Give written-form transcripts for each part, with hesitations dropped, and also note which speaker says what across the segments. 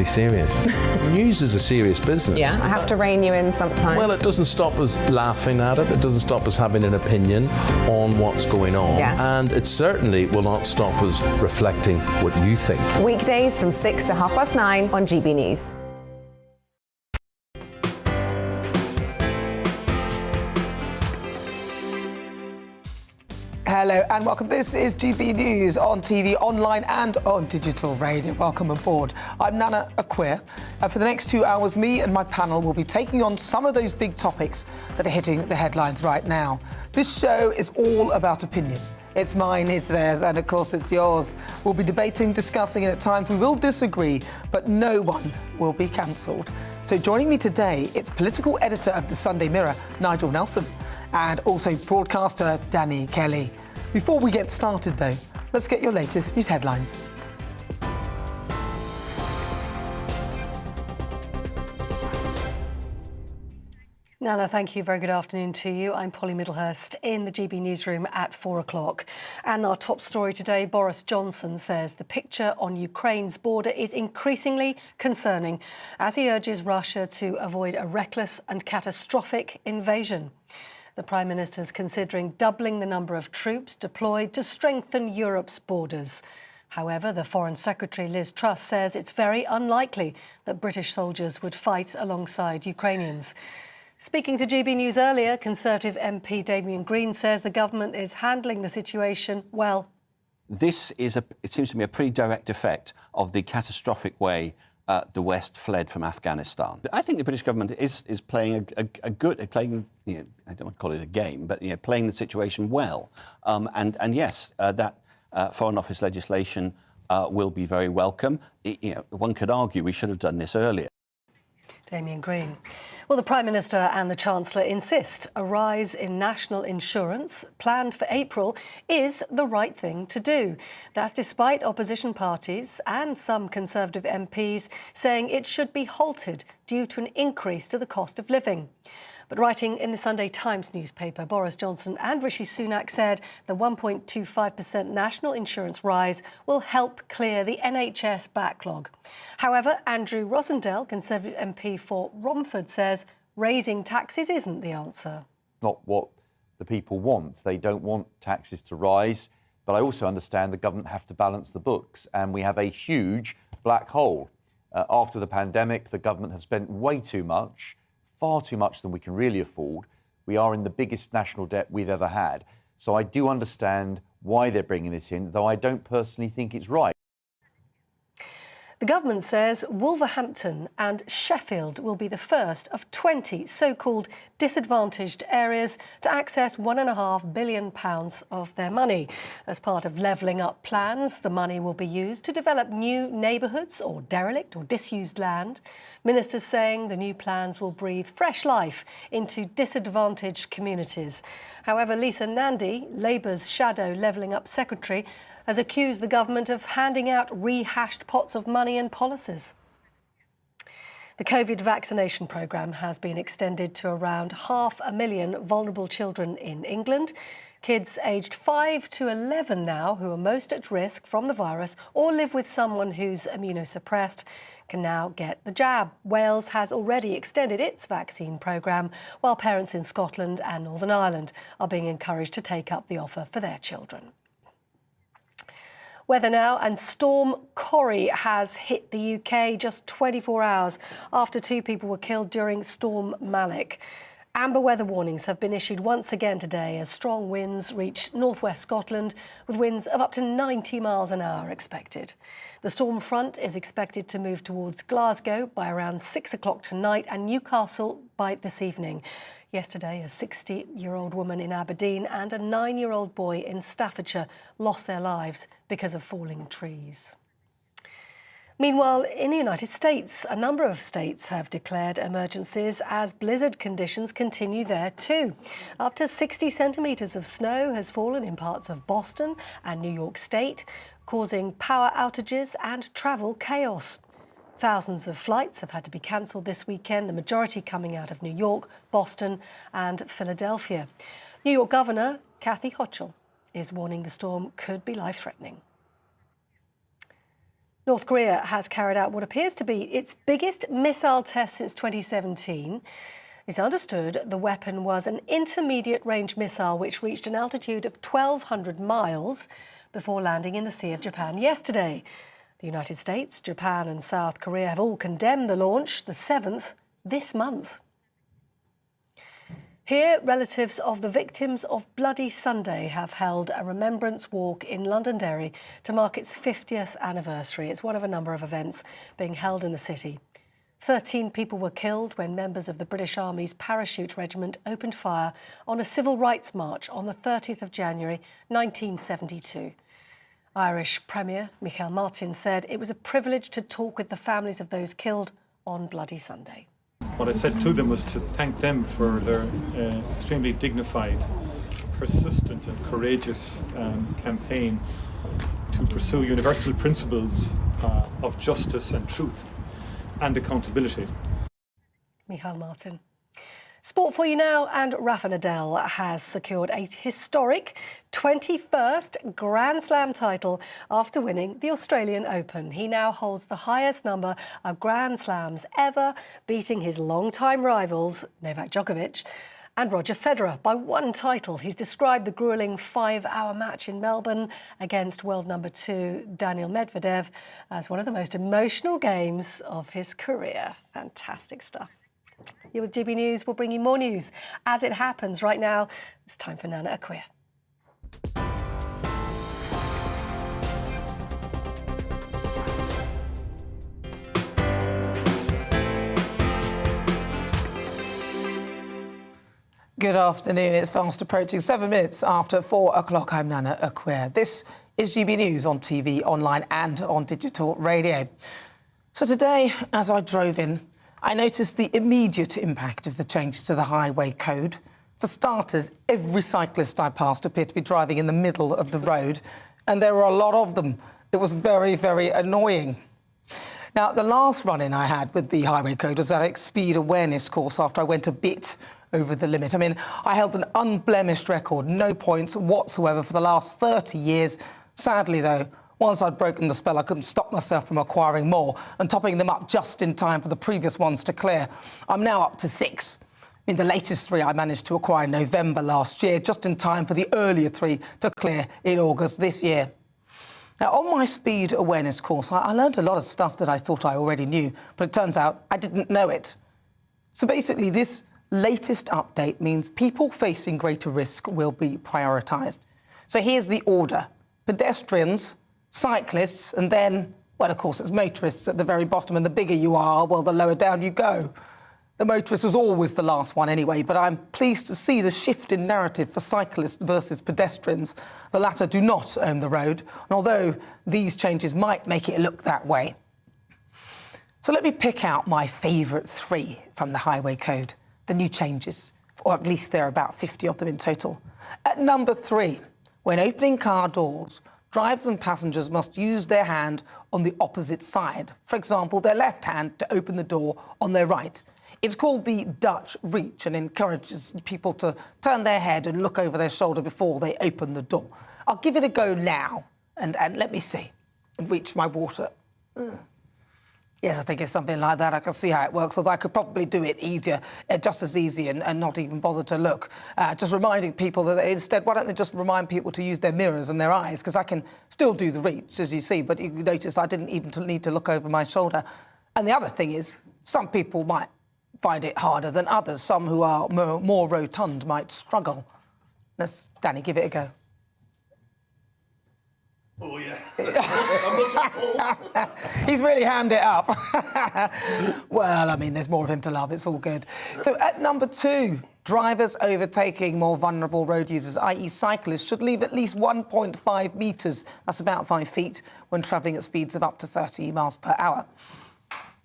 Speaker 1: Serious. News is a serious business.
Speaker 2: Yeah, I have to rein you in sometimes.
Speaker 1: Well, it doesn't stop us laughing at it. It doesn't stop us having an opinion on what's going on.
Speaker 2: Yeah.
Speaker 1: And it certainly will not stop us reflecting what you think.
Speaker 2: Weekdays from 6 to 9:30 on GB News.
Speaker 3: Hello and welcome. This is GB News on TV, online and on digital radio. Welcome aboard. I'm Nana Akua. For the next 2 hours, me and my panel will be taking on some of those big topics that are hitting the headlines right now. This show is all about opinion. It's mine, it's theirs, and of course it's yours. We'll be debating, discussing, and at times we will disagree, but no one will be cancelled. So joining me today, it's political editor of the Sunday Mirror, Nigel Nelson, and also broadcaster Danny Kelly. Before we get started though, let's get your latest news headlines.
Speaker 4: Nana, thank you. Very good afternoon to you. I'm Polly Middlehurst in the GB newsroom at 4 o'clock. And our top story today, Boris Johnson says the picture on Ukraine's border is increasingly concerning as he urges Russia to avoid a reckless and catastrophic invasion. The Prime Minister is considering doubling the number of troops deployed to strengthen Europe's borders. However, the Foreign Secretary Liz Truss says it's very unlikely that British soldiers would fight alongside Ukrainians. Speaking to GB News earlier, Conservative MP Damian Green says the government is handling the situation well.
Speaker 5: This is, it seems to me, a pretty direct effect of the catastrophic way the West fled from Afghanistan. I think the British government is playing playing, you know, I don't want to call it a game, but playing the situation well. And yes, that Foreign Office legislation will be very welcome. One could argue we should have done this earlier.
Speaker 4: Damian Green. Well, the Prime Minister and the Chancellor insist a rise in national insurance planned for April is the right thing to do. That's despite opposition parties and some Conservative MPs saying it should be halted due to an increase to the cost of living. But writing in the Sunday Times newspaper, Boris Johnson and Rishi Sunak said the 1.25% national insurance rise will help clear the NHS backlog. However, Andrew Rosendale, Conservative MP for Romford, says raising taxes isn't the answer.
Speaker 6: Not what the people want. They don't want taxes to rise. But I also understand the government have to balance the books. And we have a huge black hole. After the pandemic, the government have spent way too much. Far too much than we can really afford. We are in the biggest national debt we've ever had. So I do understand why they're bringing this in, though I don't personally think it's right.
Speaker 4: The government says Wolverhampton and Sheffield will be the first of 20 so-called disadvantaged areas to access £1.5 billion of their money. As part of levelling up plans, the money will be used to develop new neighbourhoods or derelict or disused land. Ministers saying the new plans will breathe fresh life into disadvantaged communities. However, Lisa Nandy, Labour's shadow levelling up secretary, has accused the government of handing out rehashed pots of money and policies. The COVID vaccination programme has been extended to around 500,000 vulnerable children in England. Kids aged 5 to 11 now, who are most at risk from the virus or live with someone who's immunosuppressed, can now get the jab. Wales has already extended its vaccine programme, while parents in Scotland and Northern Ireland are being encouraged to take up the offer for their children. Weather now, and Storm Corrie has hit the UK just 24 hours after 2 people were killed during Storm Malik. Amber weather warnings have been issued once again today as strong winds reach northwest Scotland, with winds of up to 90 miles an hour expected. The storm front is expected to move towards Glasgow by around 6 o'clock tonight and Newcastle by this evening. Yesterday, a 60-year-old woman in Aberdeen and a 9-year-old boy in Staffordshire lost their lives because of falling trees. Meanwhile, in the United States, a number of states have declared emergencies as blizzard conditions continue there too. Up to 60 centimetres of snow has fallen in parts of Boston and New York State, causing power outages and travel chaos. Thousands of flights have had to be cancelled this weekend, the majority coming out of New York, Boston and Philadelphia. New York Governor Kathy Hochul is warning the storm could be life-threatening. North Korea has carried out what appears to be its biggest missile test since 2017. It's understood the weapon was an intermediate-range missile which reached an altitude of 1,200 miles before landing in the Sea of Japan yesterday. The United States, Japan and South Korea have all condemned the launch, the 7th, this month. Here, relatives of the victims of Bloody Sunday have held a remembrance walk in Londonderry to mark its 50th anniversary. It's one of a number of events being held in the city. 13 people were killed when members of the British Army's Parachute Regiment opened fire on a civil rights march on the 30th of January 1972. Irish Premier Michael Martin said it was a privilege to talk with the families of those killed on Bloody Sunday.
Speaker 7: What I said to them was to thank them for their extremely dignified, persistent and courageous campaign to pursue universal principles of justice and truth and accountability.
Speaker 4: Michael Martin. Sport for you now, and Rafa Nadal has secured a historic 21st Grand Slam title after winning the Australian Open. He now holds the highest number of Grand Slams ever, beating his longtime rivals Novak Djokovic and Roger Federer by one title. He's described the gruelling 5-hour match in Melbourne against world number 2 Daniil Medvedev as one of the most emotional games of his career. Fantastic stuff. You're with GB News. We'll bring you more news as it happens. Right now, it's time for Nana Akua.
Speaker 3: Good afternoon. It's fast approaching 7 minutes after 4 o'clock. I'm Nana Akua. This is GB News on TV, online and on digital radio. So today, as I drove in, I noticed the immediate impact of the changes to the highway code. For starters, every cyclist I passed appeared to be driving in the middle of the road, and there were a lot of them. It was very, very annoying. Now, the last run-in I had with the highway code was that speed awareness course after I went a bit over the limit. I mean, I held an unblemished record, no points whatsoever for the last 30 years. Sadly, though, once I'd broken the spell, I couldn't stop myself from acquiring more and topping them up just in time for the previous ones to clear. I'm now up to 6. In the latest 3 I managed to acquire in November last year, just in time for the earlier 3 to clear in August this year. Now, on my speed awareness course, I learned a lot of stuff that I thought I already knew, but it turns out I didn't know it. So basically, this latest update means people facing greater risk will be prioritised. So here's the order: pedestrians, cyclists, and then, well, of course, it's motorists at the very bottom, and the bigger you are, well, the lower down you go. The motorist was always the last one anyway, but I'm pleased to see the shift in narrative for cyclists versus pedestrians. The latter do not own the road, and although these changes might make it look that way. So let me pick out my favourite 3 from the highway code, the new changes, or at least there are about 50 of them in total. At number 3, when opening car doors, drivers and passengers must use their hand on the opposite side. For example, their left hand to open the door on their right. It's called the Dutch reach and encourages people to turn their head and look over their shoulder before they open the door. I'll give it a go now and let me see. Reach my water. Yes, I think it's something like that. I can see how it works, although I could probably do it easier, just as easy and not even bother to look. Just reminding people that instead, why don't they just remind people to use their mirrors and their eyes, because I can still do the reach, as you see, but you notice I didn't even need to look over my shoulder. And the other thing is, some people might find it harder than others. Some who are more rotund might struggle. Let's, Danny, give it a go.
Speaker 8: Oh, yeah. I must pull.
Speaker 3: He's really hammed it up. Well, I mean, there's more of him to love. It's all good. So at number 2, drivers overtaking more vulnerable road users, i.e. cyclists, should leave at least 1.5 metres, that's about 5 feet, when travelling at speeds of up to 30 miles per hour.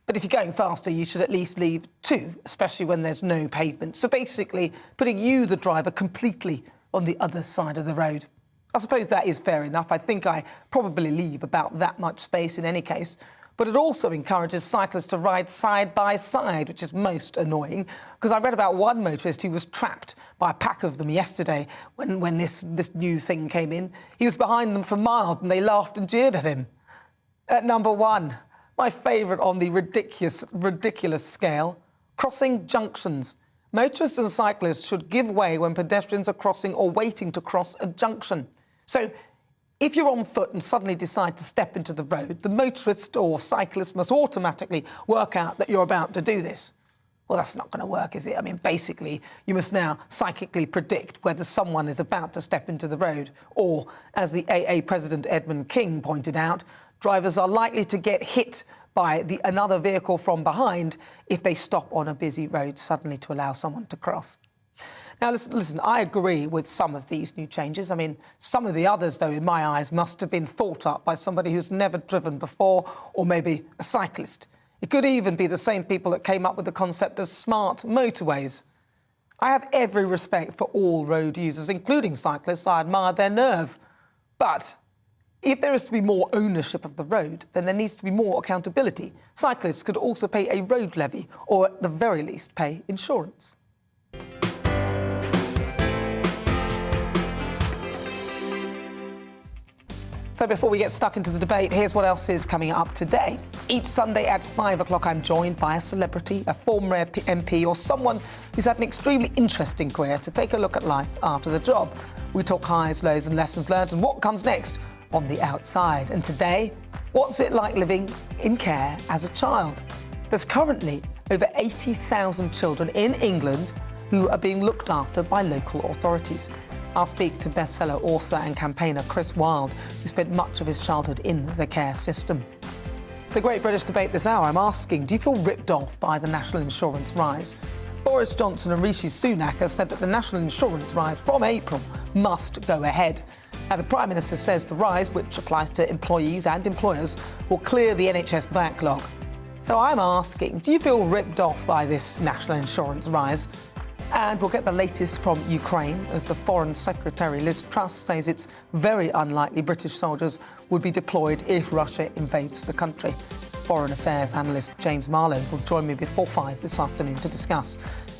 Speaker 3: But if you're going faster, you should at least leave 2, especially when there's no pavement. So basically, putting you, the driver, completely on the other side of the road. I suppose that is fair enough. I think I probably leave about that much space in any case. But it also encourages cyclists to ride side by side, which is most annoying, because I read about one motorist who was trapped by a pack of them yesterday when this new thing came in. He was behind them for miles and they laughed and jeered at him. At number 1, my favourite on the ridiculous scale, crossing junctions. Motorists and cyclists should give way when pedestrians are crossing or waiting to cross a junction. So, if you're on foot and suddenly decide to step into the road, the motorist or cyclist must automatically work out that you're about to do this. Well, that's not going to work, is it? I mean, basically, you must now psychically predict whether someone is about to step into the road, or, as the AA President Edmund King pointed out, drivers are likely to get hit by another vehicle from behind if they stop on a busy road suddenly to allow someone to cross. Now, listen, I agree with some of these new changes. I mean, some of the others, though, in my eyes, must have been thought up by somebody who's never driven before, or maybe a cyclist. It could even be the same people that came up with the concept of smart motorways. I have every respect for all road users, including cyclists. I admire their nerve. But if there is to be more ownership of the road, then there needs to be more accountability. Cyclists could also pay a road levy, or at the very least pay insurance. So before we get stuck into the debate, here's what else is coming up today. Each Sunday at 5 o'clock, I'm joined by a celebrity, a former MP, or someone who's had an extremely interesting career to take a look at life after the job. We talk highs, lows and lessons learned and what comes next on the outside. And today, what's it like living in care as a child? There's currently over 80,000 children in England who are being looked after by local authorities. I'll speak to bestseller author and campaigner Chris Wilde, who spent much of his childhood in the care system. The Great British Debate this hour, I'm asking, do you feel ripped off by the national insurance rise? Boris Johnson and Rishi Sunak have said that the national insurance rise from April must go ahead. Now, the Prime Minister says the rise, which applies to employees and employers, will clear the NHS backlog. So I'm asking, do you feel ripped off by this national insurance rise? And we'll get the latest from Ukraine, as the Foreign Secretary Liz Truss says it's very unlikely British soldiers would be deployed if Russia invades the country. Foreign Affairs analyst James Marlowe will join me before 5 this afternoon to discuss.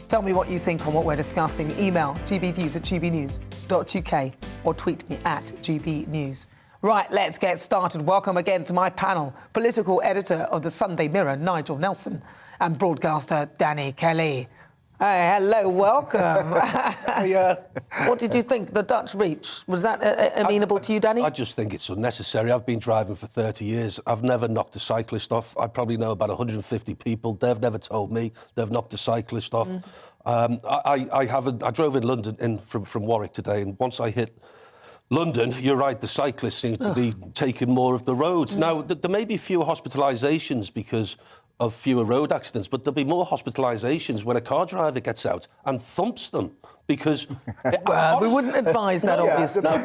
Speaker 3: Tell me what you think on what we're discussing. Email gbviews@gbnews.uk or tweet me at gbnews. Right, let's get started. Welcome again to my panel, political editor of the Sunday Mirror, Nigel Nelson, and broadcaster Danny Kelly. Hey, hello, welcome.
Speaker 8: Yeah.
Speaker 3: What did you think? The Dutch reach, was that amenable to you, Danny?
Speaker 8: I just think it's unnecessary. I've been driving for 30 years. I've never knocked a cyclist off. I probably know about 150 people. They've never told me they've knocked a cyclist off. I drove in London from Warwick today, and once I hit London, you're right, the cyclists seem to be taking more of the roads. Now, there may be fewer hospitalisations because of fewer road accidents, but there'll be more hospitalisations when a car driver gets out and thumps them, because...
Speaker 3: Well, we wouldn't advise that, obviously.
Speaker 8: No,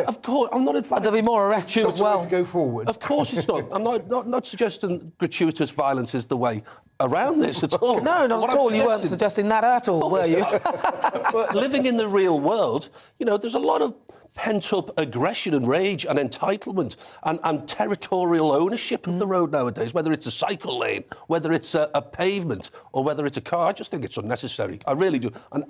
Speaker 8: of course, I'm not advising...
Speaker 3: There'll be more arrests as well.
Speaker 9: To go forward.
Speaker 8: Of course it's not. I'm not suggesting gratuitous violence is the way around this at all.
Speaker 3: No, not
Speaker 8: What
Speaker 3: at
Speaker 8: I'm
Speaker 3: all. You weren't suggesting that at all, were you?
Speaker 8: But living in the real world, you know, there's a lot of pent-up aggression and rage and entitlement and territorial ownership of the road nowadays, whether it's a cycle lane, whether it's a pavement, or whether it's a car. I just think it's unnecessary. I really do. And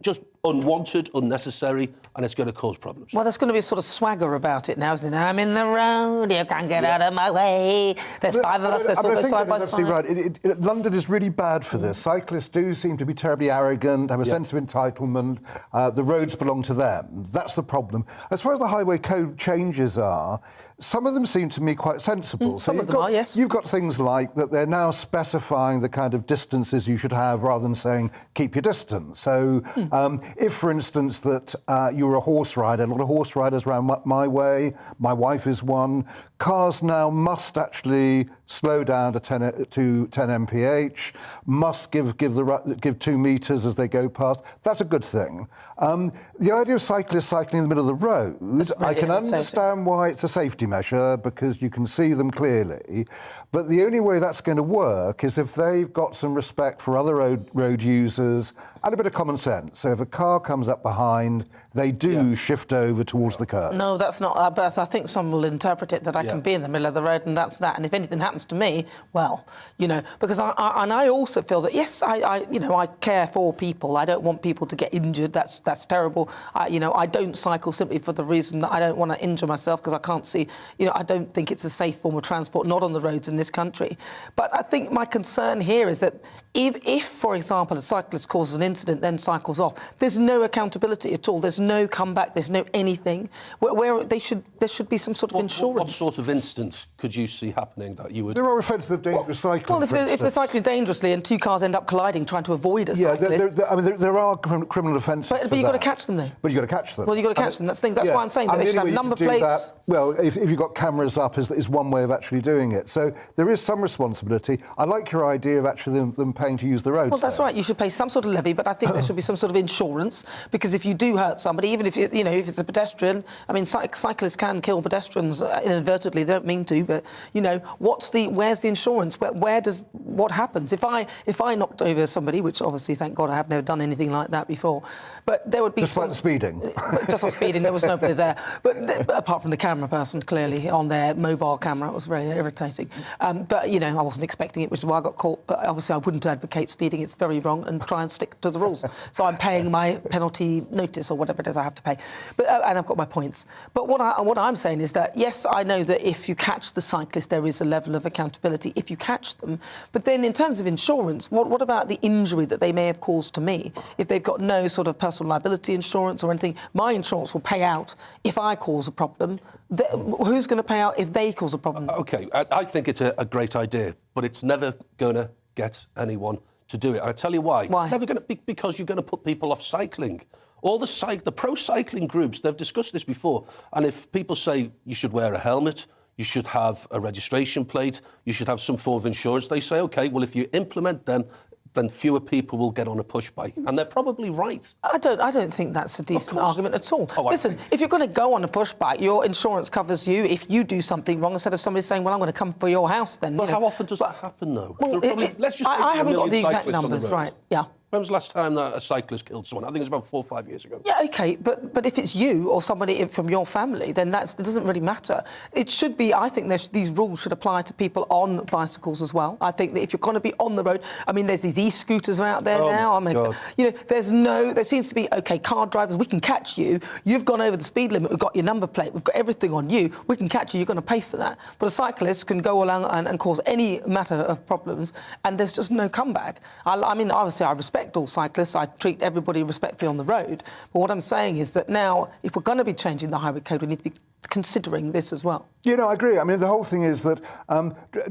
Speaker 8: just unwanted, unnecessary, and it's going to cause problems.
Speaker 3: Well, there's going to be a sort of swagger about it now, isn't there? I'm in the road, you can't get out of my way. There's 5 of us, let's all go side by side.
Speaker 9: Right. London is really bad for this. Cyclists do seem to be terribly arrogant, have a sense of entitlement. The roads belong to them. That's the problem. As far as the highway code changes are, some of them seem to me quite sensible.
Speaker 3: Some of them are, yes.
Speaker 9: You've got things like that they're now specifying the kind of distances you should have rather than saying keep your distance. So if, for instance, that you're a horse rider, a lot of horse riders around my way, my wife is one, cars now must actually slow down to 10 mph, must give 2 metres as they go past. That's a good thing. The idea of cyclists cycling in the middle of the road, I can understand why it's a safety measure, because you can see them clearly. But the only way that's going to work is if they've got some respect for other road users and a bit of common sense. So if a car comes up behind, they do shift over towards the curb.
Speaker 3: No, that's not. But I think some will interpret it that I can be in the middle of the road, and that's that. And if anything happens to me, well, because I also feel that yes, I care for people. I don't want people to get injured. That's terrible. I don't cycle simply for the reason that I don't want to injure myself, because I can't see. I don't think it's a safe form of transport, not on the roads in this country. But I think my concern here is that if, for example, a cyclist causes an incident, then cycles off, there's no accountability at all. There's no comeback. There's no anything. Where there should be some sort of insurance.
Speaker 10: What sort of incident could you see happening that you would?
Speaker 9: There are offences of dangerous cycling.
Speaker 3: Well, if they're cycling dangerously and two cars end up colliding, trying to avoid a cyclist.
Speaker 9: There are criminal offences.
Speaker 3: But you've got to catch them, though.
Speaker 9: But you've got to catch them.
Speaker 3: Well, you've got to catch them. That's why I'm saying that they should have number plates.
Speaker 9: Well, if you've got cameras up, is one way of actually doing it. So there is some responsibility. I like your idea of actually them paying to use the roads.
Speaker 3: Well, that's right. You should pay some sort of levy, but I think there should be some sort of insurance, because if you do hurt somebody, even if if it's a pedestrian, I mean, cyclists can kill pedestrians inadvertently. They don't mean to, but where's the insurance? What happens if I knocked over somebody? Which obviously, thank God, I have never done anything like that before. But there would be
Speaker 9: just like the speeding.
Speaker 3: Just on speeding, there was nobody there. But apart from the camera person, clearly on their mobile camera, it was very irritating. But I wasn't expecting it, which is why I got caught. But obviously, I wouldn't advocate speeding. It's very wrong, and try and stick to the rules. So I'm paying my penalty notice or whatever it is I have to pay. But and I've got my points. But what I'm saying is that yes, I know that if you catch the cyclist, there is a level of accountability if you catch them. But then in terms of insurance, what about the injury that they may have caused to me? If they've got no sort of personal liability insurance or anything, my insurance will pay out if I cause a problem. Who's going to pay out if they cause a problem?
Speaker 10: OK, I think it's a great idea, but it's never going to get anyone to do it. I'll tell you why.
Speaker 3: Why?
Speaker 10: It's never going to be, because you're going to put people off cycling. All the pro-cycling groups, they've discussed this before. And if people say you should wear a helmet, you should have a registration plate, you should have some form of insurance, they say, OK, well, if you implement them, then fewer people will get on a push bike. And they're probably right.
Speaker 3: I don't think that's a decent argument at all. Listen, if you're going to go on a push bike, your insurance covers you if you do something wrong, instead of somebody saying, well, I'm going to come for your house then.
Speaker 10: Well, how often does that happen, though?
Speaker 3: Well,
Speaker 10: let's just
Speaker 3: I haven't got the exact numbers, right, yeah.
Speaker 10: When was the last time that a cyclist killed someone? I think it was about 4 or 5 years ago.
Speaker 3: Yeah, OK, but if it's you or somebody from your family, then it doesn't really matter. It should be, I think these rules should apply to people on bicycles as well. I think that if you're going to be on the road, I mean, there's these e-scooters out there now. I mean,
Speaker 10: God.
Speaker 3: there seems to be, OK, car drivers, we can catch you. You've gone over the speed limit, we've got your number plate, we've got everything on you. We can catch you, you're going to pay for that. But a cyclist can go along and cause any matter of problems, and there's just no comeback. I mean, obviously, I respect all cyclists. I treat everybody respectfully on the road. But what I'm saying is that now, if we're going to be changing the highway code, we need to be considering this as well.
Speaker 9: I agree. I mean, the whole thing is that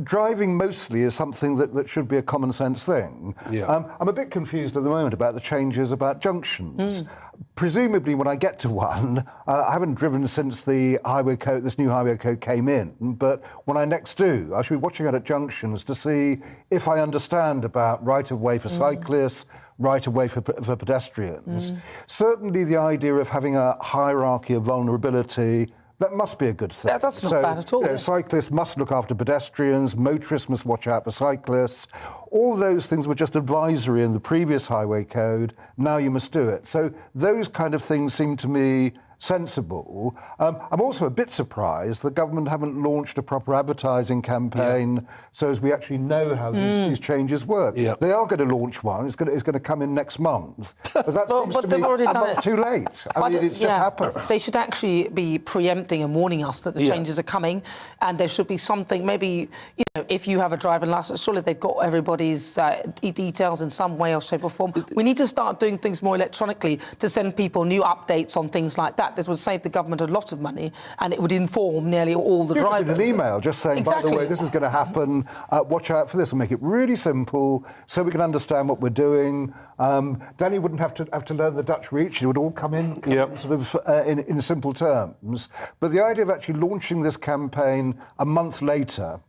Speaker 9: driving mostly is something that should be a common sense thing.
Speaker 10: Yeah.
Speaker 9: I'm a bit confused at the moment about the changes about junctions. Presumably, when I get to one, I haven't driven since the highway code, this new highway code came in, but when I next do, I should be watching out at junctions to see if I understand about right-of-way for cyclists, right-of-way for pedestrians. Certainly the idea of having a hierarchy of vulnerability, that must be a good thing.
Speaker 3: That's not bad at all.
Speaker 9: Cyclists must look after pedestrians, motorists must watch out for cyclists. All those things were just advisory in the previous highway code. Now you must do it. So those kind of things seem to me sensible. I'm also a bit surprised the government haven't launched a proper advertising campaign so as we actually know how these changes work.
Speaker 10: Yeah.
Speaker 9: They are going to launch one. It's going to come in next month. But that seems to
Speaker 3: they've
Speaker 9: me
Speaker 3: already
Speaker 9: a
Speaker 3: done
Speaker 9: month
Speaker 3: it.
Speaker 9: too late. I mean, it's just happened.
Speaker 3: They should actually be preempting and warning us that the changes are coming, and there should be something, maybe, if you have a driving licence, surely they've got everybody's details in some way or shape or form. We need to start doing things more electronically to send people new updates on things like that. This would save the government a lot of money, and it would inform nearly all the drivers.
Speaker 9: Just an email just saying, by the way, this is going to happen, watch out for this, and make it really simple so we can understand what we're doing. Danny wouldn't have to learn the Dutch reach. It would all come in sort of in simple terms. But the idea of actually launching this campaign a month later...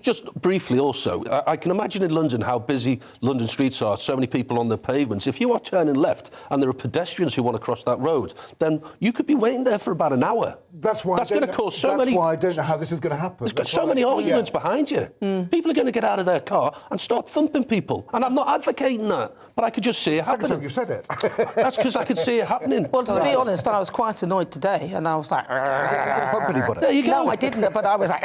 Speaker 10: Just briefly also, I can imagine in London how busy London streets are, so many people on the pavements. If you are turning left and there are pedestrians who want to cross that road, then you could be waiting there for about an hour.
Speaker 9: That's why
Speaker 10: going to cause so many...
Speaker 9: That's why I don't know how this is going to happen.
Speaker 10: There's got so many arguments behind you. People are going to get out of their car and start thumping people. And I'm not advocating that. but I could just see it happening.
Speaker 9: You said it.
Speaker 10: That's because I could see it happening.
Speaker 3: Well, to be honest, I was quite annoyed today, and I was like,
Speaker 9: Somebody put it.
Speaker 10: There you go.
Speaker 3: no, I didn't, but I was like,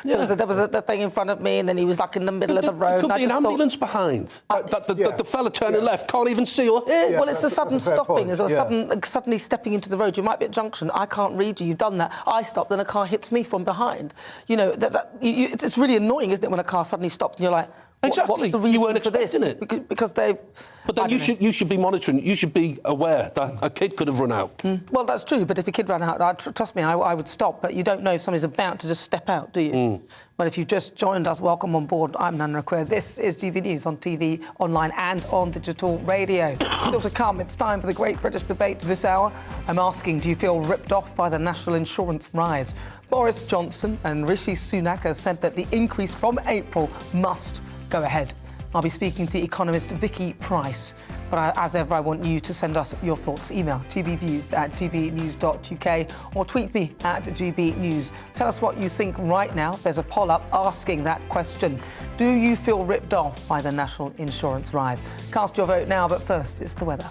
Speaker 3: there was a thing in front of me, and then he was like in the middle of the road.
Speaker 10: There could
Speaker 3: and I
Speaker 10: be an
Speaker 3: just thought-
Speaker 10: ambulance behind. The fella turning left can't even see or hear.
Speaker 3: Well, it's the sudden
Speaker 9: that's a fair
Speaker 3: stopping,
Speaker 9: point,
Speaker 3: as well,
Speaker 9: yeah.
Speaker 3: suddenly stepping into the road. You might be at junction. I can't read you. You've done that. I stopped, then a car hits me from behind. You know, it's really annoying, isn't it, when a car suddenly stops and you're like,
Speaker 10: Exactly.
Speaker 3: what's the reason
Speaker 10: You weren't
Speaker 3: for this?
Speaker 10: expecting it.
Speaker 3: Because they've.
Speaker 10: But then you should be monitoring. You should be aware that a kid could have run out.
Speaker 3: Well, that's true. But if a kid ran out, trust me, I would stop. But you don't know if somebody's about to just step out, do you? Well, if you've just joined us, welcome on board. I'm Nana Akua. This is GBNews on TV, online, and on digital radio. Still to come, it's time for the Great British Debate this hour. I'm asking, do you feel ripped off by the national insurance rise? Boris Johnson and Rishi Sunak have said that the increase from April must go ahead. I'll be speaking to economist Vicky Price. But as ever, I want you to send us your thoughts. Email gbviews@gbnews.uk or tweet me at gbnews. Tell us what you think right now. There's a poll up asking that question. Do you feel ripped off by the national insurance rise? Cast your vote now, but first, it's the weather.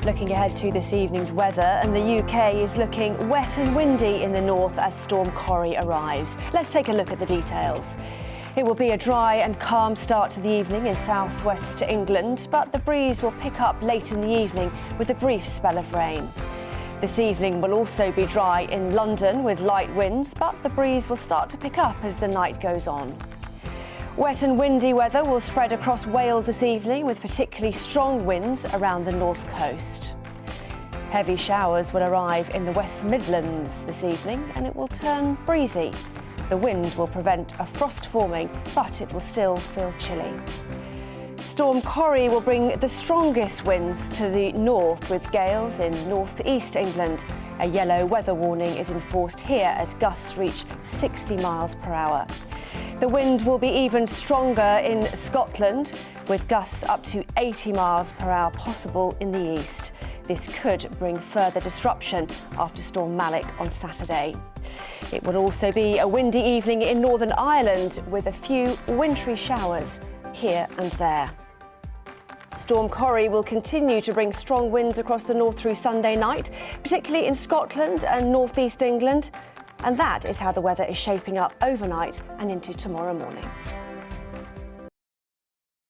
Speaker 11: Looking ahead to this evening's weather, and the UK is looking wet and windy in the north as Storm Corrie arrives. Let's take a look at the details. It will be a dry and calm start to the evening in southwest England, but the breeze will pick up late in the evening with a brief spell of rain. This evening will also be dry in London with light winds, but the breeze will start to pick up as the night goes on. Wet and windy weather will spread across Wales this evening with particularly strong winds around the north coast. Heavy showers will arrive in the West Midlands this evening and it will turn breezy. The wind will prevent a frost forming, but it will still feel chilly. Storm Corrie will bring the strongest winds to the north with gales in northeast England. A yellow weather warning is enforced here as gusts reach 60 miles per hour. The wind will be even stronger in Scotland, with gusts up to 80 miles per hour possible in the east. This could bring further disruption after Storm Malik on Saturday. It will also be a windy evening in Northern Ireland with a few wintry showers here and there. Storm Corrie will continue to bring strong winds across the north through Sunday night, particularly in Scotland and northeast England. And that is how the weather is shaping up overnight and into tomorrow morning.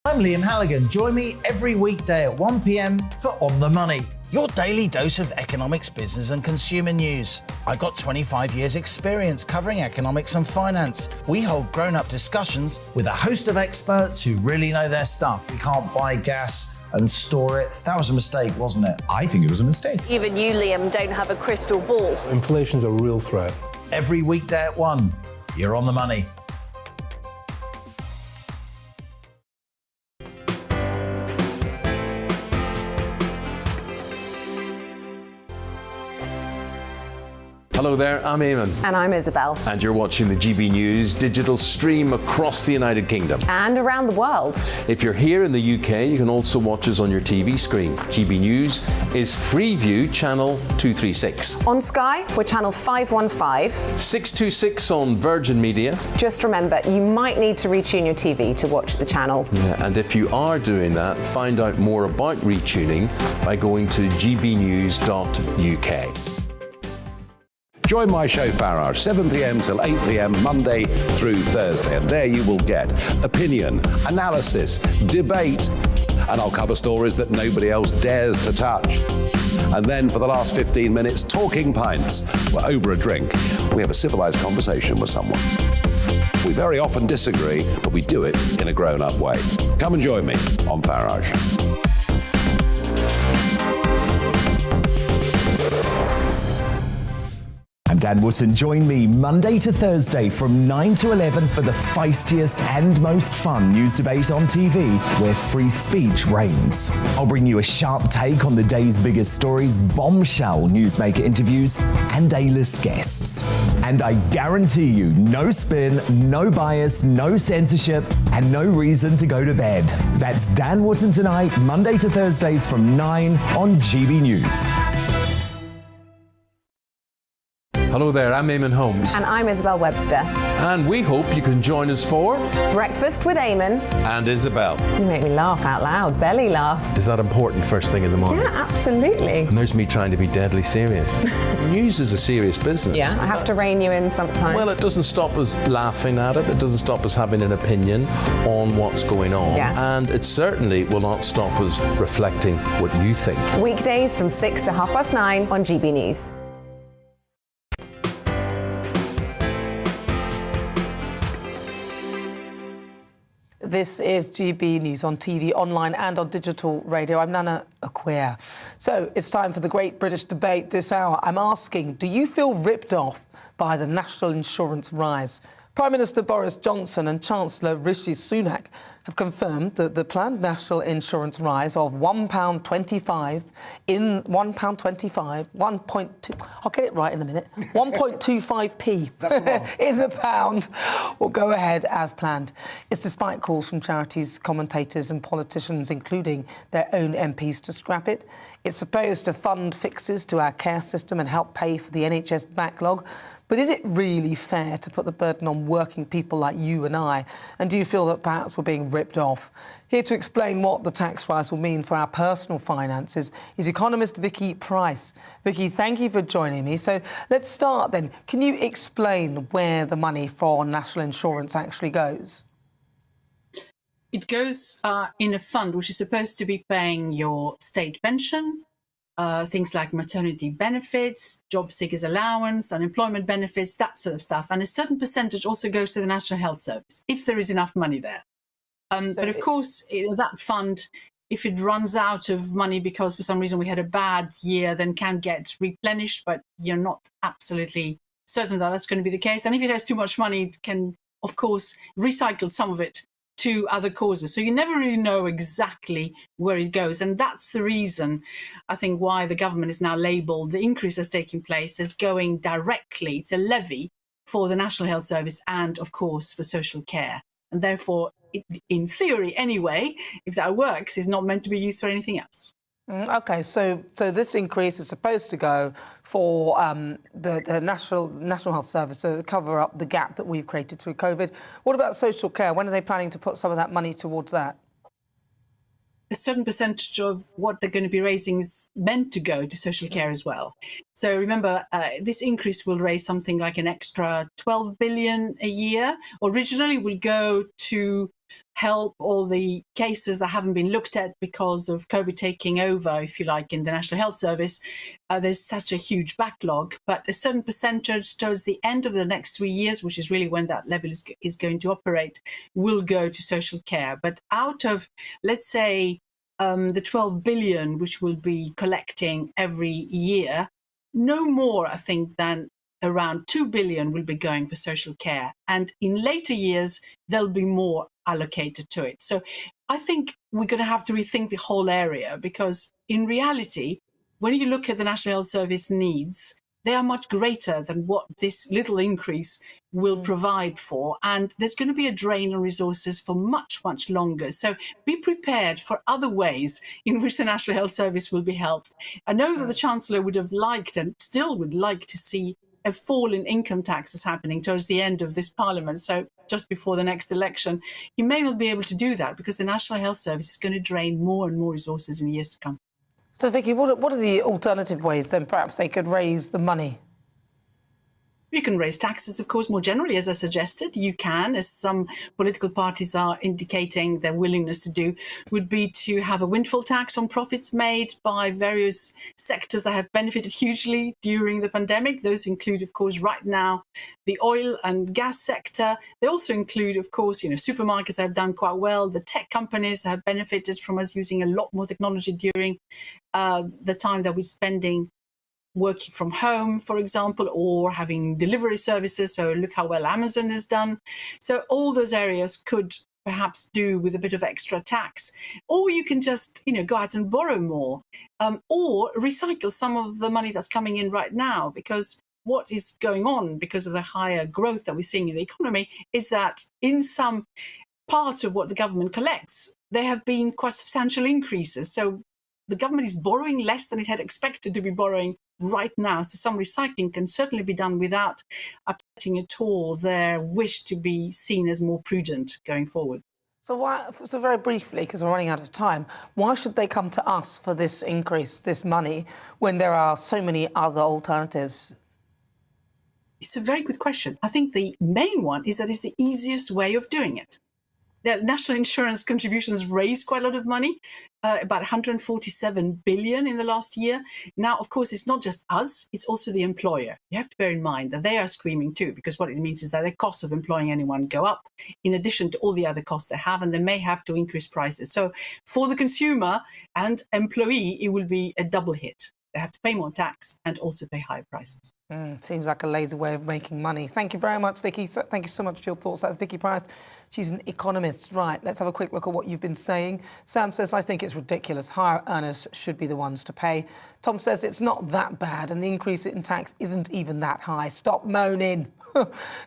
Speaker 12: I'm Liam Halligan. Join me every weekday at 1 p.m. for On the Money, your daily dose of economics, business and consumer news. I've got 25 years experience covering economics and finance. We hold grown-up discussions with a host of experts who really know their stuff. We can't buy gas and store it. That was a mistake, wasn't it?
Speaker 13: I think it was a mistake.
Speaker 14: Even you, Liam, don't have a crystal ball.
Speaker 13: Inflation's a real threat.
Speaker 12: Every weekday at 1, you're On the Money.
Speaker 1: Hello there, I'm Eamon.
Speaker 2: And I'm Isabel.
Speaker 1: And you're watching the GB News digital stream across the United Kingdom.
Speaker 2: And around the world.
Speaker 1: If you're here in the UK, you can also watch us on your TV screen. GB News is Freeview channel 236.
Speaker 2: On Sky, we're channel 515.
Speaker 1: 626 on Virgin Media.
Speaker 2: Just remember, you might need to retune your TV to watch the channel.
Speaker 1: Yeah, and if you are doing that, find out more about retuning by going to gbnews.uk.
Speaker 15: Join my show Farage, 7 p.m. till 8 p.m. Monday through Thursday. And there you will get opinion, analysis, debate, and I'll cover stories that nobody else dares to touch. And then for the last 15 minutes, talking pints. We're over a drink. We have a civilized conversation with someone. We very often disagree, but we do it in a grown-up way. Come and join me on Farage.
Speaker 12: I'm Dan Wootton. Join me Monday to Thursday from 9 to 11 for the feistiest and most fun news debate on TV, where free speech reigns. I'll bring you a sharp take on the day's biggest stories, bombshell newsmaker interviews, and A-list guests. And I guarantee you, no spin, no bias, no censorship, and no reason to go to bed. That's Dan Wootton tonight, Monday to Thursdays from 9 on GB News.
Speaker 1: Hello there, I'm Eamon Holmes.
Speaker 2: And I'm Isabel Webster.
Speaker 1: And we hope you can join us for
Speaker 2: Breakfast with Eamon.
Speaker 1: And Isabel.
Speaker 2: You make me laugh out loud, belly laugh.
Speaker 1: Is that important first thing in the morning?
Speaker 2: Yeah, absolutely.
Speaker 1: And there's me trying to be deadly serious. News is a serious business.
Speaker 2: Yeah, I have to rein you in sometimes.
Speaker 1: Well, it doesn't stop us laughing at it. It doesn't stop us having an opinion on what's going on.
Speaker 2: Yeah.
Speaker 1: And it certainly will not stop us reflecting what you think.
Speaker 2: Weekdays from 6 to 9:30 on GB News.
Speaker 3: This is GB News on TV, online and on digital radio. I'm Nana Akua. So it's time for the Great British Debate this hour. I'm asking, do you feel ripped off by the national insurance rise? Prime Minister Boris Johnson and Chancellor Rishi Sunak have confirmed that the planned national insurance rise of £1.25 in £1.25, 1.2, I'll get it right in a minute, 1.25p in the pound will go ahead as planned. It's despite calls from charities, commentators and politicians, including their own MPs, to scrap it. It's supposed to fund fixes to our care system and help pay for the NHS backlog. But is it really fair to put the burden on working people like you and I? And do you feel that perhaps we're being ripped off? Here to explain what the tax rise will mean for our personal finances is economist Vicky Price. Vicky, thank you for joining me. So let's start then. Can you explain where the money for national insurance actually goes?
Speaker 16: It goes in a fund which is supposed to be paying your state pension, things like maternity benefits, job seekers allowance, unemployment benefits, that sort of stuff. And a certain percentage also goes to the National Health Service, if there is enough money there. But of course, that fund, if it runs out of money because for some reason we had a bad year, then can get replenished, but you're not absolutely certain that that's going to be the case. And if it has too much money, it can, of course, recycle some of it to other causes. So you never really know exactly where it goes. And that's the reason, I think, why the government is now labelled the increase that's taking place as going directly. It's a levy for the National Health Service and, of course, for social care. And therefore, in theory anyway, if that works, is not meant to be used for anything else.
Speaker 3: OK, so this increase is supposed to go for the National Health Service to cover up the gap that we've created through COVID. What about social care? When are they planning to put some of that money towards that?
Speaker 16: A certain percentage of what they're going to be raising is meant to go to social care as well. So remember, this increase will raise something like an extra 12 billion a year. Originally, will go to help all the cases that haven't been looked at because of COVID taking over, if you like, in the National Health Service. There's such a huge backlog, but a certain percentage towards the end of the next 3 years, which is really when that level is going to operate, will go to social care. But out of, let's say, the 12 billion, which we'll be collecting every year, no more, I think, than around 2 billion will be going for social care. And in later years, there'll be more allocated to it. So I think we're going to have to rethink the whole area, because in reality, when you look at the National Health Service needs, they are much greater than what this little increase will provide for. And there's going to be a drain on resources for much, much longer. So be prepared for other ways in which the National Health Service will be helped. I know that the Chancellor would have liked and still would like to see a fall in income taxes happening towards the end of this Parliament, so just before the next election. He may not be able to do that because the National Health Service is going to drain more and more resources in the years to come.
Speaker 3: So, Vicky, what are the alternative ways then perhaps they could raise the money?
Speaker 16: You can raise taxes, of course, more generally, as I suggested. You can, as some political parties are indicating their willingness to do, would be to have a windfall tax on profits made by various sectors that have benefited hugely during the pandemic. Those include, of course, right now, the oil and gas sector. They also include, of course, supermarkets that have done quite well, the tech companies that have benefited from us using a lot more technology during the time that we're spending working from home, for example, or having delivery services. So look how well Amazon has done. So all those areas could perhaps do with a bit of extra tax. Or you can just, go out and borrow more, or recycle some of the money that's coming in right now, because what is going on because of the higher growth that we're seeing in the economy is that in some parts of what the government collects, there have been quite substantial increases. So the government is borrowing less than it had expected to be borrowing right now. So some recycling can certainly be done without upsetting at all their wish to be seen as more prudent going forward.
Speaker 3: So very briefly, because we're running out of time, why should they come to us for this increase, this money, when there are so many other alternatives?
Speaker 16: It's a very good question. I think the main one is that it's the easiest way of doing it. The national insurance contributions raised quite a lot of money, about 147 billion in the last year. Now, of course, it's not just us, it's also the employer. You have to bear in mind that they are screaming too, because what it means is that the cost of employing anyone go up, in addition to all the other costs they have, and they may have to increase prices. So for the consumer and employee, it will be a double hit. They have to pay more tax and also pay higher prices.
Speaker 3: Seems like a lazy way of making money. Thank you very much, Vicky. Thank you so much for your thoughts. That's Vicky Price. She's an economist. Right, let's have a quick look at what you've been saying. Sam says, I think it's ridiculous. Higher earners should be the ones to pay. Tom says it's not that bad and the increase in tax isn't even that high. Stop moaning.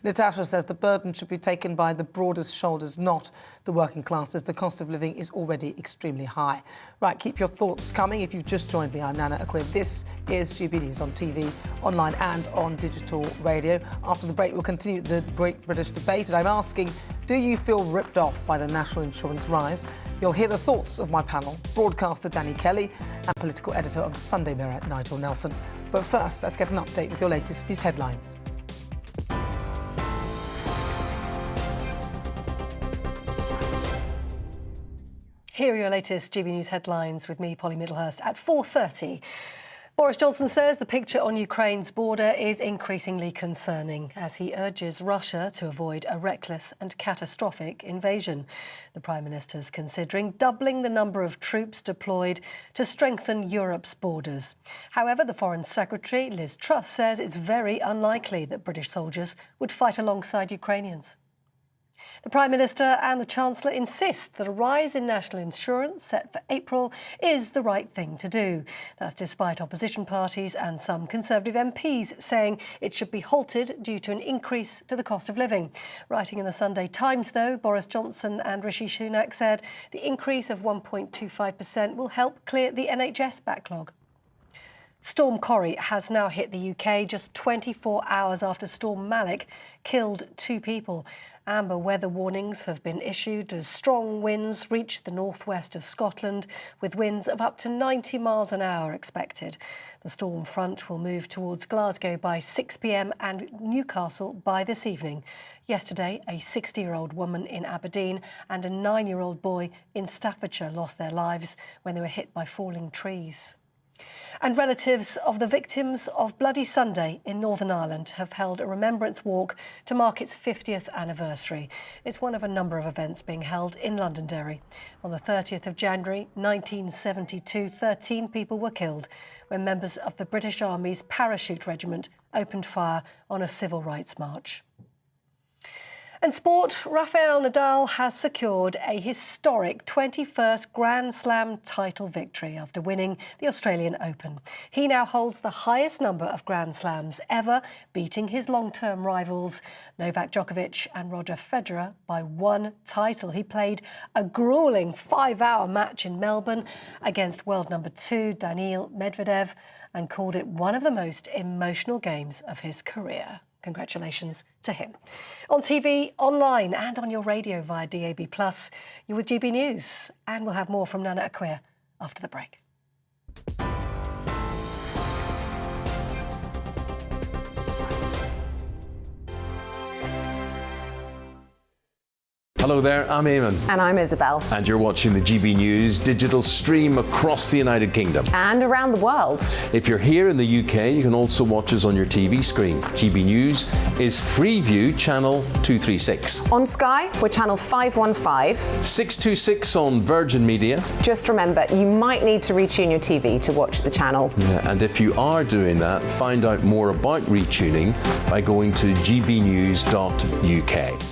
Speaker 3: Natasha says the burden should be taken by the broadest shoulders, not the working classes. The cost of living is already extremely high. Right, keep your thoughts coming. If you've just joined me, I'm Nana Akua. This is GB News on TV, online and on digital radio. After the break, we'll continue the Great British Debate, and I'm asking, do you feel ripped off by the national insurance rise? You'll hear the thoughts of my panel, broadcaster Danny Kelly and political editor of the Sunday Mirror, Nigel Nelson. But first, let's get an update with your latest news headlines.
Speaker 4: Here are your latest GB News headlines with me, Polly Middlehurst, at 4:30. Boris Johnson says the picture on Ukraine's border is increasingly concerning as he urges Russia to avoid a reckless and catastrophic invasion. The Prime Minister's considering doubling the number of troops deployed to strengthen Europe's borders. However, the Foreign Secretary, Liz Truss, says it's very unlikely that British soldiers would fight alongside Ukrainians. The Prime Minister and the Chancellor insist that a rise in national insurance set for April is the right thing to do. That's despite opposition parties and some Conservative MPs saying it should be halted due to an increase to the cost of living. Writing in the Sunday Times, though, Boris Johnson and Rishi Sunak said the increase of 1.25% will help clear the NHS backlog. Storm Corrie has now hit the UK just 24 hours after Storm Malik killed 2 people. Amber weather warnings have been issued as strong winds reach the northwest of Scotland, with winds of up to 90 miles an hour expected. The storm front will move towards Glasgow by 6 p.m. and Newcastle by this evening. Yesterday, a 60-year-old woman in Aberdeen and a 9-year-old boy in Staffordshire lost their lives when they were hit by falling trees. And relatives of the victims of Bloody Sunday in Northern Ireland have held a remembrance walk to mark its 50th anniversary. It's one of a number of events being held in Londonderry. On the 30th of January 1972, 13 people were killed when members of the British Army's Parachute Regiment opened fire on a civil rights march. In sport, Rafael Nadal has secured a historic 21st Grand Slam title victory after winning the Australian Open. He now holds the highest number of Grand Slams ever, beating his long-term rivals Novak Djokovic and Roger Federer by 1 title. He played a gruelling 5-hour match in Melbourne against world number 2 Daniil Medvedev and called it one of the most emotional games of his career. Congratulations to him. On TV, online and on your radio via DAB+, you're with GB News. And we'll have more from Nana Akua after the break.
Speaker 1: Hello there, I'm Eamon.
Speaker 2: And I'm Isabel.
Speaker 1: And you're watching the GB News digital stream across the United Kingdom.
Speaker 2: And around the world.
Speaker 1: If you're here in the UK, you can also watch us on your TV screen. GB News is Freeview channel 236.
Speaker 2: On Sky, we're channel 515.
Speaker 1: 626 on Virgin Media.
Speaker 2: Just remember, you might need to retune your TV to watch the channel.
Speaker 1: Yeah, and if you are doing that, find out more about retuning by going to gbnews.uk.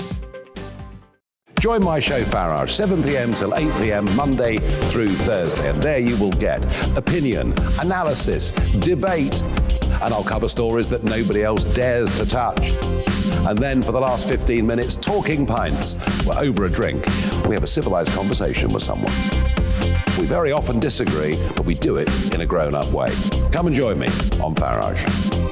Speaker 15: Join my show Farage, 7 p.m. till 8 p.m. Monday through Thursday, and there you will get opinion, analysis, debate, and I'll cover stories that nobody else dares to touch. And then for the last 15 minutes, talking pints. We're over a drink. We have a civilised conversation with someone. We very often disagree, but we do it in a grown-up way. Come and join me on Farage.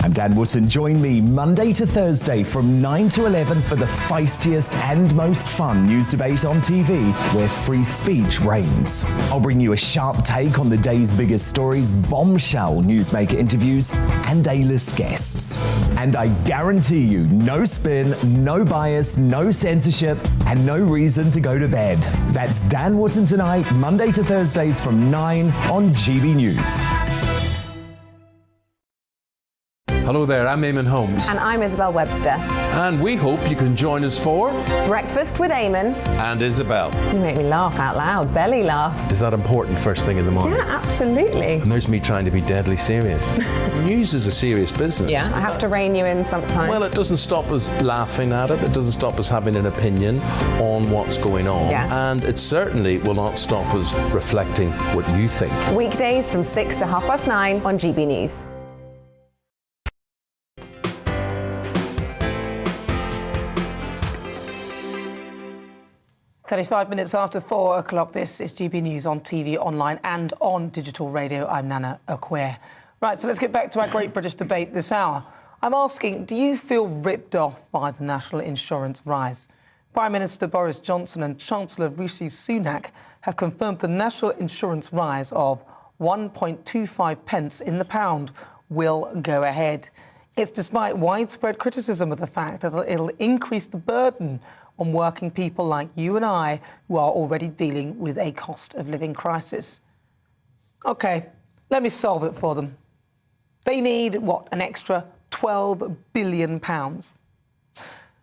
Speaker 12: I'm Dan Wootton. Join me Monday to Thursday from 9 to 11 for the feistiest and most fun news debate on TV, where free speech reigns. I'll bring you a sharp take on the day's biggest stories, bombshell newsmaker interviews, and A-list guests. And I guarantee you, no spin, no bias, no censorship, and no reason to go to bed. That's Dan Wootton tonight, Monday to Thursdays from 9 on GB News.
Speaker 1: Hello there, I'm Eamon Holmes.
Speaker 2: And I'm Isabel Webster.
Speaker 1: And we hope you can join us for
Speaker 2: Breakfast with Eamon
Speaker 1: and Isabel.
Speaker 2: You make me laugh out loud, belly laugh.
Speaker 1: Is that important first thing in the morning?
Speaker 2: Yeah, absolutely.
Speaker 1: And there's me trying to be deadly serious. News is a serious business.
Speaker 2: Yeah, I have to rein you in sometimes.
Speaker 1: Well, it doesn't stop us laughing at it. It doesn't stop us having an opinion on what's going on.
Speaker 2: Yeah.
Speaker 1: And it certainly will not stop us reflecting what you think.
Speaker 2: Weekdays from 6 to 9:30 on GB News.
Speaker 3: 35 minutes after 4 o'clock, this is GB News on TV, online and on digital radio. I'm Nana Akua. Right, so let's get back to our great British debate this hour. I'm asking, do you feel ripped off by the national insurance rise? Prime Minister Boris Johnson and Chancellor Rishi Sunak have confirmed the national insurance rise of 1.25 pence in the pound will go ahead. It's despite widespread criticism of the fact that it'll increase the burden on working people like you and I, who are already dealing with a cost of living crisis. OK, let me solve it for them. They need, what, an extra £12 billion. Right,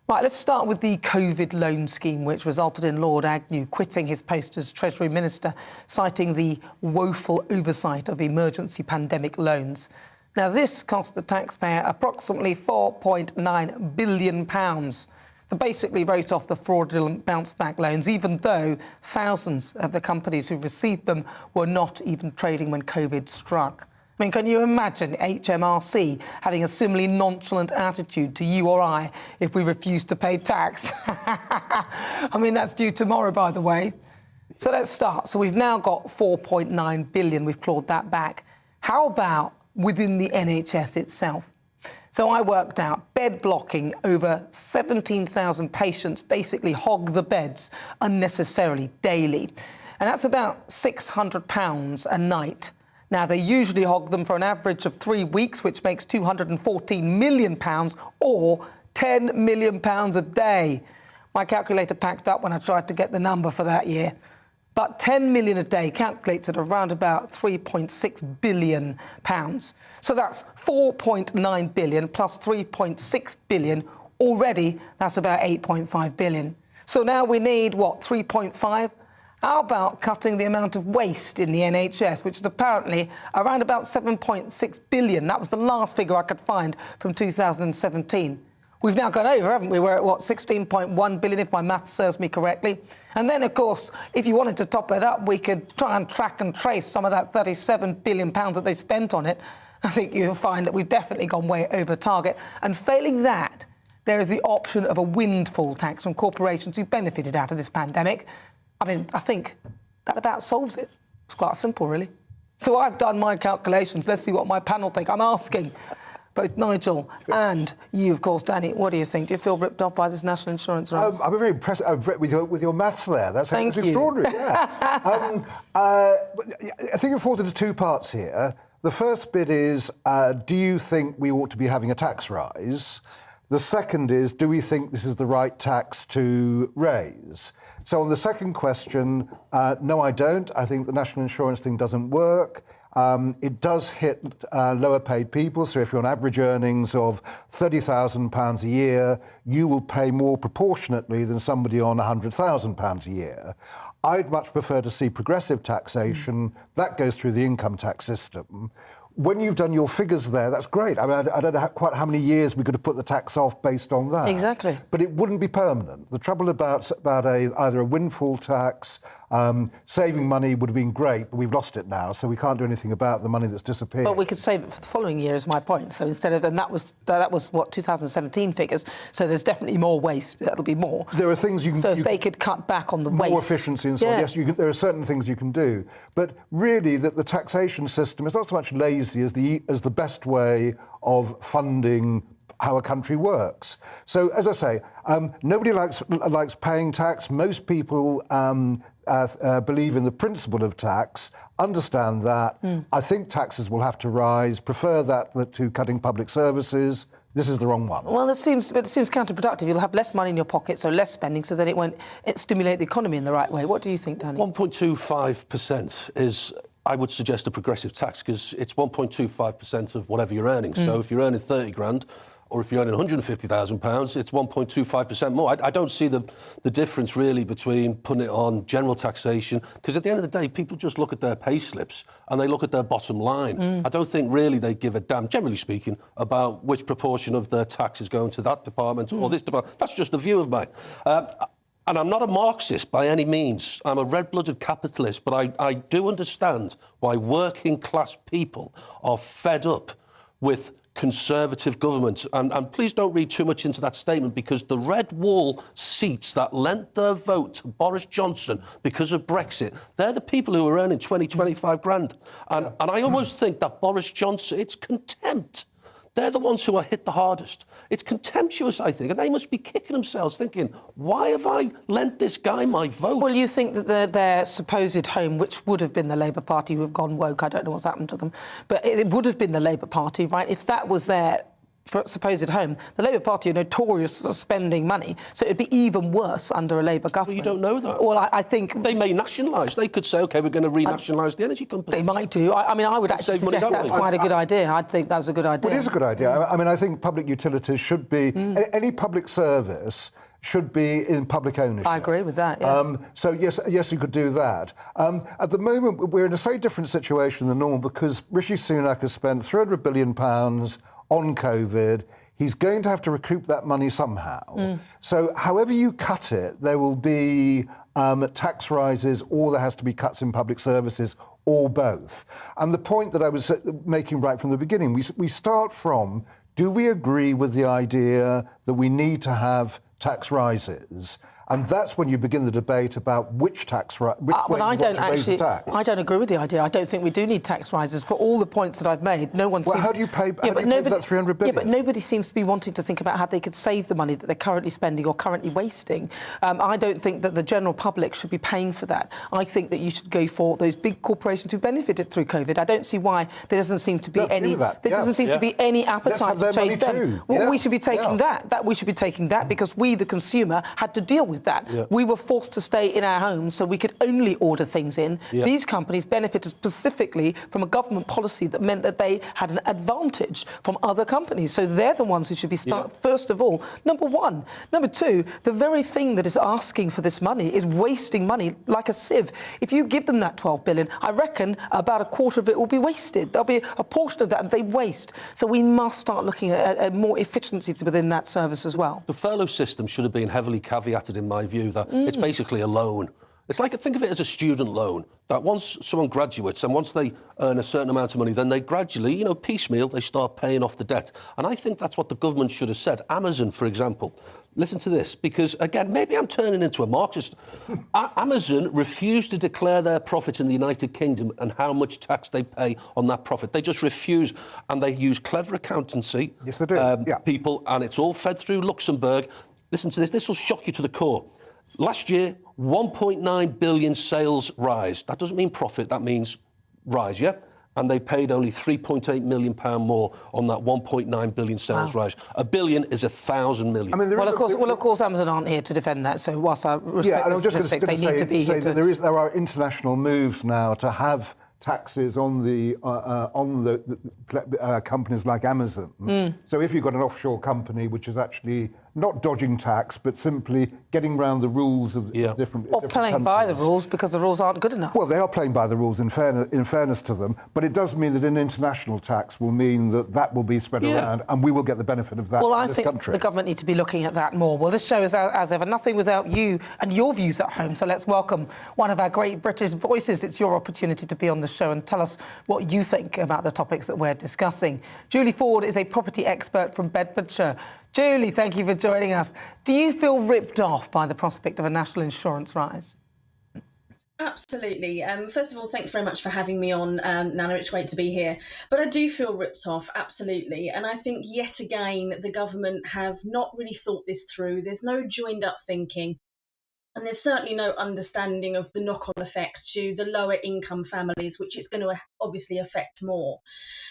Speaker 3: let's start with the COVID loan scheme, which resulted in Lord Agnew quitting his post as Treasury Minister, citing the woeful oversight of emergency pandemic loans. Now, this cost the taxpayer approximately £4.9 billion. They basically wrote off the fraudulent bounce-back loans, even though thousands of the companies who received them were not even trading when COVID struck. I mean, can you imagine HMRC having a similarly nonchalant attitude to you or I if we refuse to pay tax? I mean, that's due tomorrow, by the way. So let's start. So we've now got 4.9 billion. We've clawed that back. How about within the NHS itself? So I worked out bed blocking, over 17,000 patients basically hog the beds unnecessarily daily. And that's about £600 a night. Now, they usually hog them for an average of 3 weeks, which makes £214 million or £10 million a day. My calculator packed up when I tried to get the number for that year. But 10 million a day calculates at around about £3.6 billion. So that's 4.9 billion plus 3.6 billion. Already, that's about 8.5 billion. So now we need, what, 3.5? How about cutting the amount of waste in the NHS, which is apparently around about 7.6 billion. That was the last figure I could find from 2017. We've now gone over, haven't we? We're at, what, 16.1 billion, if my maths serves me correctly. And then, of course, if you wanted to top it up, we could try and track and trace some of that £37 billion that they spent on it. I think you'll find that we've definitely gone way over target. And failing that, there is the option of a windfall tax from corporations who benefited out of this pandemic. I mean, I think that about solves it. It's quite simple, really. So I've done my calculations. Let's see what my panel think. I'm asking both Nigel and you, of course, Danny, what do you think? Do you feel ripped off by this national insurance rise?
Speaker 9: I'm very impressed with your maths there. That's
Speaker 3: Thank you.
Speaker 9: Extraordinary. Yeah. I think it falls into two parts here. The first bit is, do you think we ought to be having a tax rise? The second is, do we think this is the right tax to raise? So on the second question, no, I don't. I think the national insurance thing doesn't work. It does hit lower paid people. So if you're on average earnings of £30,000 a year, you will pay more proportionately than somebody on £100,000 a year. I'd much prefer to see progressive taxation. That goes through the income tax system. When you've done your figures there, that's great. I mean, I don't know quite how many years we could have put the tax off based on that.
Speaker 3: Exactly.
Speaker 9: But it wouldn't be permanent. The trouble about either a windfall tax Saving money would have been great, but we've lost it now, so we can't do anything about the money that's disappeared.
Speaker 3: But we could save it for the following year, is my point. So instead of, and that was what 2017 figures. So there's definitely more waste. That'll be more.
Speaker 9: There are things you can.
Speaker 3: So if they could cut back on the waste,
Speaker 9: more efficiency and so on. Yes, there are certain things you can do, but really, the taxation system is not so much lazy as the best way of funding how a country works. So, as I say, nobody likes paying tax. Most people believe in the principle of tax, understand that. I think taxes will have to rise, prefer that to cutting public services. This is the wrong one.
Speaker 3: Well, it seems counterproductive. You'll have less money in your pocket, so less spending, so that it won't stimulate the economy in the right way. What do you think, Danny?
Speaker 10: 1.25% is, I would suggest, a progressive tax, because it's 1.25% of whatever you're earning. So if you're earning 30 grand, or if you're earning £150,000, it's 1.25% more. I don't see the difference really between putting it on general taxation, because at the end of the day, people just look at their pay slips and they look at their bottom line. I don't think really they give a damn, generally speaking, about which proportion of their tax is going to that department or this department. That's just a view of mine. And I'm not a Marxist by any means. I'm a red-blooded capitalist, but I do understand why working class people are fed up with Conservative government. And please don't read too much into that statement, because the red wall seats that lent their vote to Boris Johnson because of Brexit, they're the people who are earning 20, 25 grand. And I almost think that Boris Johnson, it's contempt. They're the ones who are hit the hardest. It's contemptuous, I think, and they must be kicking themselves thinking, why have I lent this guy my vote?
Speaker 3: Well, you think that their supposed home, which would have been the Labour Party, who have gone woke, I don't know what's happened to them, but it would have been the Labour Party, right? If that was their supposed home, the Labour Party are notorious for spending money, so it'd be even worse under a Labour government.
Speaker 10: Well, you don't know that.
Speaker 3: Well, I think
Speaker 10: they may nationalise. They could say, OK, we're going to renationalise the energy companies.
Speaker 3: They might do. I mean, I would actually suggest that's quite a good idea. I'd think that's a good idea.
Speaker 9: Well, it is a good idea. I mean, I think public utilities should be, any public service should be in public ownership.
Speaker 3: I agree with that, yes.
Speaker 9: So, yes, you could do that. At the moment, we're in a slightly different situation than normal, because Rishi Sunak has spent £300 billion on COVID. He's going to have to recoup that money somehow. So however you cut it, there will be tax rises, or there has to be cuts in public services, or both. And the point that I was making right from the beginning, we start from, do we agree with the idea that we need to have tax rises? And that's when you begin the debate about which tax way you want to raise the tax.
Speaker 3: I don't agree with the idea. I don't think we do need tax rises for all the points that I've made. No one.
Speaker 9: Well, how do you pay? How do you pay for that $300 billion?
Speaker 3: Yeah, but nobody seems to be wanting to think about how they could save the money that they're currently spending or currently wasting. I don't think that the general public should be paying for that. I think that you should go for those big corporations who benefited through COVID. I don't see why there doesn't seem to be any. There doesn't seem to be any appetite to chase them. Well, we should be taking that. We should be taking that, because we, the consumer, had to deal with that. We were forced to stay in our homes, so we could only order things in. These companies benefited specifically from a government policy that meant that they had an advantage from other companies. So they're the ones who should be first of all, number one. Number two, the very thing that is asking for this money is wasting money like a sieve. If you give them that $12 billion, I reckon about a quarter of it will be wasted. There'll be a portion of that they waste. So we must start looking at more efficiencies within that service as well.
Speaker 10: The furlough system should have been heavily caveated, in my view, that it's basically a loan. It's like, think of it as a student loan, that once someone graduates and once they earn a certain amount of money, then they gradually, piecemeal, they start paying off the debt. And I think that's what the government should have said. Amazon, for example. Listen to this, because, again, maybe I'm turning into a Marxist. Amazon refused to declare their profit in the United Kingdom and how much tax they pay on that profit. They just refuse, and they use clever accountancy people, and it's all fed through Luxembourg. Listen to this. This will shock you to the core. Last year, 1.9 billion sales rise. That doesn't mean profit, that means rise, yeah? And they paid only £3.8 million more on that 1.9 billion sales rise. $1 billion is 1,000 million.
Speaker 9: I mean,
Speaker 3: of course, Amazon aren't here to defend that. So whilst I respect the statistics, they need to be here.
Speaker 9: There are international moves now to have taxes on the companies like Amazon. So if you've got an offshore company which is actually not dodging tax, but simply getting around the rules of different
Speaker 3: Or
Speaker 9: different
Speaker 3: playing by the
Speaker 9: countries.
Speaker 3: rules because the rules aren't good enough.
Speaker 9: Well, they are playing by the rules in fairness to them, but it does mean that an international tax will mean that will be spread around, and we will get the benefit of that
Speaker 3: Well,
Speaker 9: in
Speaker 3: I
Speaker 9: this
Speaker 3: think
Speaker 9: country.
Speaker 3: the government need to be looking at that more. Well, this show is, as ever, nothing without you and your views at home. So let's welcome one of our great British voices. It's your opportunity to be on the show and tell us what you think about the topics that we're discussing. Julie Ford is a property expert from Bedfordshire. Julie, thank you for joining us. Do you feel ripped off by the prospect of a national insurance rise?
Speaker 17: Absolutely. First of all, thank you very much for having me on, Nana. It's great to be here. But I do feel ripped off, absolutely. And I think yet again, the government have not really thought this through. There's no joined up thinking. And there's certainly no understanding of the knock-on effect to the lower income families, which is going to obviously affect more.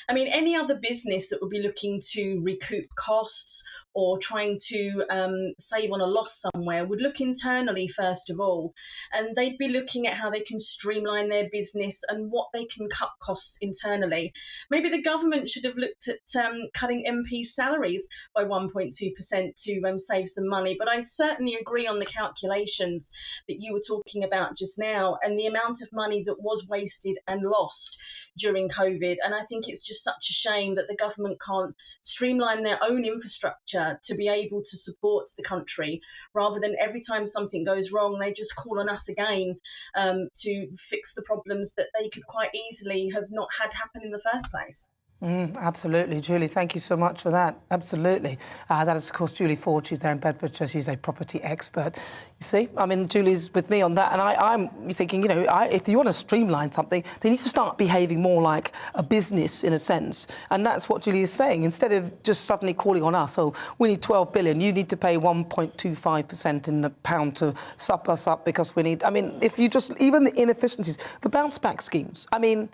Speaker 17: I mean, any other business that would be looking to recoup costs or trying to save on a loss somewhere would look internally first of all, and they'd be looking at how they can streamline their business and what they can cut costs internally. Maybe the government should have looked at cutting MP salaries by 1.2% to save some money, but I certainly agree on the calculation that you were talking about just now and the amount of money that was wasted and lost during COVID. And I think it's just such a shame that the government can't streamline their own infrastructure to be able to support the country, rather than every time something goes wrong, they just call on us again to fix the problems that they could quite easily have not had happen in the first place.
Speaker 3: Absolutely, Julie. Thank you so much for that. Absolutely. That is, of course, Julie Ford. She's there in Bedfordshire. She's a property expert. You see, I mean, Julie's with me on that. And I'm thinking, you know, if you want to streamline something, they need to start behaving more like a business in a sense. And that's what Julie is saying. Instead of just suddenly calling on us, oh, we need 12 billion. You need to pay 1.25% in the pound to sup us up because we need... I mean, if you just... Even the inefficiencies, the bounce back schemes, I mean...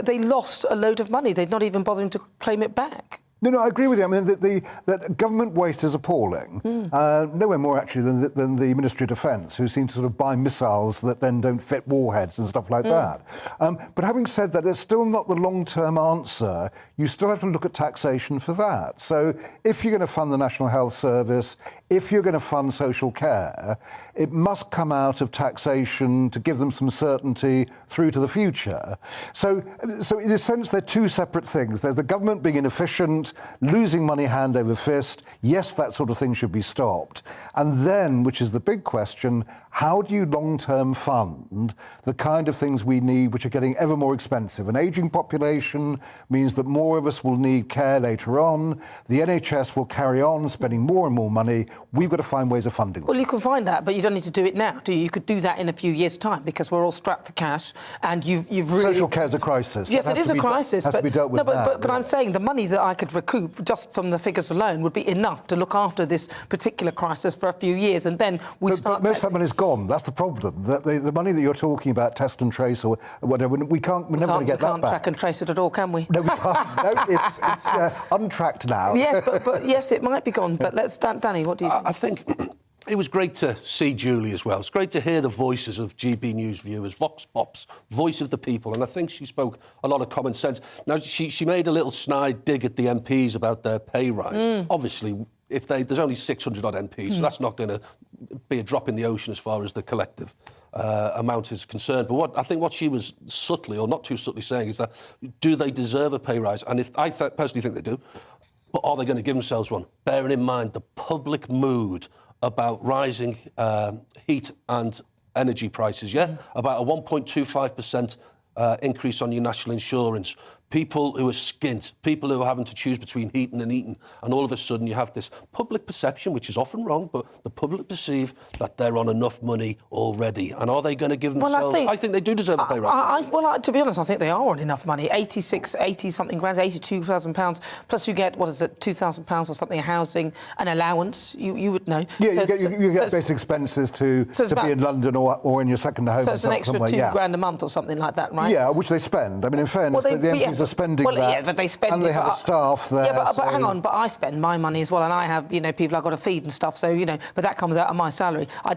Speaker 3: they lost a load of money. They're not even bothering to claim it back.
Speaker 9: No, I agree with you. I mean, that government waste is appalling. Nowhere more, actually, than the Ministry of Defence, who seem to sort of buy missiles that then don't fit warheads and stuff like that. But having said that, it's still not the long-term answer. You still have to look at taxation for that. So if you're going to fund the National Health Service, if you're going to fund social care, it must come out of taxation to give them some certainty through to the future. So in a sense, they're two separate things. There's the government being inefficient, losing money hand over fist. Yes, that sort of thing should be stopped. And then, which is the big question, how do you long-term fund the kind of things we need, which are getting ever more expensive? An ageing population means that more of us will need care later on. The NHS will carry on spending more and more money. We've got to find ways of funding them.
Speaker 3: Well, you can find that, but you don't need to do it now, do you? You could do that in a few years' time because we're all strapped for cash and you've really...
Speaker 9: Social care is a crisis.
Speaker 3: Yes, it is a crisis.
Speaker 9: Has to be dealt with now.
Speaker 3: But I'm saying the money that I could recoup just from the figures alone would be enough to look after this particular crisis for a few years, and then
Speaker 9: But most of that money's gone. That's the problem. The money that you're talking about, test and trace or whatever, we're never going to get that back.
Speaker 3: We can't track and trace it at all, can we?
Speaker 9: No, we can't. No, it's untracked now.
Speaker 3: Yes, but yes, it might be gone. But let's, Danny, what do you think?
Speaker 10: I think it was great to see Julie as well. It's great to hear the voices of GB News viewers, Vox Pop's voice of the people, and I think she spoke a lot of common sense. Now, she made a little snide dig at the MPs about their pay rise. Obviously, there's only 600 odd MPs, so that's not going to be a drop in the ocean as far as the collective amount is concerned. But I think what she was subtly, or not too subtly, saying is that, do they deserve a pay rise? And I personally think they do, but are they going to give themselves one? Bearing in mind the public mood about rising heat and energy prices, about a 1.25% increase on your national insurance, people who are skint, people who are having to choose between heating and eating, and all of a sudden you have this public perception, which is often wrong, but the public perceive that they're on enough money already. And are they going to give themselves... I think they do deserve a pay rise.
Speaker 3: To be honest, I think they are on enough money. 80-something grand, £82,000, plus you get, what is it, £2,000 or something, housing, an allowance, you would know.
Speaker 9: Yeah, you get basic expenses to be in London or in your second home.
Speaker 3: So it's an extra £2 grand a month or something like that, right?
Speaker 9: Yeah, which they spend. I mean, in fairness, the MPs companies are spending
Speaker 3: well,
Speaker 9: that,
Speaker 3: yeah, but they spend
Speaker 9: and they have a staff there.
Speaker 3: Yeah, but
Speaker 9: so-
Speaker 3: hang on, but I spend my money as well, and I have, people I've got to feed and stuff, so, but that comes out of my salary. I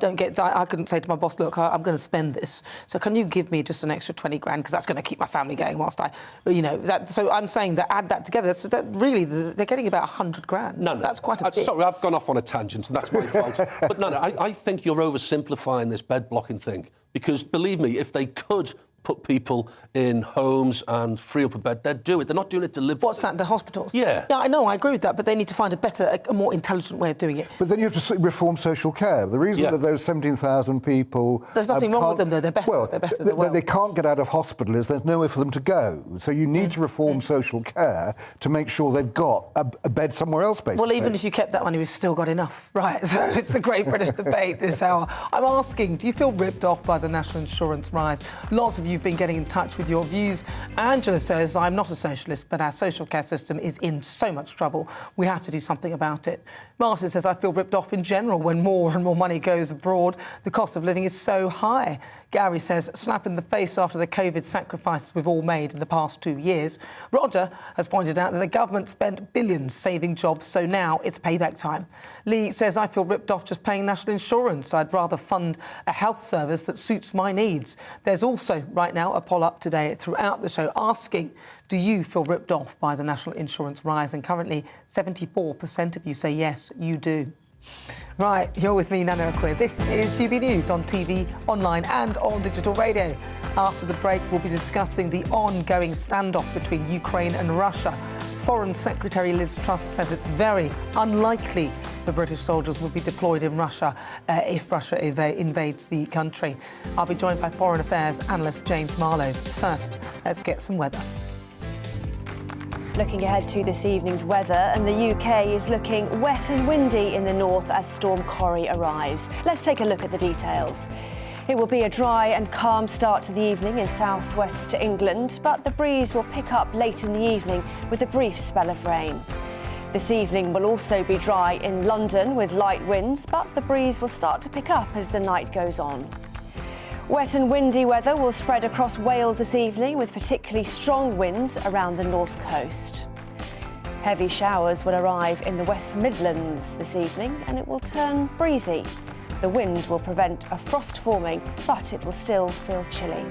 Speaker 3: couldn't say to my boss, look, I'm going to spend this, so can you give me just an extra 20 grand, because that's going to keep my family going whilst so I'm saying that add that together, so that really, they're getting about 100 grand.
Speaker 10: No,
Speaker 3: that's quite a bit.
Speaker 10: Sorry, I've gone off on a tangent, and that's my fault. But no, I think you're oversimplifying this bed blocking thing, because believe me, if they could put people in homes and free up a bed, they'd do it. They're not doing it deliberately.
Speaker 3: What's that, the hospitals?
Speaker 10: Yeah.
Speaker 3: Yeah, I know, I agree with that, but they need to find a more intelligent way of doing it.
Speaker 9: But then you have to reform social care. The reason that those 17,000 people...
Speaker 3: There's nothing wrong with them, though. They're better.
Speaker 9: Well,
Speaker 3: they're better.
Speaker 9: they can't get out of hospital is there's nowhere for them to go. So you need to reform social care to make sure they've got a bed somewhere else, basically.
Speaker 3: Well, even if you kept that money, we've still got enough. Right, so it's the Great British Debate this hour. I'm asking, do you feel ripped off by the national insurance rise? Lots of you have been getting in touch with your views. Angela says, I'm not a socialist, but our social care system is in so much trouble. We have to do something about it. Martin says, I feel ripped off in general when more and more money goes abroad. The cost of living is so high. Gary says, slap in the face after the COVID sacrifices we've all made in the past 2 years. Roger has pointed out that the government spent billions saving jobs, so now it's payback time. Lee says, I feel ripped off just paying national insurance. I'd rather fund a health service that suits my needs. There's also, right now, a poll up today throughout the show asking, do you feel ripped off by the national insurance rise? And currently, 74% of you say yes, you do. Right, you're with me, Nana Akua. This is GBNews on TV, online and on digital radio. After the break, we'll be discussing the ongoing standoff between Ukraine and Russia. Foreign Secretary Liz Truss says it's very unlikely the British soldiers will be deployed in Russia if Russia invades the country. I'll be joined by Foreign Affairs analyst James Marlowe. First, let's get some weather.
Speaker 11: Looking ahead to this evening's weather, and the UK is looking wet and windy in the north as Storm Corrie arrives. Let's take a look at the details. It will be a dry and calm start to the evening in southwest England, but the breeze will pick up late in the evening with a brief spell of rain. This evening will also be dry in London with light winds, but the breeze will start to pick up as the night goes on. Wet and windy weather will spread across Wales this evening with particularly strong winds around the north coast. Heavy showers will arrive in the West Midlands this evening and it will turn breezy. The wind will prevent a frost forming, but it will still feel chilly.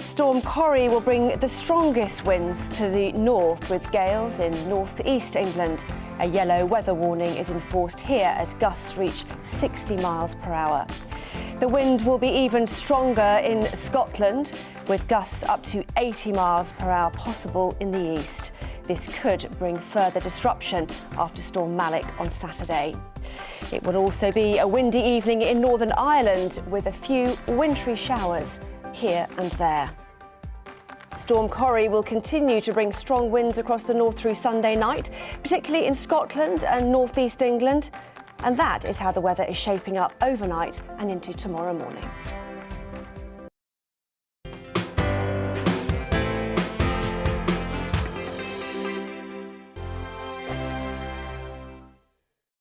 Speaker 11: Storm Corrie will bring the strongest winds to the north with gales in northeast England. A yellow weather warning is enforced here as gusts reach 60 miles per hour. The wind will be even stronger in Scotland, with gusts up to 80 miles per hour possible in the east. This could bring further disruption after Storm Malik on Saturday. It will also be a windy evening in Northern Ireland, with a few wintry showers here and there. Storm Corrie will continue to bring strong winds across the north through Sunday night, particularly in Scotland and northeast England. And that is how the weather is shaping up overnight and into tomorrow morning.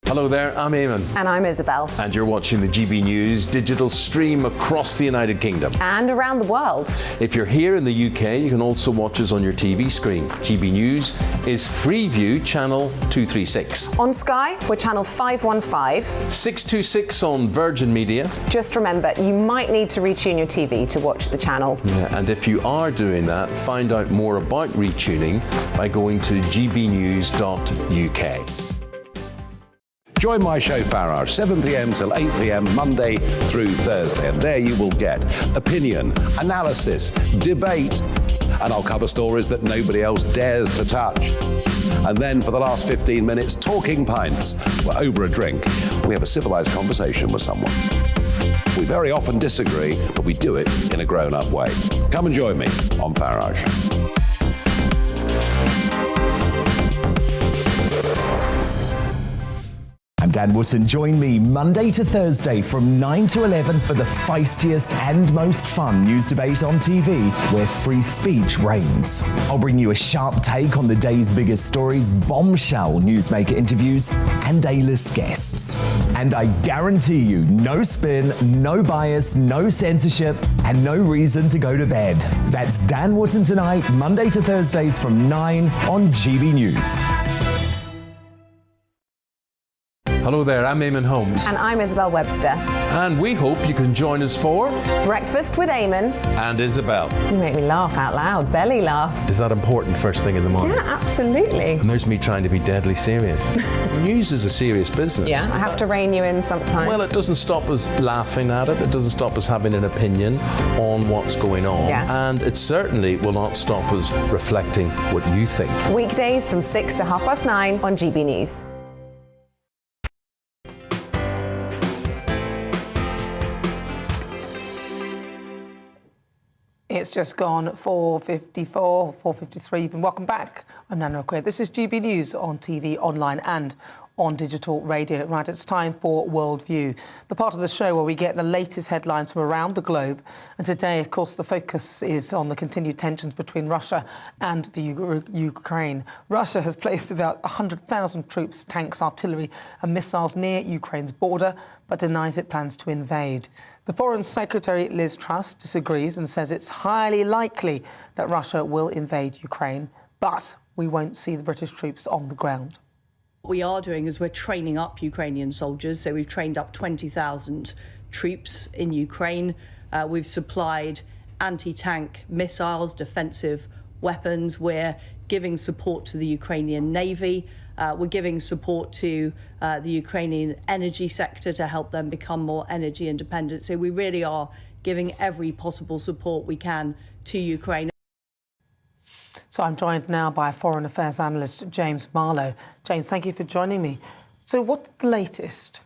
Speaker 1: Hello there, I'm Eamon.
Speaker 2: And I'm Isabel.
Speaker 1: And you're watching the GB News digital stream across the United Kingdom.
Speaker 2: And around the world.
Speaker 1: If you're here in the UK, you can also watch us on your TV screen. GB News is Freeview channel 236.
Speaker 2: On Sky, we're channel 515.
Speaker 1: 626 on Virgin Media.
Speaker 2: Just remember, you might need to retune your TV to watch the channel.
Speaker 1: Yeah, and if you are doing that, find out more about retuning by going to gbnews.uk.
Speaker 15: Join my show Farage, 7 p.m. till 8 p.m. Monday through Thursday. And there you will get opinion, analysis, debate, and I'll cover stories that nobody else dares to touch. And then for the last 15 minutes, talking pints. We're over a drink. We have a civilized conversation with someone. We very often disagree, but we do it in a grown-up way. Come and join me on Farage.
Speaker 12: I'm Dan Wootton. Join me Monday to Thursday from 9 to 11 for the feistiest and most fun news debate on TV, where free speech reigns. I'll bring you a sharp take on the day's biggest stories, bombshell newsmaker interviews, and A-list guests. And I guarantee you, no spin, no bias, no censorship, and no reason to go to bed. That's Dan Wootton Tonight, Monday to Thursdays from 9 on GB News.
Speaker 1: Hello there, I'm Eamon Holmes.
Speaker 2: And I'm Isabel Webster.
Speaker 1: And we hope you can join us for
Speaker 2: Breakfast with Eamon.
Speaker 1: And Isabel.
Speaker 2: You make me laugh out loud, belly laugh.
Speaker 1: Is that important first thing in the morning?
Speaker 2: Yeah, absolutely.
Speaker 1: And there's me trying to be deadly serious. News is a serious business.
Speaker 2: Yeah, I have to rein you in sometimes.
Speaker 1: Well, it doesn't stop us laughing at it. It doesn't stop us having an opinion on what's going on.
Speaker 2: Yeah.
Speaker 1: And it certainly will not stop us reflecting what you think.
Speaker 2: Weekdays from 6 to 9:30 on GB News.
Speaker 3: It's just gone 4:54, 4:53 even. Welcome back. I'm Nana Akua. This is GB News on TV, online and on digital radio. Right, it's time for Worldview, the part of the show where we get the latest headlines from around the globe. And today, of course, the focus is on the continued tensions between Russia and the Ukraine. Russia has placed about 100,000 troops, tanks, artillery and missiles near Ukraine's border, but denies it plans to invade. The Foreign Secretary, Liz Truss, disagrees and says it's highly likely that Russia will invade Ukraine, but we won't see the British troops on the ground.
Speaker 18: What we are doing is we're training up Ukrainian soldiers. So we've trained up 20,000 troops in Ukraine. We've supplied anti-tank missiles, defensive weapons. We're giving support to the Ukrainian Navy. We're giving support to the Ukrainian energy sector to help them become more energy independent. So we really are giving every possible support we can to Ukraine.
Speaker 3: So I'm joined now by Foreign Affairs analyst James Marlowe. James, thank you for joining me. So what's the latest?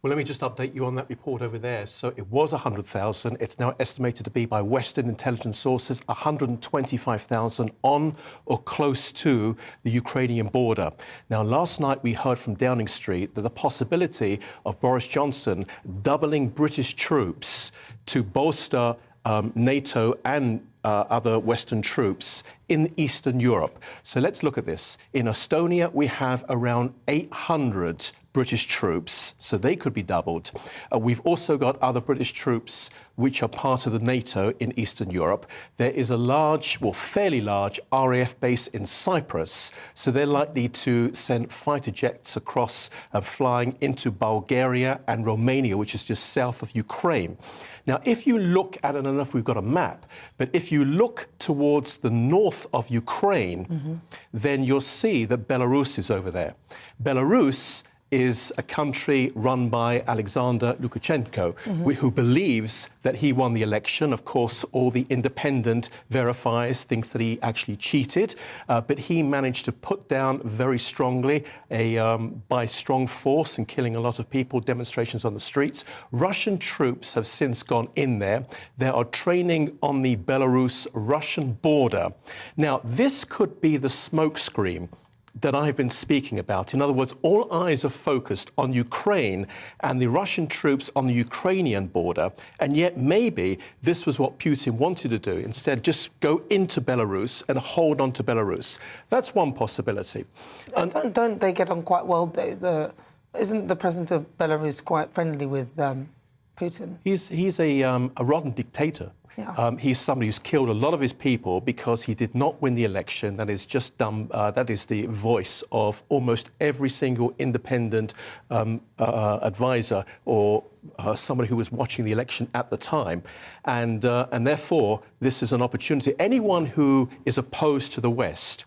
Speaker 19: Well, let me just update you on that report over there. So it was 100,000. It's now estimated to be, by Western intelligence sources, 125,000 on or close to the Ukrainian border. Now, last night we heard from Downing Street that the possibility of Boris Johnson doubling British troops to bolster NATO and other Western troops in Eastern Europe. So let's look at this. In Estonia, we have around 800 British troops, so they could be doubled. We've also got other British troops which are part of the NATO in Eastern Europe. There is a large, well, fairly large RAF base in Cyprus, so they're likely to send fighter jets across, flying into Bulgaria and Romania, which is just south of Ukraine. Now, if you look at, I don't know if we've got a map, but if you look towards the north of Ukraine, then you'll see that Belarus is over there. Belarus is a country run by Alexander Lukashenko, who believes that he won the election. Of course, all the independent verifiers thinks that he actually cheated, but he managed to put down very strongly by strong force and killing a lot of people, demonstrations on the streets. Russian troops have since gone in there. They are training on the Belarus-Russian border. Now, this could be the smokescreen that I've been speaking about. In other words, all eyes are focused on Ukraine and the Russian troops on the Ukrainian border, and yet maybe this was what Putin wanted to do. Instead, just go into Belarus and hold on to Belarus. That's one possibility.
Speaker 3: Don't they get on quite well, though? Isn't the president of Belarus quite friendly with Putin?
Speaker 19: He's a rotten dictator.
Speaker 3: Yeah.
Speaker 19: He's somebody who's killed a lot of his people because he did not win the election. That is just that is the voice of almost every single independent advisor or somebody who was watching the election at the time, and therefore this is an opportunity. Anyone who is opposed to the West,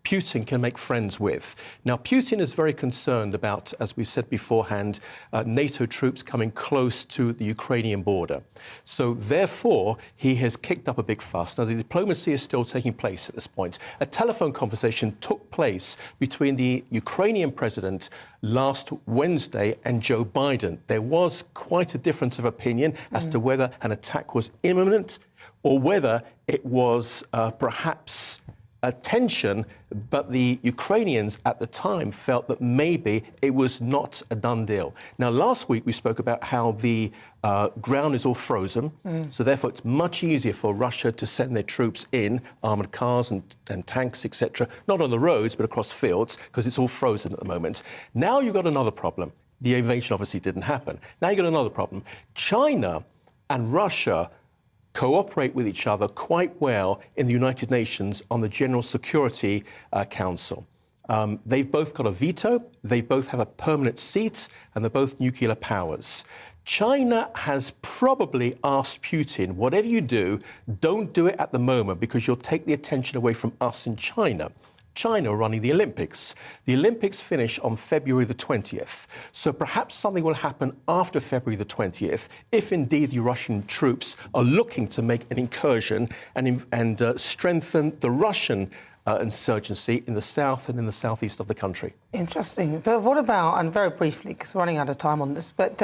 Speaker 19: Putin can make friends with. Now, Putin is very concerned about, as we said beforehand, NATO troops coming close to the Ukrainian border. So, therefore, he has kicked up a big fuss. Now, the diplomacy is still taking place at this point. A telephone conversation took place between the Ukrainian president last Wednesday and Joe Biden. There was quite a difference of opinion as to whether an attack was imminent or whether it was perhaps tension, but the Ukrainians at the time felt that maybe it was not a done deal. Now, last week we spoke about how the ground is all frozen, so therefore it's much easier for Russia to send their troops in, armoured cars and tanks, etc., not on the roads, but across fields, because it's all frozen at the moment. Now you've got another problem. The invasion obviously didn't happen. Now you've got another problem. China and Russia cooperate with each other quite well in the United Nations on the General Security Council. They've both got a veto, they both have a permanent seat, and they're both nuclear powers. China has probably asked Putin, whatever you do, don't do it at the moment because you'll take the attention away from us in China. China are running the Olympics. The Olympics finish on February the 20th. So perhaps something will happen after February the 20th, if indeed the Russian troops are looking to make an incursion and strengthen the Russian insurgency in the south and in the southeast of the country.
Speaker 3: Interesting. But what about, and very briefly, because we're running out of time on this, but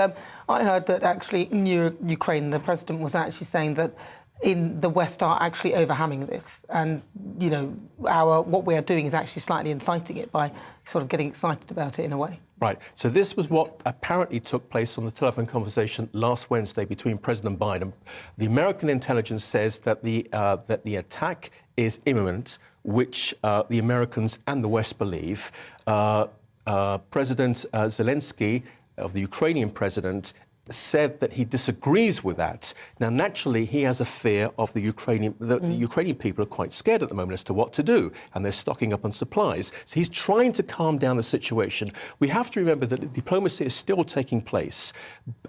Speaker 3: I heard that actually in Ukraine, the president was actually saying that in the West are actually overhamming this, and you know what we are doing is actually slightly inciting it by sort of getting excited about it in a way.
Speaker 19: Right. So this was what apparently took place on the telephone conversation last Wednesday between President Biden. The American intelligence says that the attack is imminent, which the Americans and the West believe. President Zelensky, of the Ukrainian president, said that he disagrees with that. Now, naturally, he has a fear of the Ukrainian... The Ukrainian people are quite scared at the moment as to what to do, and they're stocking up on supplies. So he's trying to calm down the situation. We have to remember that diplomacy is still taking place.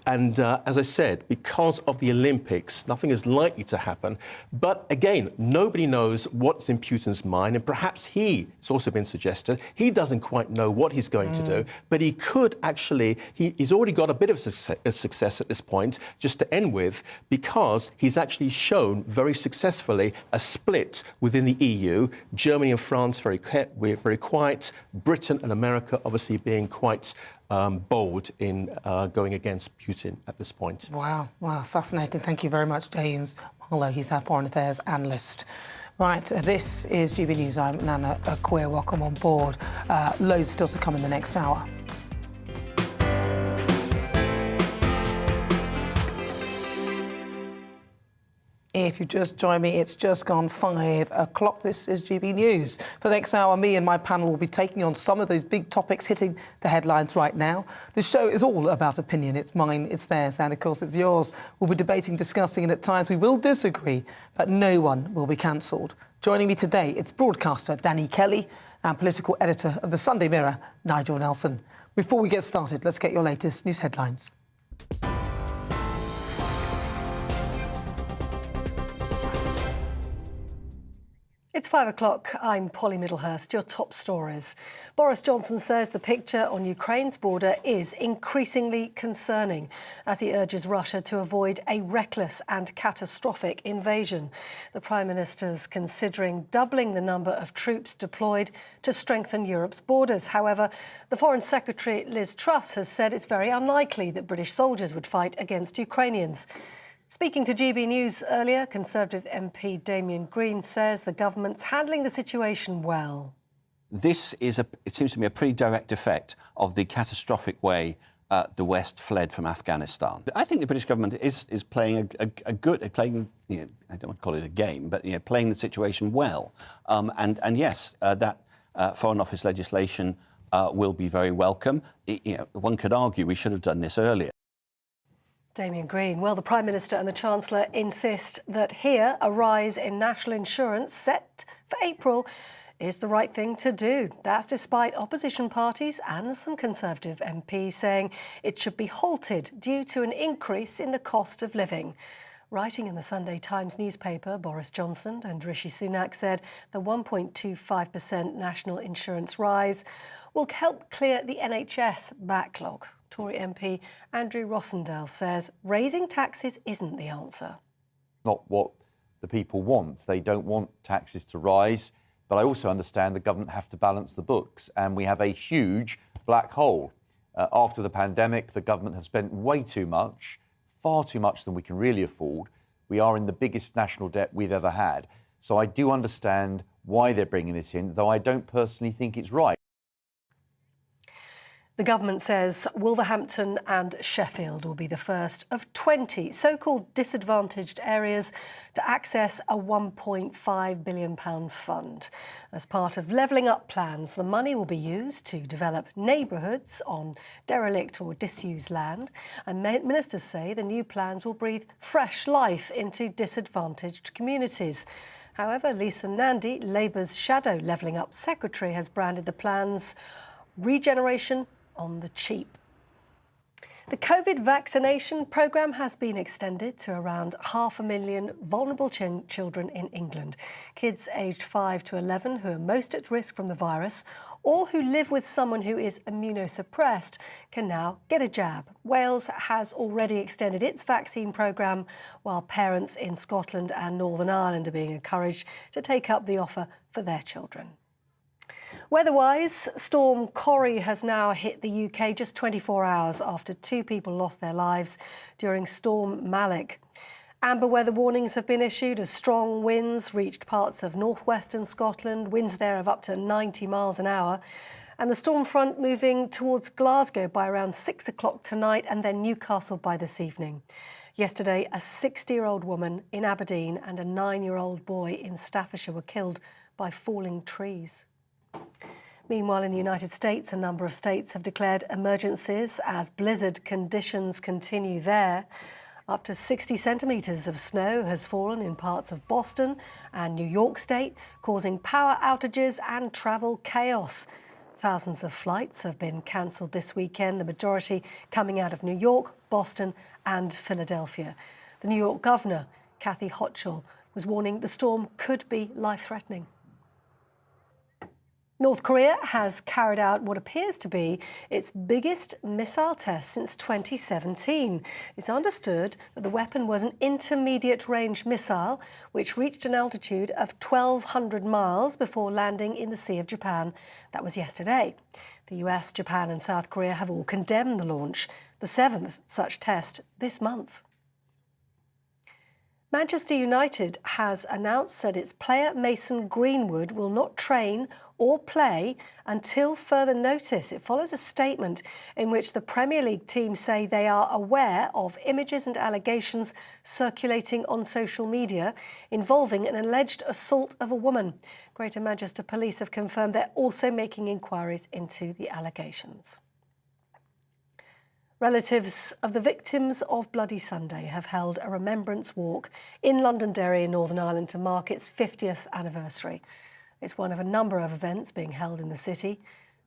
Speaker 19: And as I said, because of the Olympics, nothing is likely to happen. But again, nobody knows what's in Putin's mind, and perhaps it's also been suggested, he doesn't quite know what he's going to do, but he could actually... He's already got a bit of success at this point, just to end with, because he's actually shown very successfully a split within the EU, Germany and France very quiet, Britain and America obviously being quite bold in going against Putin at this point.
Speaker 3: Wow, fascinating. Thank you very much, James Marlowe. He's our foreign affairs analyst. Right, this is GB News. I'm Nana Akua. Welcome on board. Loads still to come in the next hour. If you just join me, it's just gone 5 o'clock. This is GB News. For the next hour, me and my panel will be taking on some of those big topics hitting the headlines right now. The show is all about opinion. It's mine, it's theirs, and of course it's yours. We'll be debating, discussing, and at times we will disagree, but no one will be cancelled. Joining me today, it's broadcaster Danny Kelly and political editor of the Sunday Mirror, Nigel Nelson. Before we get started, let's get your latest news headlines.
Speaker 4: It's 5 o'clock. I'm Polly Middlehurst. Your top stories. Boris Johnson says the picture on Ukraine's border is increasingly concerning as he urges Russia to avoid a reckless and catastrophic invasion. The Prime Minister's considering doubling the number of troops deployed to strengthen Europe's borders. However, the Foreign Secretary Liz Truss has said it's very unlikely that British soldiers would fight against Ukrainians. Speaking to GB News earlier, Conservative MP Damien Green says the government's handling the situation well.
Speaker 5: This is, it seems to me, a pretty direct effect of the catastrophic way the West fled from Afghanistan. I think the British government is playing playing, you know, I don't want to call it a game, but playing the situation well. And yes, that Foreign Office legislation will be very welcome. One could argue we should have done this earlier.
Speaker 4: Damien Green. Well, the Prime Minister and the Chancellor insist that here a rise in national insurance set for April is the right thing to do. That's despite opposition parties and some Conservative MPs saying it should be halted due to an increase in the cost of living. Writing in the Sunday Times newspaper, Boris Johnson and Rishi Sunak said the 1.25% national insurance rise will help clear the NHS backlog. Tory MP Andrew Rossendale says raising taxes isn't the answer.
Speaker 6: Not what the people want. They don't want taxes to rise, but I also understand the government have to balance the books, and we have a huge black hole. After the pandemic, the government have spent way too much, far too much than we can really afford. We are in the biggest national debt we've ever had. So I do understand why they're bringing this in, though I don't personally think it's right.
Speaker 4: The government says Wolverhampton and Sheffield will be the first of 20 so-called disadvantaged areas to access a £1.5 billion fund. As part of levelling up plans, the money will be used to develop neighbourhoods on derelict or disused land. And ministers say the new plans will breathe fresh life into disadvantaged communities. However, Lisa Nandy, Labour's shadow levelling up secretary, has branded the plans regeneration on the cheap. The COVID vaccination programme has been extended to around 500,000 vulnerable children in England. Kids aged 5 to 11 who are most at risk from the virus or who live with someone who is immunosuppressed can now get a jab. Wales has already extended its vaccine programme, while parents in Scotland and Northern Ireland are being encouraged to take up the offer for their children. Weather-wise, Storm Corrie has now hit the UK just 24 hours after 2 people lost their lives during Storm Malik. Amber weather warnings have been issued as strong winds reached parts of northwestern Scotland, winds there of up to 90 miles an hour. And the storm front moving towards Glasgow by around 6 o'clock tonight and then Newcastle by this evening. Yesterday, a 60-year-old woman in Aberdeen and a 9-year-old boy in Staffordshire were killed by falling trees. Meanwhile, in the United States, a number of states have declared emergencies as blizzard conditions continue there. Up to 60 centimetres of snow has fallen in parts of Boston and New York State, causing power outages and travel chaos. Thousands of flights have been cancelled this weekend, the majority coming out of New York, Boston and Philadelphia. The New York governor, Kathy Hochul, was warning the storm could be life-threatening. North Korea has carried out what appears to be its biggest missile test since 2017. It's understood that the weapon was an intermediate-range missile which reached an altitude of 1,200 miles before landing in the Sea of Japan. That was yesterday. The US, Japan and South Korea have all condemned the launch, the 7th such test this month. Manchester United has announced that its player Mason Greenwood will not train or play until further notice. It follows a statement in which the Premier League team say they are aware of images and allegations circulating on social media involving an alleged assault of a woman. Greater Manchester Police have confirmed they're also making inquiries into the allegations. Relatives of the victims of Bloody Sunday have held a remembrance walk in Londonderry in Northern Ireland to mark its 50th anniversary. It's one of a number of events being held in the city.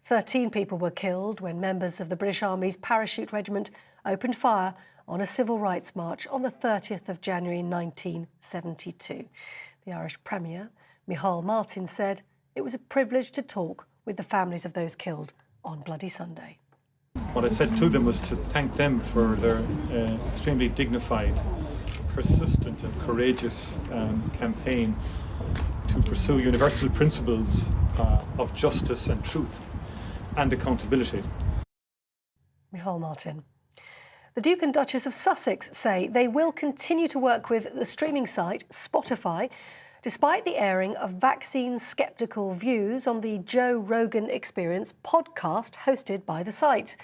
Speaker 4: 13 people were killed when members of the British Army's Parachute Regiment opened fire on a civil rights march on the 30th of January 1972. The Irish Premier, Micheál Martin, said it was a privilege to talk with the families of those killed on Bloody Sunday.
Speaker 7: What I said to them was to thank them for their extremely dignified, persistent and courageous campaign to pursue universal principles of justice and truth and accountability.
Speaker 4: Micheál Martin. The Duke and Duchess of Sussex say they will continue to work with the streaming site Spotify despite the airing of vaccine-sceptical views on the Joe Rogan Experience podcast hosted by the site.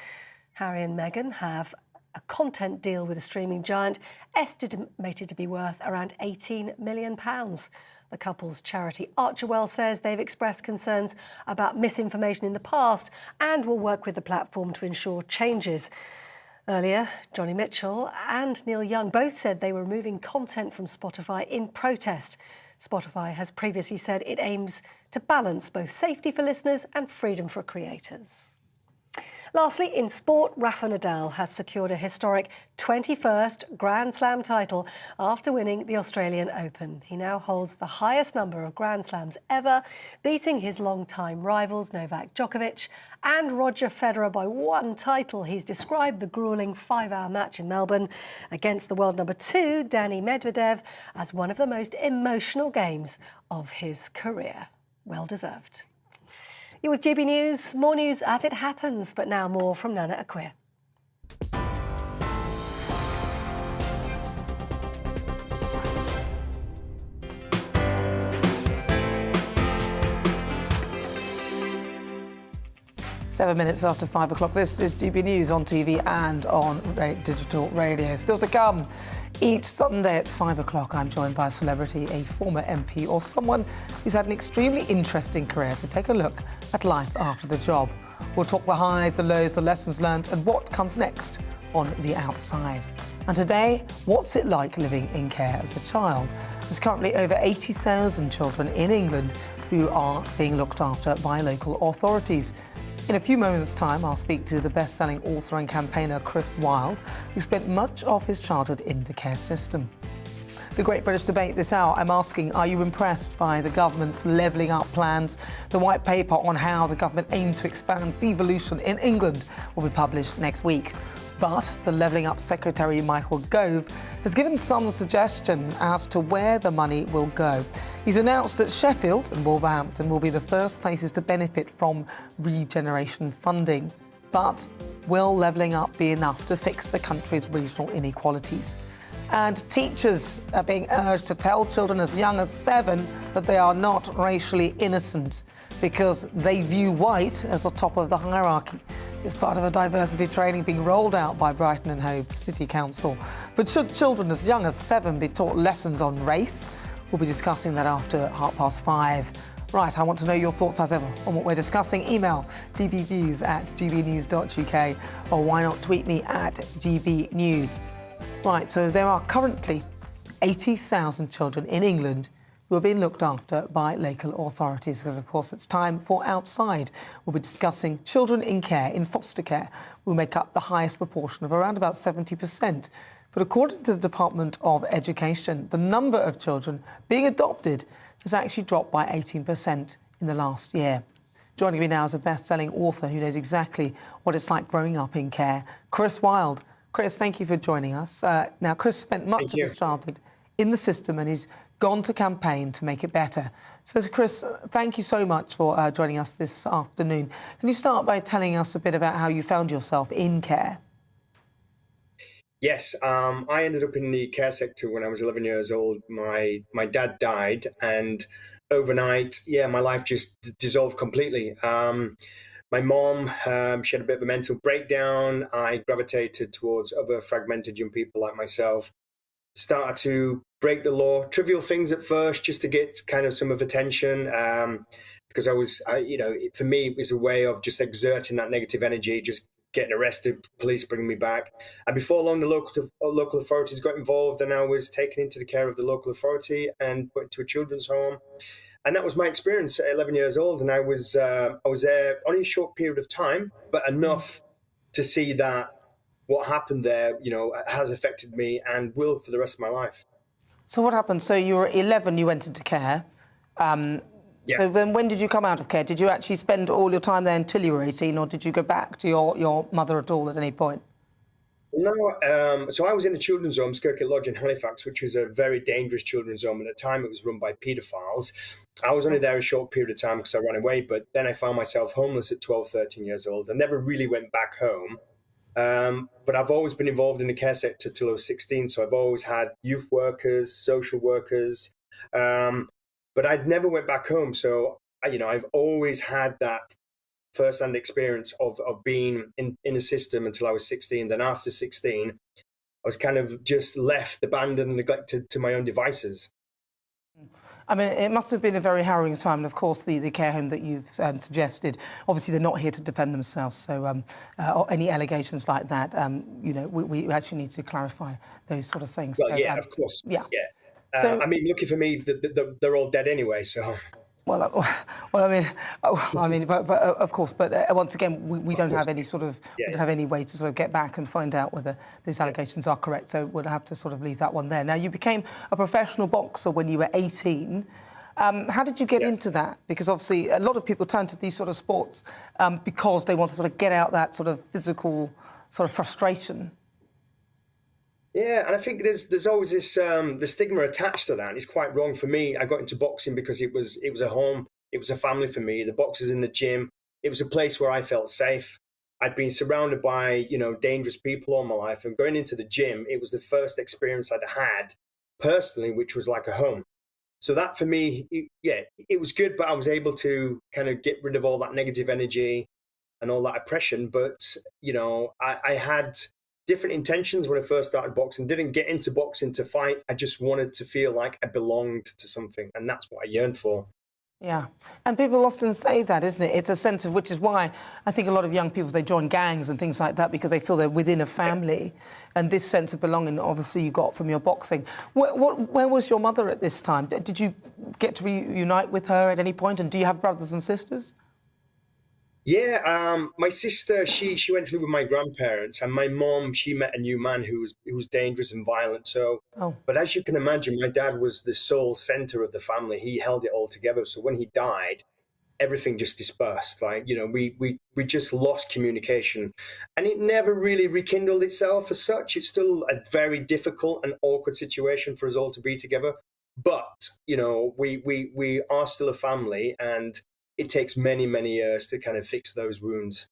Speaker 4: Harry and Meghan have a content deal with the streaming giant estimated to be worth around £18 million. The couple's charity Archerwell says they've expressed concerns about misinformation in the past and will work with the platform to ensure changes. Earlier, Johnny Mitchell and Neil Young both said they were removing content from Spotify in protest. Spotify has previously said it aims to balance both safety for listeners and freedom for creators. Lastly, in sport, Rafa Nadal has secured a historic 21st Grand Slam title after winning the Australian Open. He now holds the highest number of Grand Slams ever, beating his longtime rivals Novak Djokovic and Roger Federer by one title. He's described the gruelling 5-hour match in Melbourne against the world number 2, Dani Medvedev, as one of the most emotional games of his career. Well deserved. You're with GB News. More news as it happens, but now more from Nana Akua.
Speaker 3: 7 minutes after 5 o'clock. This is GB News on TV and on digital radio. Still to come, each Sunday at 5 o'clock, I'm joined by a celebrity, a former MP, or someone who's had an extremely interesting career to take a look at life after the job. We'll talk the highs, the lows, the lessons learned, and what comes next on the outside. And today, what's it like living in care as a child? There's currently over 80,000 children in England who are being looked after by local authorities. In a few moments' time, I'll speak to the best-selling author and campaigner Chris Wilde, who spent much of his childhood in the care system. The Great British Debate this hour, I'm asking, are you impressed by the government's levelling up plans? The white paper on how the government aimed to expand devolution in England will be published next week. But the Levelling Up Secretary Michael Gove has given some suggestion as to where the money will go. He's announced that Sheffield and Wolverhampton will be the first places to benefit from regeneration funding. But will levelling up be enough to fix the country's regional inequalities? And teachers are being urged to tell children as young as 7 that they are not racially innocent because they view white as the top of the hierarchy. It's part of a diversity training being rolled out by Brighton and Hove City Council. But should children as young as 7 be taught lessons on race? We'll be discussing that after 5:30. Right, I want to know your thoughts as ever on what we're discussing. Email gbviews@gbnews.uk or why not tweet me at gbnews. Right, so there are currently 80,000 children in England who are being looked after by local authorities because, of course, it's time for Outside. We'll be discussing children in care, in foster care, will make up the highest proportion of around about 70%. But according to the Department of Education, the number of children being adopted has actually dropped by 18% in the last year. Joining me now is a best-selling author who knows exactly what it's like growing up in care, Chris Wilde. Chris, thank you for joining us. Now, Chris spent much of his childhood in the system and he's gone to campaign to make it better. So, Chris, thank you so much for joining us this afternoon. Can you start by telling us a bit about how you found yourself in care?
Speaker 20: Yes, I ended up in the care sector when I was 11 years old. My dad died, and overnight, my life just dissolved completely. My mom, she had a bit of a mental breakdown. I gravitated towards other fragmented young people like myself. Started to break the law, trivial things at first, just to get kind of some of attention. Because for me, it was a way of just exerting that negative energy, just getting arrested, police bringing me back. And before long, the local authorities got involved, and I was taken into the care of the local authority and put into a children's home. And that was my experience at 11 years old. And I was there only a short period of time, but enough to see that what happened there, has affected me and will for the rest of my life.
Speaker 3: So what happened? So you were 11, you went into care. So then when did you come out of care? Did you actually spend all your time there until you were 18, or did you go back to your mother at all at any point?
Speaker 20: No, so I was in a children's home, Skirkett Lodge in Halifax, which was a very dangerous children's home. At the time, it was run by paedophiles. I was only there a short period of time because I ran away, but then I found myself homeless at 12, 13 years old. I never really went back home. But I've always been involved in the care sector till I was 16. So I've always had youth workers, social workers, but I'd never went back home. So, I've always had that first-hand experience of being in a system until I was 16. Then after 16, I was kind of just left, abandoned and neglected to my own devices.
Speaker 3: I mean, it must have been a very harrowing time. And, of course, the care home that you've suggested, obviously they're not here to defend themselves. So any allegations like that, we actually need to clarify those sort of things.
Speaker 20: Well,
Speaker 3: so,
Speaker 20: of course.
Speaker 3: Yeah.
Speaker 20: So, lucky for me, they're all dead anyway, so...
Speaker 3: But of course. But once again, we don't have any sort of we don't have any way to sort of get back and find out whether those allegations are correct. So we'll have to sort of leave that one there. Now, you became a professional boxer when you were 18. How did you get into that? Because obviously a lot of people turn to these sort of sports because they want to sort of get out that sort of physical sort of frustration.
Speaker 20: Yeah, and I think there's always this the stigma attached to that. And it's quite wrong for me. I got into boxing because it was a home, it was a family for me. The boxers in the gym, it was a place where I felt safe. I'd been surrounded by dangerous people all my life, and going into the gym, it was the first experience I'd had personally, which was like a home. So that for me, it was good, but I was able to kind of get rid of all that negative energy and all that oppression. But, you know, I had different intentions when I first started boxing. Didn't get into boxing to fight. I just wanted to feel like I belonged to something, and that's what I yearned for.
Speaker 3: Yeah, and people often say that, isn't it? It's a sense of, which is why I think a lot of young people, they join gangs and things like that because they feel they're within a family. And this sense of belonging, obviously, you got from your boxing. Where was your mother at this time? Did you get to reunite with her at any point? And do you have brothers and sisters?
Speaker 20: Yeah, my sister, she went to live with my grandparents, and my mom, she met a new man who was dangerous and violent. So, but as you can imagine, my dad was the sole center of the family. He held it all together. So when he died, everything just dispersed. Like, you know, we just lost communication, and it never really rekindled itself as such. It's still a very difficult and awkward situation for us all to be together. But, you know, we are still a family, and it takes many, many years to kind of fix those wounds.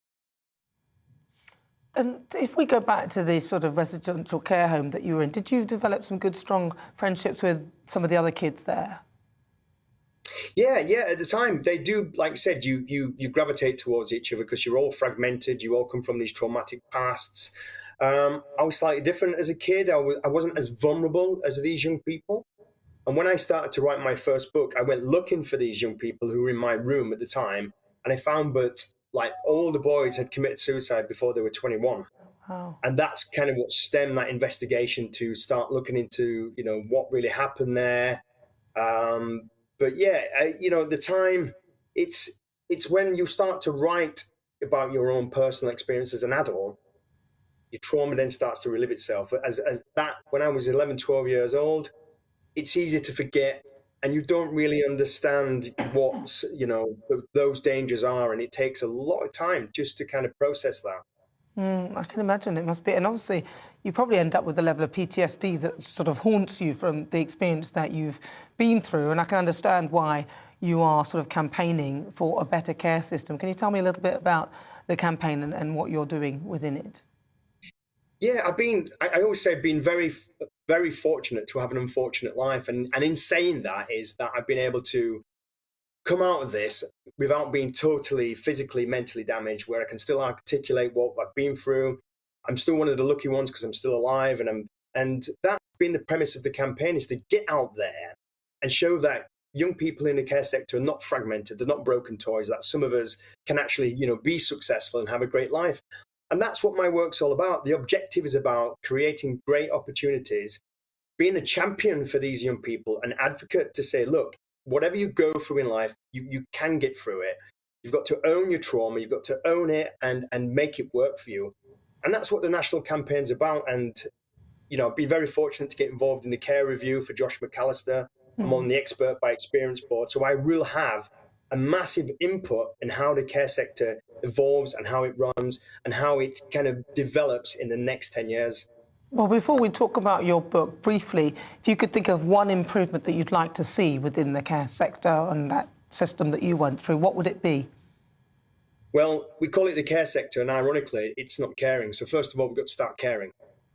Speaker 3: And if we go back to the sort of residential care home that you were in, did you develop some good, strong friendships with some of the other kids there?
Speaker 20: Yeah. At the time, they do, like I said, you gravitate towards each other because you're all fragmented. You all come from these traumatic pasts. I was slightly different as a kid. I wasn't as vulnerable as these young people. And when I started to write my first book, I went looking for these young people who were in my room at the time, and I found that like all the boys had committed suicide before they were 21.
Speaker 3: Wow.
Speaker 20: And that's kind of what stemmed that investigation to start looking into, you know, what really happened there. But yeah, you know, at the time, it's when you start to write about your own personal experience as an adult, your trauma then starts to relive itself. As that, when I was 11, 12 years old, it's easy to forget, and you don't really understand what, you know, those dangers are, and it takes a lot of time just to kind of process that.
Speaker 3: I can imagine it must be. And obviously, you probably end up with a level of PTSD that sort of haunts you from the experience that you've been through. And I can understand why you are sort of campaigning for a better care system. Can you tell me a little bit about the campaign and what you're doing within it?
Speaker 20: Yeah, I always say I've been very, very fortunate to have an unfortunate life. And in saying that is that I've been able to come out of this without being totally physically, mentally damaged, where I can still articulate what I've been through. I'm still one of the lucky ones because I'm still alive. And that's been the premise of the campaign, is to get out there and show that young people in the care sector are not fragmented, they're not broken toys, that some of us can actually, you know, be successful and have a great life. And that's what my work's all about. The objective is about creating great opportunities, being a champion for these young people, an advocate to say, look, whatever you go through in life, you can get through it. You've got to own your trauma, you've got to own it and make it work for you. And that's what the national campaign's about. And, you know, I've been very fortunate to get involved in the care review for Josh McAllister. I'm on the Expert by Experience board. So I will have a massive input in how the care sector evolves and how it runs and how it kind of develops in the next 10 years.
Speaker 3: Well, before we talk about your book, briefly, if you could think of one improvement that you'd like to see within the care sector and that system that you went through, what would it be?
Speaker 20: Well, we call it the care sector, and ironically, it's not caring. So first of all, we've got to start caring.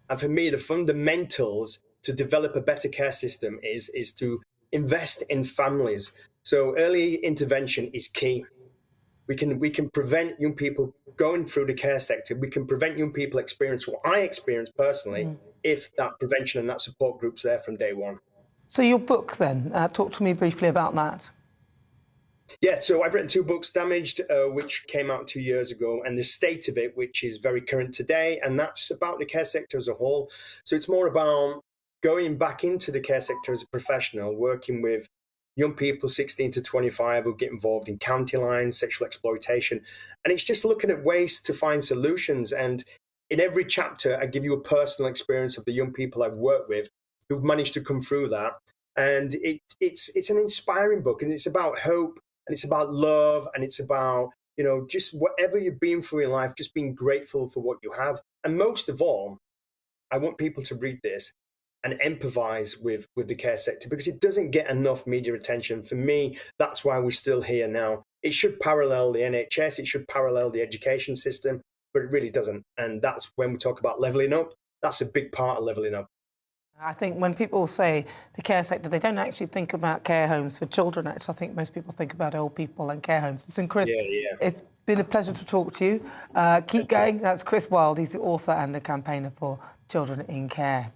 Speaker 20: And for me, the fundamentals to develop a better care system is to invest in families. So early intervention is key. We can prevent young people going through the care sector. We can prevent young people experience what I experienced personally if that prevention and that support group's there from day one.
Speaker 3: So your book then, talk to me briefly about that.
Speaker 20: Yeah, so I've written 2 books, Damaged, which came out 2 years ago, and The State of It, which is very current today, and that's about the care sector as a whole. So it's more about going back into the care sector as a professional, working with young people 16 to 25 who get involved in county lines, sexual exploitation. And it's just looking at ways to find solutions. And in every chapter, I give you a personal experience of the young people I've worked with who've managed to come through that. And it's an inspiring book, and it's about hope, and it's about love, and it's about, you know, just whatever you've been through in life, just being grateful for what you have. And most of all, I want people to read this and empathize with the care sector, because it doesn't get enough media attention. For me, that's why we're still here now. It should parallel the NHS, it should parallel the education system, but it really doesn't. And that's when we talk about levelling up, that's a big part of levelling up.
Speaker 3: I think when people say the care sector, they don't actually think about care homes for children. Actually, I think most people think about old people and care homes. And Chris, it's Been a pleasure to talk to you. Keep going. That's Chris Wilde. He's the author and the campaigner for Children in Care.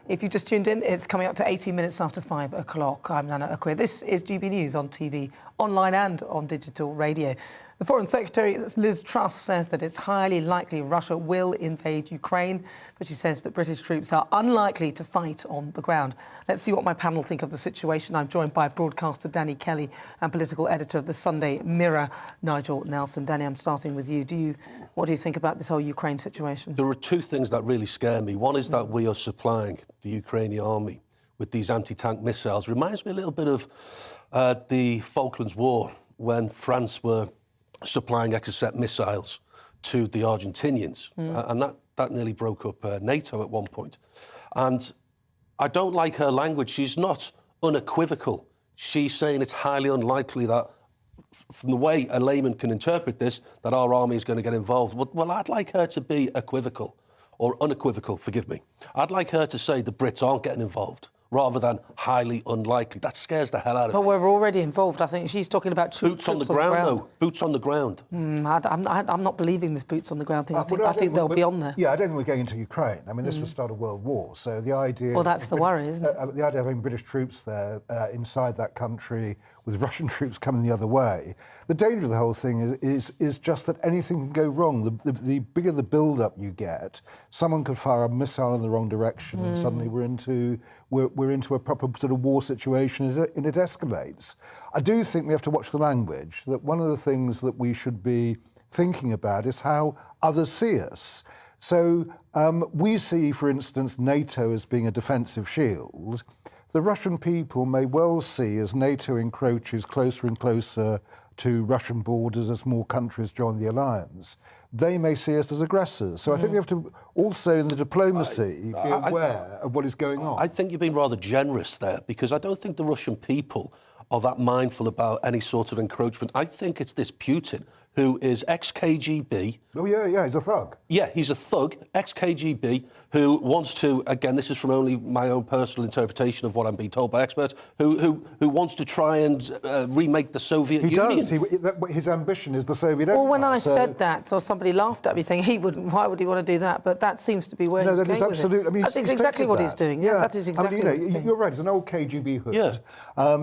Speaker 3: If you just tuned in, it's coming up to 18 minutes after 5 o'clock. I'm Nana Akua. This is GB News on TV, online and on digital radio. The Foreign Secretary, Liz Truss, says that it's highly likely Russia will invade Ukraine, but she says that British troops are unlikely to fight on the ground. Let's see what my panel think of the situation. I'm joined by broadcaster Danny Kelly and political editor of the Sunday Mirror, Nigel Nelson. Danny, I'm starting with you. What do you think about this whole Ukraine situation?
Speaker 10: There are two things that really scare me. One is that we are supplying the Ukrainian army with these anti-tank missiles. Reminds me a little bit of the Falklands War, when France were supplying Exocet missiles to the Argentinians. And that nearly broke up NATO at one point. And I don't like her language. She's not unequivocal. She's saying it's highly unlikely that, from the way a layman can interpret this, that our army is going to get involved. Well, I'd like her to be equivocal, or unequivocal, forgive me. I'd like her to say the Brits aren't getting involved, rather than highly unlikely. That scares the hell out of me.
Speaker 3: But we're already involved. I think she's talking about
Speaker 10: boots on the ground, though. Boots on the ground.
Speaker 3: I'm not believing this boots on the ground thing. I think they'll be on there.
Speaker 9: Yeah, I don't think we're going into Ukraine. I mean, this would start a world war. So the idea...
Speaker 3: Well, that's the worry, isn't it?
Speaker 9: The idea of having British troops there inside that country with Russian troops coming the other way. The danger of the whole thing is just that anything can go wrong. The bigger the build-up you get, someone could fire a missile in the wrong direction and suddenly we're into a proper sort of war situation and it escalates. I do think we have to watch the language, that one of the things that we should be thinking about is how others see us. So we see, for instance, NATO as being a defensive shield. The Russian people may well see, as NATO encroaches closer and closer to Russian borders as more countries join the alliance, they may see us as aggressors. So I think we have to also, in the diplomacy, be aware of what is going on.
Speaker 10: I think you've been rather generous there, because I don't think the Russian people are that mindful about any sort of encroachment. I think it's this Putin, who is ex-KGB.
Speaker 9: Oh, yeah, he's a thug.
Speaker 10: Yeah, he's a thug, ex-KGB, who wants to, again, this is from only my own personal interpretation of what I'm being told by experts, who wants to try and remake the Soviet Union.
Speaker 9: He does. His ambition is the Soviet Empire.
Speaker 3: Well, when I said that, or somebody laughed at me saying he wouldn't, why would he want to do that? But that seems to be where he's going with it.
Speaker 9: I mean,
Speaker 3: that's exactly what he's doing. Yeah, that is exactly what he's doing.
Speaker 9: You're right, he's an old KGB hood. Yeah.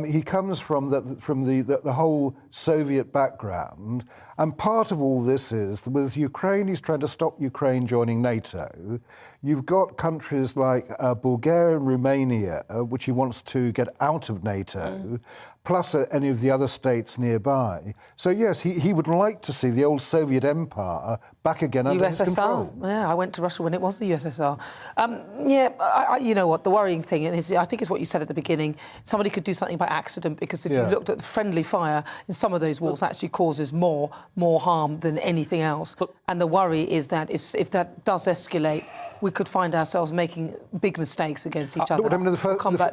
Speaker 9: He comes from the whole Soviet background. And part of all this is, with Ukraine, he's trying to stop Ukraine joining NATO. You've got countries like Bulgaria and Romania, which he wants to get out of NATO, plus any of the other states nearby. So, yes, he would like to see the old Soviet empire back again under his control.
Speaker 3: Yeah, I went to Russia when it was the USSR. You know what, the worrying thing is, I think is what you said at the beginning, somebody could do something by accident, because if you looked at the friendly fire in some of those wars, actually causes more harm than anything else. And the worry is that if that does escalate, we could find ourselves making big mistakes against each other.
Speaker 9: Look what happened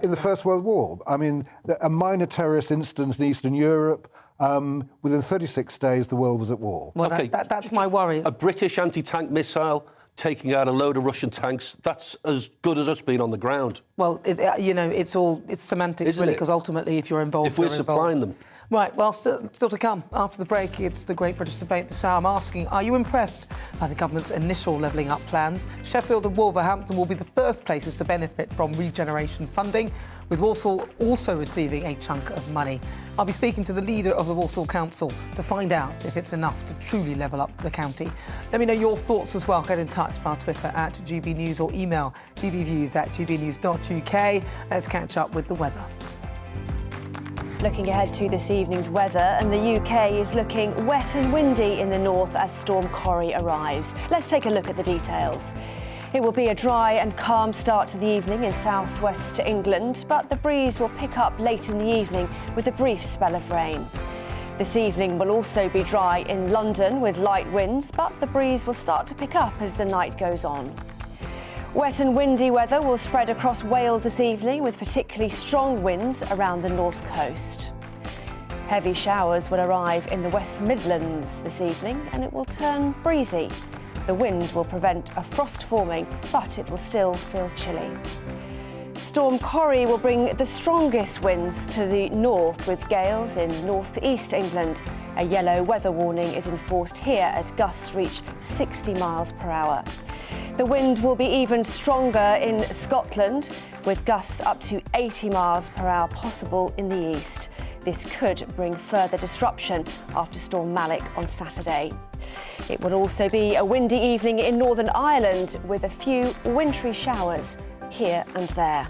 Speaker 9: in the First World War. I mean, a minor terrorist incident in Eastern Europe, within 36 days, the world was at war.
Speaker 3: Well, okay, that's my worry.
Speaker 10: A British anti-tank missile taking out a load of Russian tanks, that's as good as us being on the ground.
Speaker 3: Well, it's semantics, really, because ultimately, if you're involved,
Speaker 10: if we're supplying them.
Speaker 3: Right, well, still to come. After the break, it's the Great British Debate this hour. I'm asking, are you impressed by the government's initial levelling up plans? Sheffield and Wolverhampton will be the first places to benefit from regeneration funding, with Walsall also receiving a chunk of money. I'll be speaking to the leader of the Walsall Council to find out if it's enough to truly level up the county. Let me know your thoughts as well. Get in touch via Twitter at GBNews or email gbviews@gbnews.uk. Let's catch up with the weather.
Speaker 11: Looking ahead to this evening's weather, and the UK is looking wet and windy in the north as Storm Corrie arrives. Let's take a look at the details. It will be a dry and calm start to the evening in southwest England, but the breeze will pick up late in the evening with a brief spell of rain. This evening will also be dry in London with light winds, but the breeze will start to pick up as the night goes on. Wet and windy weather will spread across Wales this evening, with particularly strong winds around the north coast. Heavy showers will arrive in the West Midlands this evening, and it will turn breezy. The wind will prevent a frost forming, but it will still feel chilly. Storm Corrie will bring the strongest winds to the north, with gales in north-east England A yellow weather warning is enforced here as gusts reach 60 miles per hour. The wind will be even stronger in Scotland, with gusts up to 80 miles per hour possible in the east. This could bring further disruption after Storm Malik on Saturday. It will also be a windy evening in Northern Ireland, with a few wintry showers here and there.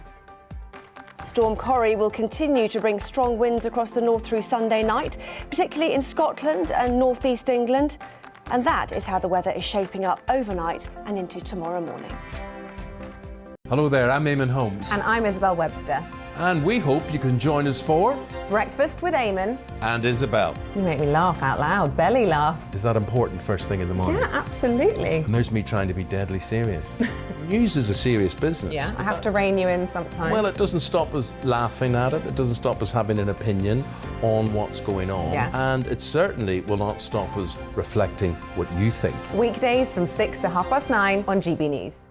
Speaker 11: Storm Corrie will continue to bring strong winds across the north through Sunday night, particularly in Scotland and northeast England. And that is how the weather is shaping up overnight and into tomorrow morning.
Speaker 1: Hello there, I'm Eamon Holmes.
Speaker 2: And I'm Isabel Webster.
Speaker 1: And we hope you can join us for
Speaker 2: Breakfast with Eamon.
Speaker 1: And Isabel.
Speaker 2: You make me laugh out loud, belly laugh.
Speaker 1: Is that important first thing in the morning?
Speaker 2: Yeah, absolutely.
Speaker 1: And there's me trying to be deadly serious. News is a serious business.
Speaker 2: Yeah, I have to rein you in sometimes.
Speaker 1: Well, it doesn't stop us laughing at it. It doesn't stop us having an opinion on what's going on.
Speaker 2: Yeah.
Speaker 1: And it certainly will not stop us reflecting what you think.
Speaker 2: Weekdays from 6 to 9:30 on GB News.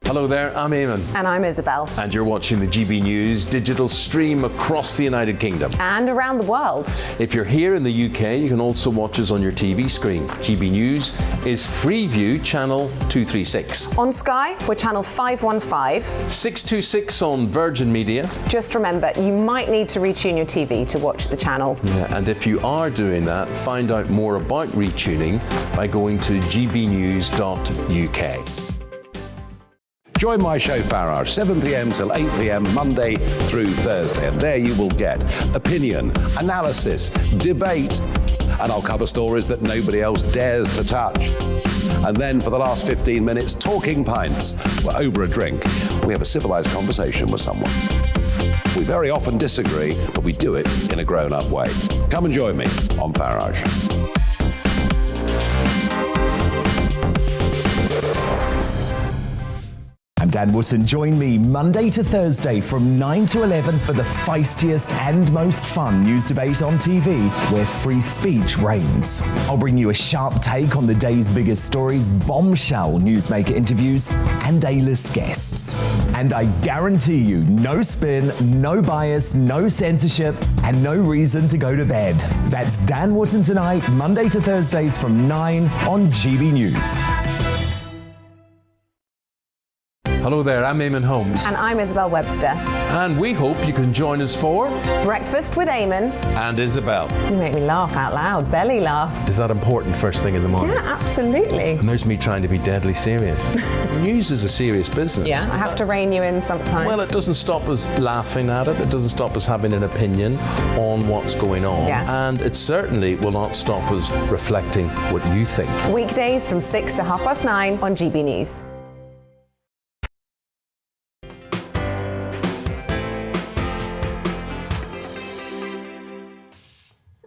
Speaker 1: Hello there, I'm Eamon.
Speaker 2: And I'm Isabel.
Speaker 1: And you're watching the GB News digital stream across the United Kingdom.
Speaker 2: And around the world.
Speaker 1: If you're here in the UK, you can also watch us on your TV screen. GB News is Freeview channel 236.
Speaker 2: On Sky, we're channel 515.
Speaker 1: 626 on Virgin Media.
Speaker 2: Just remember, you might need to retune your TV to watch the channel.
Speaker 1: Yeah, and if you are doing that, find out more about retuning by going to gbnews.uk.
Speaker 15: Join my show Farage, 7 p.m. till 8 p.m. Monday through Thursday. And there you will get opinion, analysis, debate, and I'll cover stories that nobody else dares to touch. And then for the last 15 minutes, talking pints. We're over a drink. We have a civilized conversation with someone. We very often disagree, but we do it in a grown-up way. Come and join me on Farage.
Speaker 12: I'm Dan Wootton. Join me Monday to Thursday from 9 to 11 for the feistiest and most fun news debate on TV, where free speech reigns. I'll bring you a sharp take on the day's biggest stories, bombshell newsmaker interviews, and A-list guests. And I guarantee you, no spin, no bias, no censorship, and no reason to go to bed. That's Dan Wootton tonight, Monday to Thursdays from 9 on GB News.
Speaker 1: Hello there, I'm Eamon Holmes.
Speaker 2: And I'm Isabel Webster.
Speaker 1: And we hope you can join us for
Speaker 2: Breakfast with Eamon.
Speaker 1: And Isabel.
Speaker 2: You make me laugh out loud, belly laugh.
Speaker 1: Is that important first thing in the morning?
Speaker 2: Yeah, absolutely.
Speaker 1: And there's me trying to be deadly serious. News is a serious business.
Speaker 2: Yeah, I have to rein you in sometimes.
Speaker 1: Well, it doesn't stop us laughing at it. It doesn't stop us having an opinion on what's going on.
Speaker 2: Yeah.
Speaker 1: And it certainly will not stop us reflecting what you think.
Speaker 2: Weekdays from 6 to 9:30 on GB News.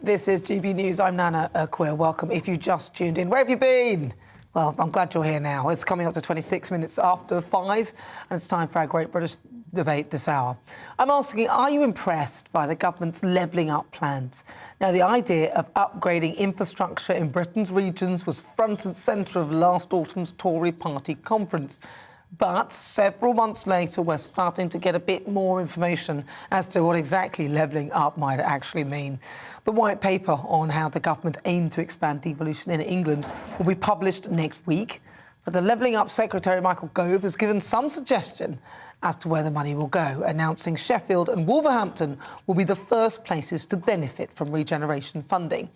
Speaker 3: This is GB News. I'm Nana Akua. Welcome. If you just tuned in, where have you been? Well, I'm glad you're here now. It's coming up to 26 minutes after 5, and it's time for our Great British debate this hour. I'm asking, are you impressed by the government's levelling up plans? Now, the idea of upgrading infrastructure in Britain's regions was front and centre of last autumn's Tory party conference. But several months later, we're starting to get a bit more information as to what exactly levelling up might actually mean. The white paper on how the government aimed to expand devolution in England will be published next week. But the Levelling Up Secretary Michael Gove has given some suggestion as to where the money will go, announcing Sheffield and Wolverhampton will be the first places to benefit from regeneration funding.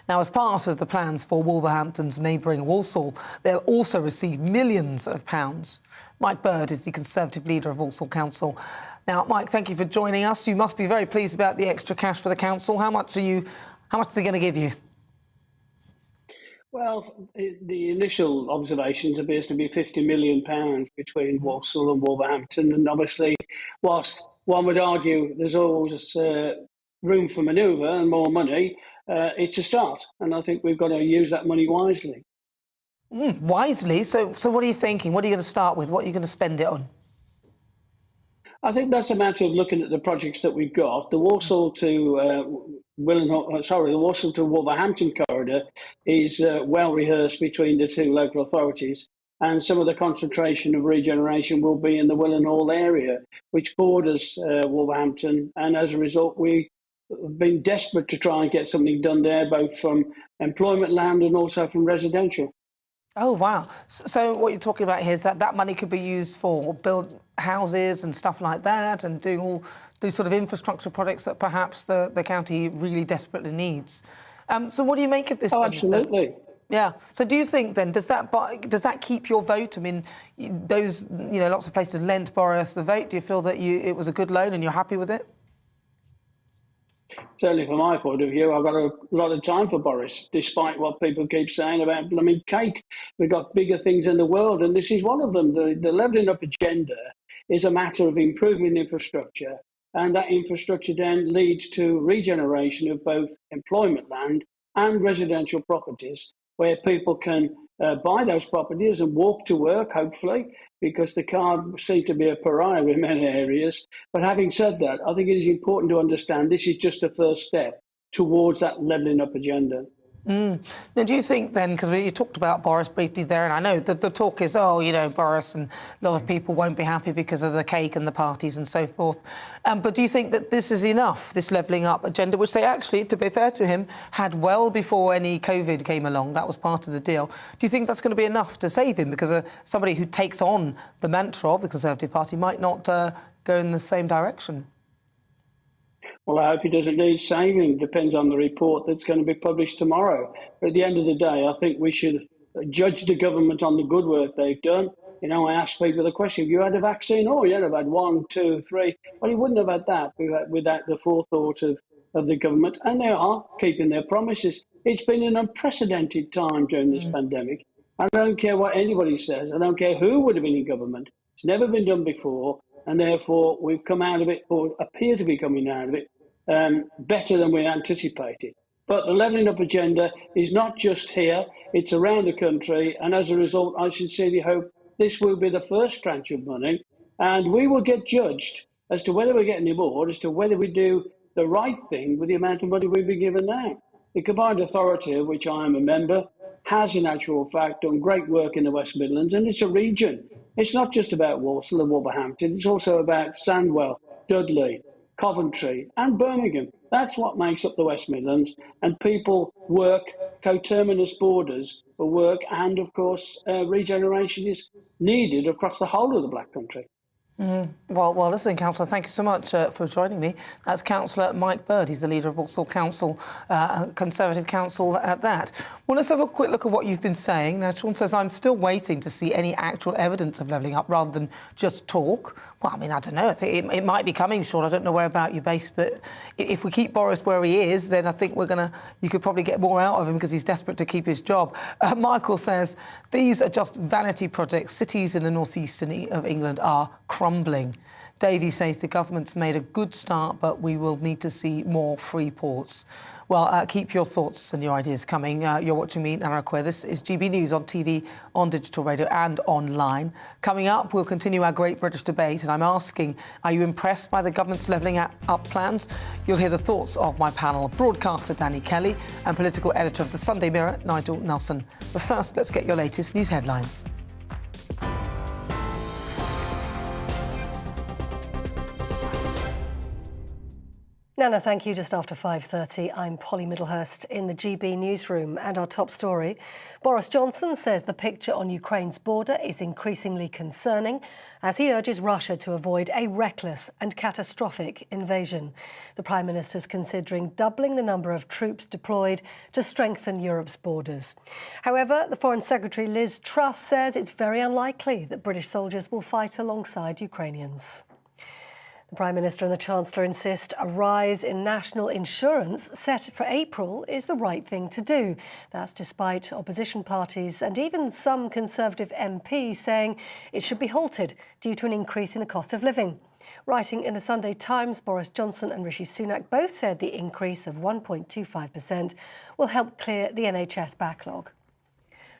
Speaker 3: Now, as part of the plans for Wolverhampton's neighbouring Walsall, they'll also receive millions of pounds. Mike Bird is the Conservative leader of Walsall Council. Now, Mike, thank you for joining us. You must be very pleased about the extra cash for the council. How much are they going to give you?
Speaker 21: Well, the initial observations appears to be £50 million between Walsall and Wolverhampton, and obviously, whilst one would argue there's always room for manoeuvre and more money, it's a start, and I think we've got to use that money wisely.
Speaker 3: Wisely? So what are you thinking? What are you going to start with? What are you going to spend it on?
Speaker 21: I think that's a matter of looking at the projects that we've got. The Walsall to Wolverhampton corridor is well rehearsed between the two local authorities. and some of the concentration of regeneration will be in the Willenhall area, which borders Wolverhampton. And as a result, we've been desperate to try and get something done there, both from employment land and also from residential.
Speaker 3: Oh, wow. So what you're talking about here is that money could be used for build houses and stuff like that, and doing all these sort of infrastructure projects that perhaps the county really desperately needs. So what do you make of this?
Speaker 21: Oh, absolutely.
Speaker 3: Yeah. So do you think then, does that keep your vote? I mean, those, lots of places lent Boris the vote. Do you feel that it was a good loan and you're happy with it?
Speaker 21: Certainly from my point of view, I've got a lot of time for Boris, despite what people keep saying about blooming cake. We've got bigger things in the world, and this is one of them. The levelling up agenda is a matter of improving infrastructure, and that infrastructure then leads to regeneration of both employment land and residential properties, where people can buy those properties and walk to work, hopefully, because the car seems to be a pariah in many areas. But having said that, I think it is important to understand this is just a first step towards that levelling up agenda.
Speaker 3: Now, do you think then, because you talked about Boris briefly there, and I know that the talk is, Boris and a lot of people won't be happy because of the cake and the parties and so forth. But do you think that this is enough, this levelling up agenda, which they actually, to be fair to him, had well before any COVID came along? That was part of the deal. Do you think that's going to be enough to save him? Because somebody who takes on the mantra of the Conservative Party might not go in the same direction.
Speaker 21: Well, I hope he doesn't need saving. Depends on the report that's going to be published tomorrow. But at the end of the day, I think we should judge the government on the good work they've done. I ask people the question, have you had a vaccine? Oh, you'd have had 1, 2, 3. Well, you wouldn't have had that without the forethought of the government. And they are keeping their promises. It's been an unprecedented time during this pandemic. I don't care what anybody says. I don't care who would have been in government. It's never been done before. And therefore, we've come out of it, or appear to be coming out of it, better than we anticipated. But the levelling up agenda is not just here, it's around the country. And as a result, I sincerely hope this will be the first tranche of money. And we will get judged as to whether we're getting more, as to whether we do the right thing with the amount of money we've been given now. The Combined Authority, of which I am a member, has in actual fact done great work in the West Midlands, and it's a region. It's not just about Walsall and Wolverhampton, it's also about Sandwell, Dudley, Coventry and Birmingham. That's what makes up the West Midlands, and people work coterminous borders for work, and of course regeneration is needed across the whole of the Black Country.
Speaker 3: Well, listen, Councillor, thank you so much for joining me. That's Councillor Mike Bird. He's the leader of Walsall Council, Conservative Council at that. Well, let's have a quick look at what you've been saying. Now, Sean says, I'm still waiting to see any actual evidence of levelling up rather than just talk. Well, I mean, I don't know. I think it might be coming, Sean. I don't know where about you're based, but if we keep Boris where he is, then I think you could probably get more out of him because he's desperate to keep his job. Michael says, these are just vanity projects. Cities in the northeastern of England are crumbling. Davey says the government's made a good start, but we will need to see more free ports. Well, keep your thoughts and your ideas coming. You're watching me, Nana Akua. This is GB News on TV, on digital radio and online. Coming up, we'll continue our Great British Debate, and I'm asking, are you impressed by the government's levelling up plans? You'll hear the thoughts of my panel, broadcaster Danny Kelly and political editor of the Sunday Mirror, Nigel Nelson. But first, let's get your latest news headlines.
Speaker 4: Nana, thank you. Just after 5:30, I'm Polly Middlehurst in the GB newsroom. And our top story, Boris Johnson says the picture on Ukraine's border is increasingly concerning as he urges Russia to avoid a reckless and catastrophic invasion. The Prime Minister's considering doubling the number of troops deployed to strengthen Europe's borders. However, the Foreign Secretary Liz Truss says it's very unlikely that British soldiers will fight alongside Ukrainians. The Prime Minister and the Chancellor insist a rise in national insurance set for April is the right thing to do. That's despite opposition parties and even some Conservative MPs saying it should be halted due to an increase in the cost of living. Writing in the Sunday Times, Boris Johnson and Rishi Sunak both said the increase of 1.25% will help clear the NHS backlog.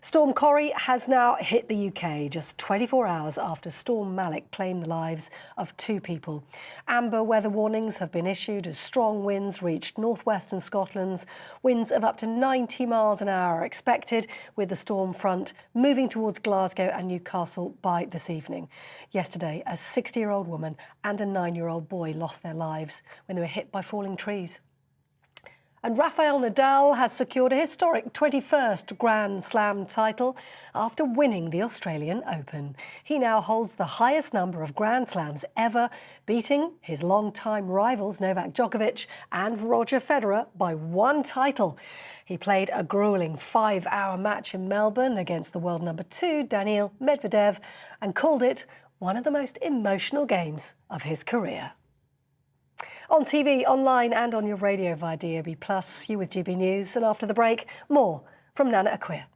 Speaker 4: Storm Corrie has now hit the UK just 24 hours after Storm Malik claimed the lives of 2 people. Amber weather warnings have been issued as strong winds reached northwestern Scotland. Winds of up to 90 miles an hour are expected, with the storm front moving towards Glasgow and Newcastle by this evening. Yesterday, a 60-year-old woman and a 9-year-old boy lost their lives when they were hit by falling trees. And Rafael Nadal has secured a historic 21st Grand Slam title after winning the Australian Open. He now holds the highest number of Grand Slams ever, beating his longtime rivals Novak Djokovic and Roger Federer by 1 title. He played a gruelling 5-hour match in Melbourne against the world number 2, Daniil Medvedev, and called it one of the most emotional games of his career. On TV, online and on your radio via DAB+, you with GB News. And after the break, more from Nana Akua.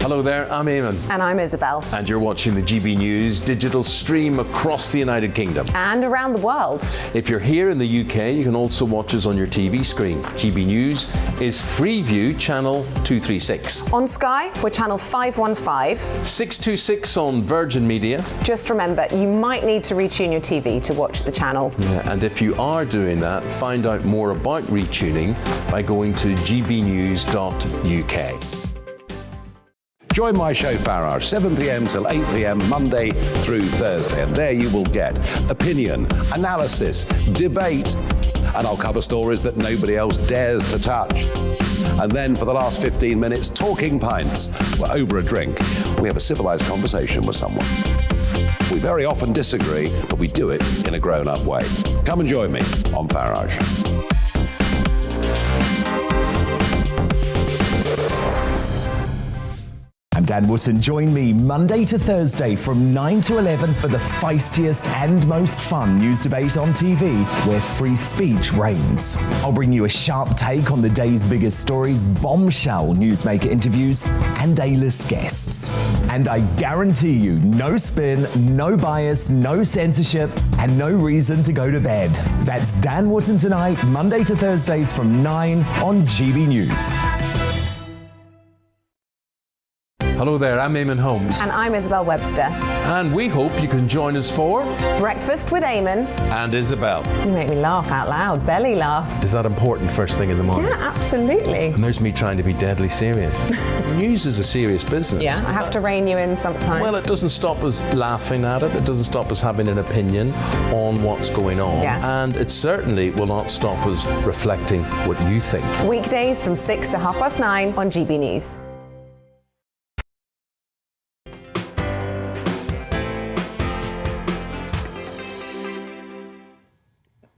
Speaker 1: Hello there, I'm Eamon.
Speaker 2: And I'm Isabel.
Speaker 1: And you're watching the GB News digital stream across the United Kingdom.
Speaker 2: And around the world.
Speaker 1: If you're here in the UK, you can also watch us on your TV screen. GB News is Freeview channel 236.
Speaker 2: On Sky, we're channel 515.
Speaker 1: 626 on Virgin Media.
Speaker 2: Just remember, you might need to retune your TV to watch the channel.
Speaker 1: Yeah, and if you are doing that, find out more about retuning by going to gbnews.uk.
Speaker 15: Join my show Farage, 7 p.m. till 8 p.m. Monday through Thursday, and there you will get opinion, analysis, debate, and I'll cover stories that nobody else dares to touch. And then for the last 15 minutes, talking pints. We're over a drink. We have a civilised conversation with someone. We very often disagree, but we do it in a grown-up way. Come and join me on Farage.
Speaker 12: I'm Dan Wootton. Join me Monday to Thursday from 9 to 11 for the feistiest and most fun news debate on TV, where free speech reigns. I'll bring you a sharp take on the day's biggest stories, bombshell newsmaker interviews, and A-list guests. And I guarantee you, no spin, no bias, no censorship, and no reason to go to bed. That's Dan Wootton tonight, Monday to Thursdays from 9 on GB News.
Speaker 1: Hello there, I'm Eamon Holmes.
Speaker 2: And I'm Isabel Webster.
Speaker 1: And we hope you can join us for
Speaker 2: Breakfast with Eamon
Speaker 1: and Isabel.
Speaker 2: You make me laugh out loud, belly laugh.
Speaker 1: Is that important first thing in the morning?
Speaker 2: Yeah, absolutely.
Speaker 1: And there's me trying to be deadly serious. News is a serious business.
Speaker 2: Yeah, I have to rein you in sometimes.
Speaker 1: Well, it doesn't stop us laughing at it. It doesn't stop us having an opinion on what's going on.
Speaker 2: Yeah.
Speaker 1: And it certainly will not stop us reflecting what you think.
Speaker 2: Weekdays from 6 to 9:30 on GB News.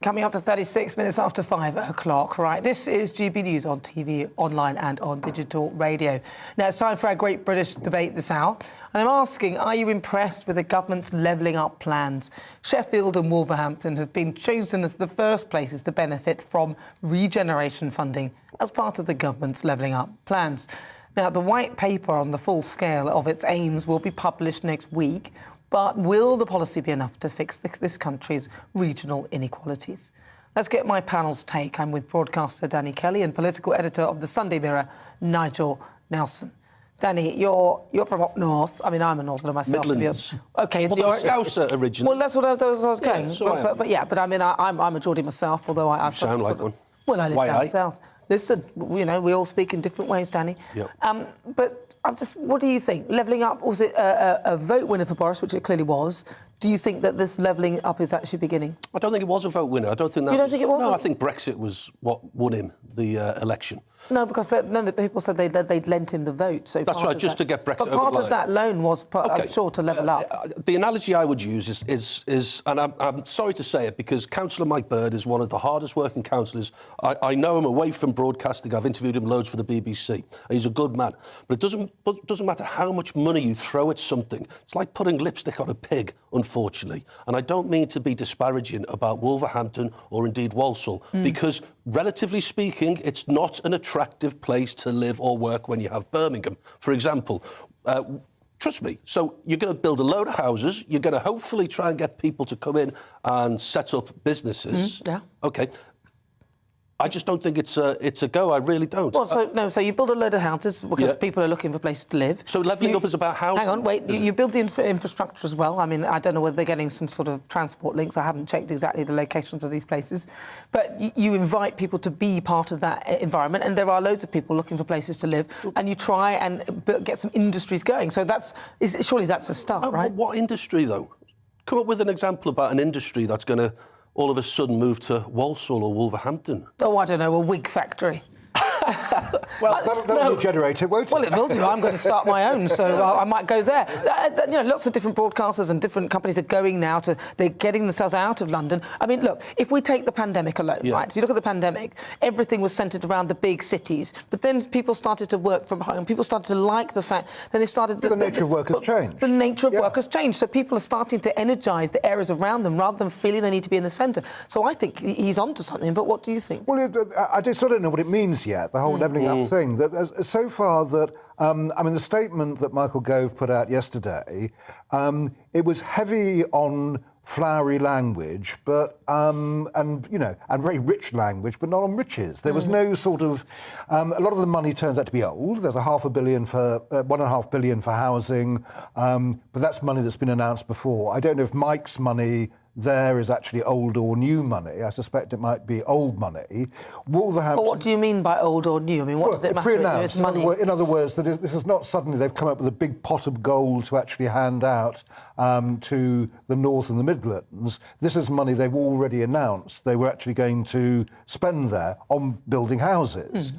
Speaker 3: Coming up to 36 minutes after 5 o'clock, right? This is GB News on TV, online and on digital radio. Now it's time for our Great British Debate this hour. And I'm asking, are you impressed with the government's levelling up plans? Sheffield and Wolverhampton have been chosen as the first places to benefit from regeneration funding as part of the government's levelling up plans. Now, the white paper on the full scale of its aims will be published next week. But will the policy be enough to fix this country's regional inequalities? Let's get my panel's take. I'm with broadcaster Danny Kelly and political editor of the Sunday Mirror, Nigel Nelson. Danny, you're from up north. I mean, I'm a northerner myself.
Speaker 10: Midlands.
Speaker 3: Okay.
Speaker 10: Well, you're Scouser originally.
Speaker 3: Well, that's what I was going.
Speaker 10: Yeah,
Speaker 3: but I mean, I'm a Geordie myself, although I
Speaker 10: sound like one.
Speaker 3: Well, I live down south. Listen, you know, we all speak in different ways, Danny.
Speaker 10: Yep.
Speaker 3: But what do you think? Levelling up, was it a vote winner for Boris, which it clearly was? Do you think that this levelling up is actually beginning?
Speaker 10: I don't think it was a vote winner. I don't think that.
Speaker 3: You don't think it was?
Speaker 10: No, I think Brexit was what won him the election.
Speaker 3: No, because none of the people said they'd lent him the vote. So
Speaker 10: that's right, just to get Brexit over the line.
Speaker 3: But part of that loan was, I'm sure, to level up.
Speaker 10: The analogy I would use is and I'm sorry to say it, because Councillor Mike Bird is one of the hardest working councillors. I know him away from broadcasting. I've interviewed him loads for the BBC. And he's a good man. But it doesn't matter how much money you throw at something. It's like putting lipstick on a pig, unfortunately. And I don't mean to be disparaging about Wolverhampton or indeed Walsall, because relatively speaking, it's not an attractive place to live or work when you have Birmingham. For example, Trust me. So you're going to build a load of houses. You're going to hopefully try and get people to come in and set up businesses.
Speaker 3: Yeah.
Speaker 10: OK. I just don't think it's a go. I really don't.
Speaker 3: Well, so you build a load of houses because people are looking for places to live.
Speaker 10: So levelling up is about how...
Speaker 3: Hang on, wait. You build the infrastructure as well. I mean, I don't know whether they're getting some sort of transport links. I haven't checked exactly the locations of these places. But you invite people to be part of that environment, and there are loads of people looking for places to live, and you try and get some industries going. So surely that's a start, right?
Speaker 10: What industry, though? Come up with an example about an industry that's going to all of a sudden move to Walsall or Wolverhampton.
Speaker 3: Oh, I don't know, a wig factory.
Speaker 9: Well, that'll be generated, won't it?
Speaker 3: Well, it will do. I'm going to start my own, so I might go there. Lots of different broadcasters and different companies are going now they're getting themselves out of London. I mean, look, if we take the pandemic alone, right? So you look at the pandemic, everything was centred around the big cities, but then people started to work from home. People started to like the fact that they started...
Speaker 9: The nature of work has changed.
Speaker 3: The nature of work has changed, so people are starting to energise the areas around them rather than feeling they need to be in the centre. So I think he's onto something, but what do you think?
Speaker 9: Well, I just don't know what it means yet, the whole levelling up thing. So far that, I mean, the statement that Michael Gove put out yesterday, it was heavy on flowery language, but and very rich language, but not on riches. There was no sort of a lot of the money turns out to be old. There's $500 million for $1.5 billion for housing, but that's money that's been announced before. I don't know if Mike's money there is actually old or new money. I suspect it might be old money. Wolverhampton...
Speaker 3: But what do you mean by old or new? I mean, what does it matter?
Speaker 9: Pre-announced. In other words, this is not suddenly they've come up with a big pot of gold to actually hand out to the North and the Midlands. This is money they've already announced they were actually going to spend there on building houses.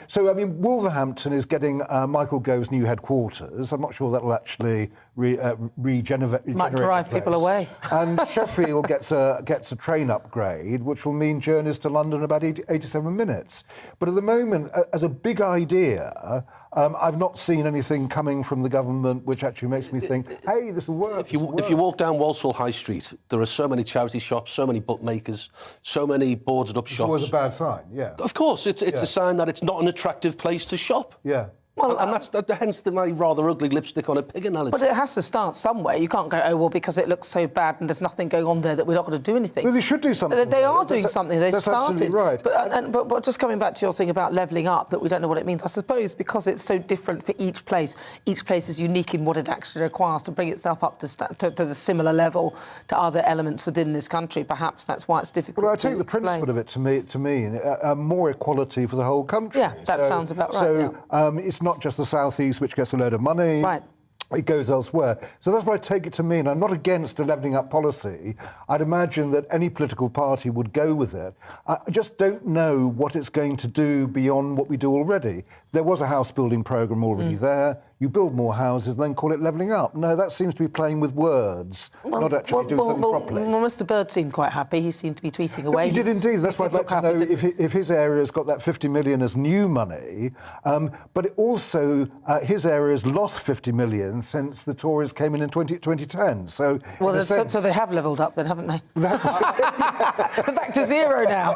Speaker 9: So, I mean, Wolverhampton is getting Michael Gove's new headquarters. I'm not sure that'll actually regenerate.
Speaker 3: Might drive people away.
Speaker 9: And Sheffield gets a train upgrade, which will mean journeys to London in about 87 minutes. But at the moment, as a big idea, I've not seen anything coming from the government which actually makes me think, hey, this will work.
Speaker 10: If you walk down Walsall High Street, there are so many charity shops, so many bookmakers, so many boarded up shops. It's
Speaker 9: always a bad sign, yeah.
Speaker 10: Of course, it's a sign that it's not an attractive place to shop.
Speaker 9: Yeah.
Speaker 10: Well, and that's hence my rather ugly lipstick on a pig analogy.
Speaker 3: But it has to start somewhere. You can't go, oh, well, because it looks so bad and there's nothing going on there that we're not going to do anything.
Speaker 9: Well, they should do something.
Speaker 3: They are doing something. They've started.
Speaker 9: Absolutely right.
Speaker 3: But just coming back to your thing about levelling up, that we don't know what it means, I suppose because it's so different for each place is unique in what it actually requires to bring itself up to the similar level to other elements within this country. Perhaps that's why it's difficult.
Speaker 9: Well, I take the principle of it to mean more equality for the whole country.
Speaker 3: Yeah, that sounds about right.
Speaker 9: So it's not just the South East which gets a load of money.
Speaker 3: Right.
Speaker 9: It goes elsewhere. So that's what I take it to mean. I'm not against a levelling up policy. I'd imagine that any political party would go with it. I just don't know what it's going to do beyond what we do already. There was a house building programme already there. You build more houses and then call it levelling up. No, that seems to be playing with words, not actually doing something properly.
Speaker 3: Well, Mr Bird seemed quite happy. He seemed to be tweeting away.
Speaker 9: He did indeed. That's why I'd like to know if his area's got that 50 million as new money, but also his area's lost 50 million since the Tories came in 2010. So,
Speaker 3: so they have levelled up then, haven't they? They're back to zero now.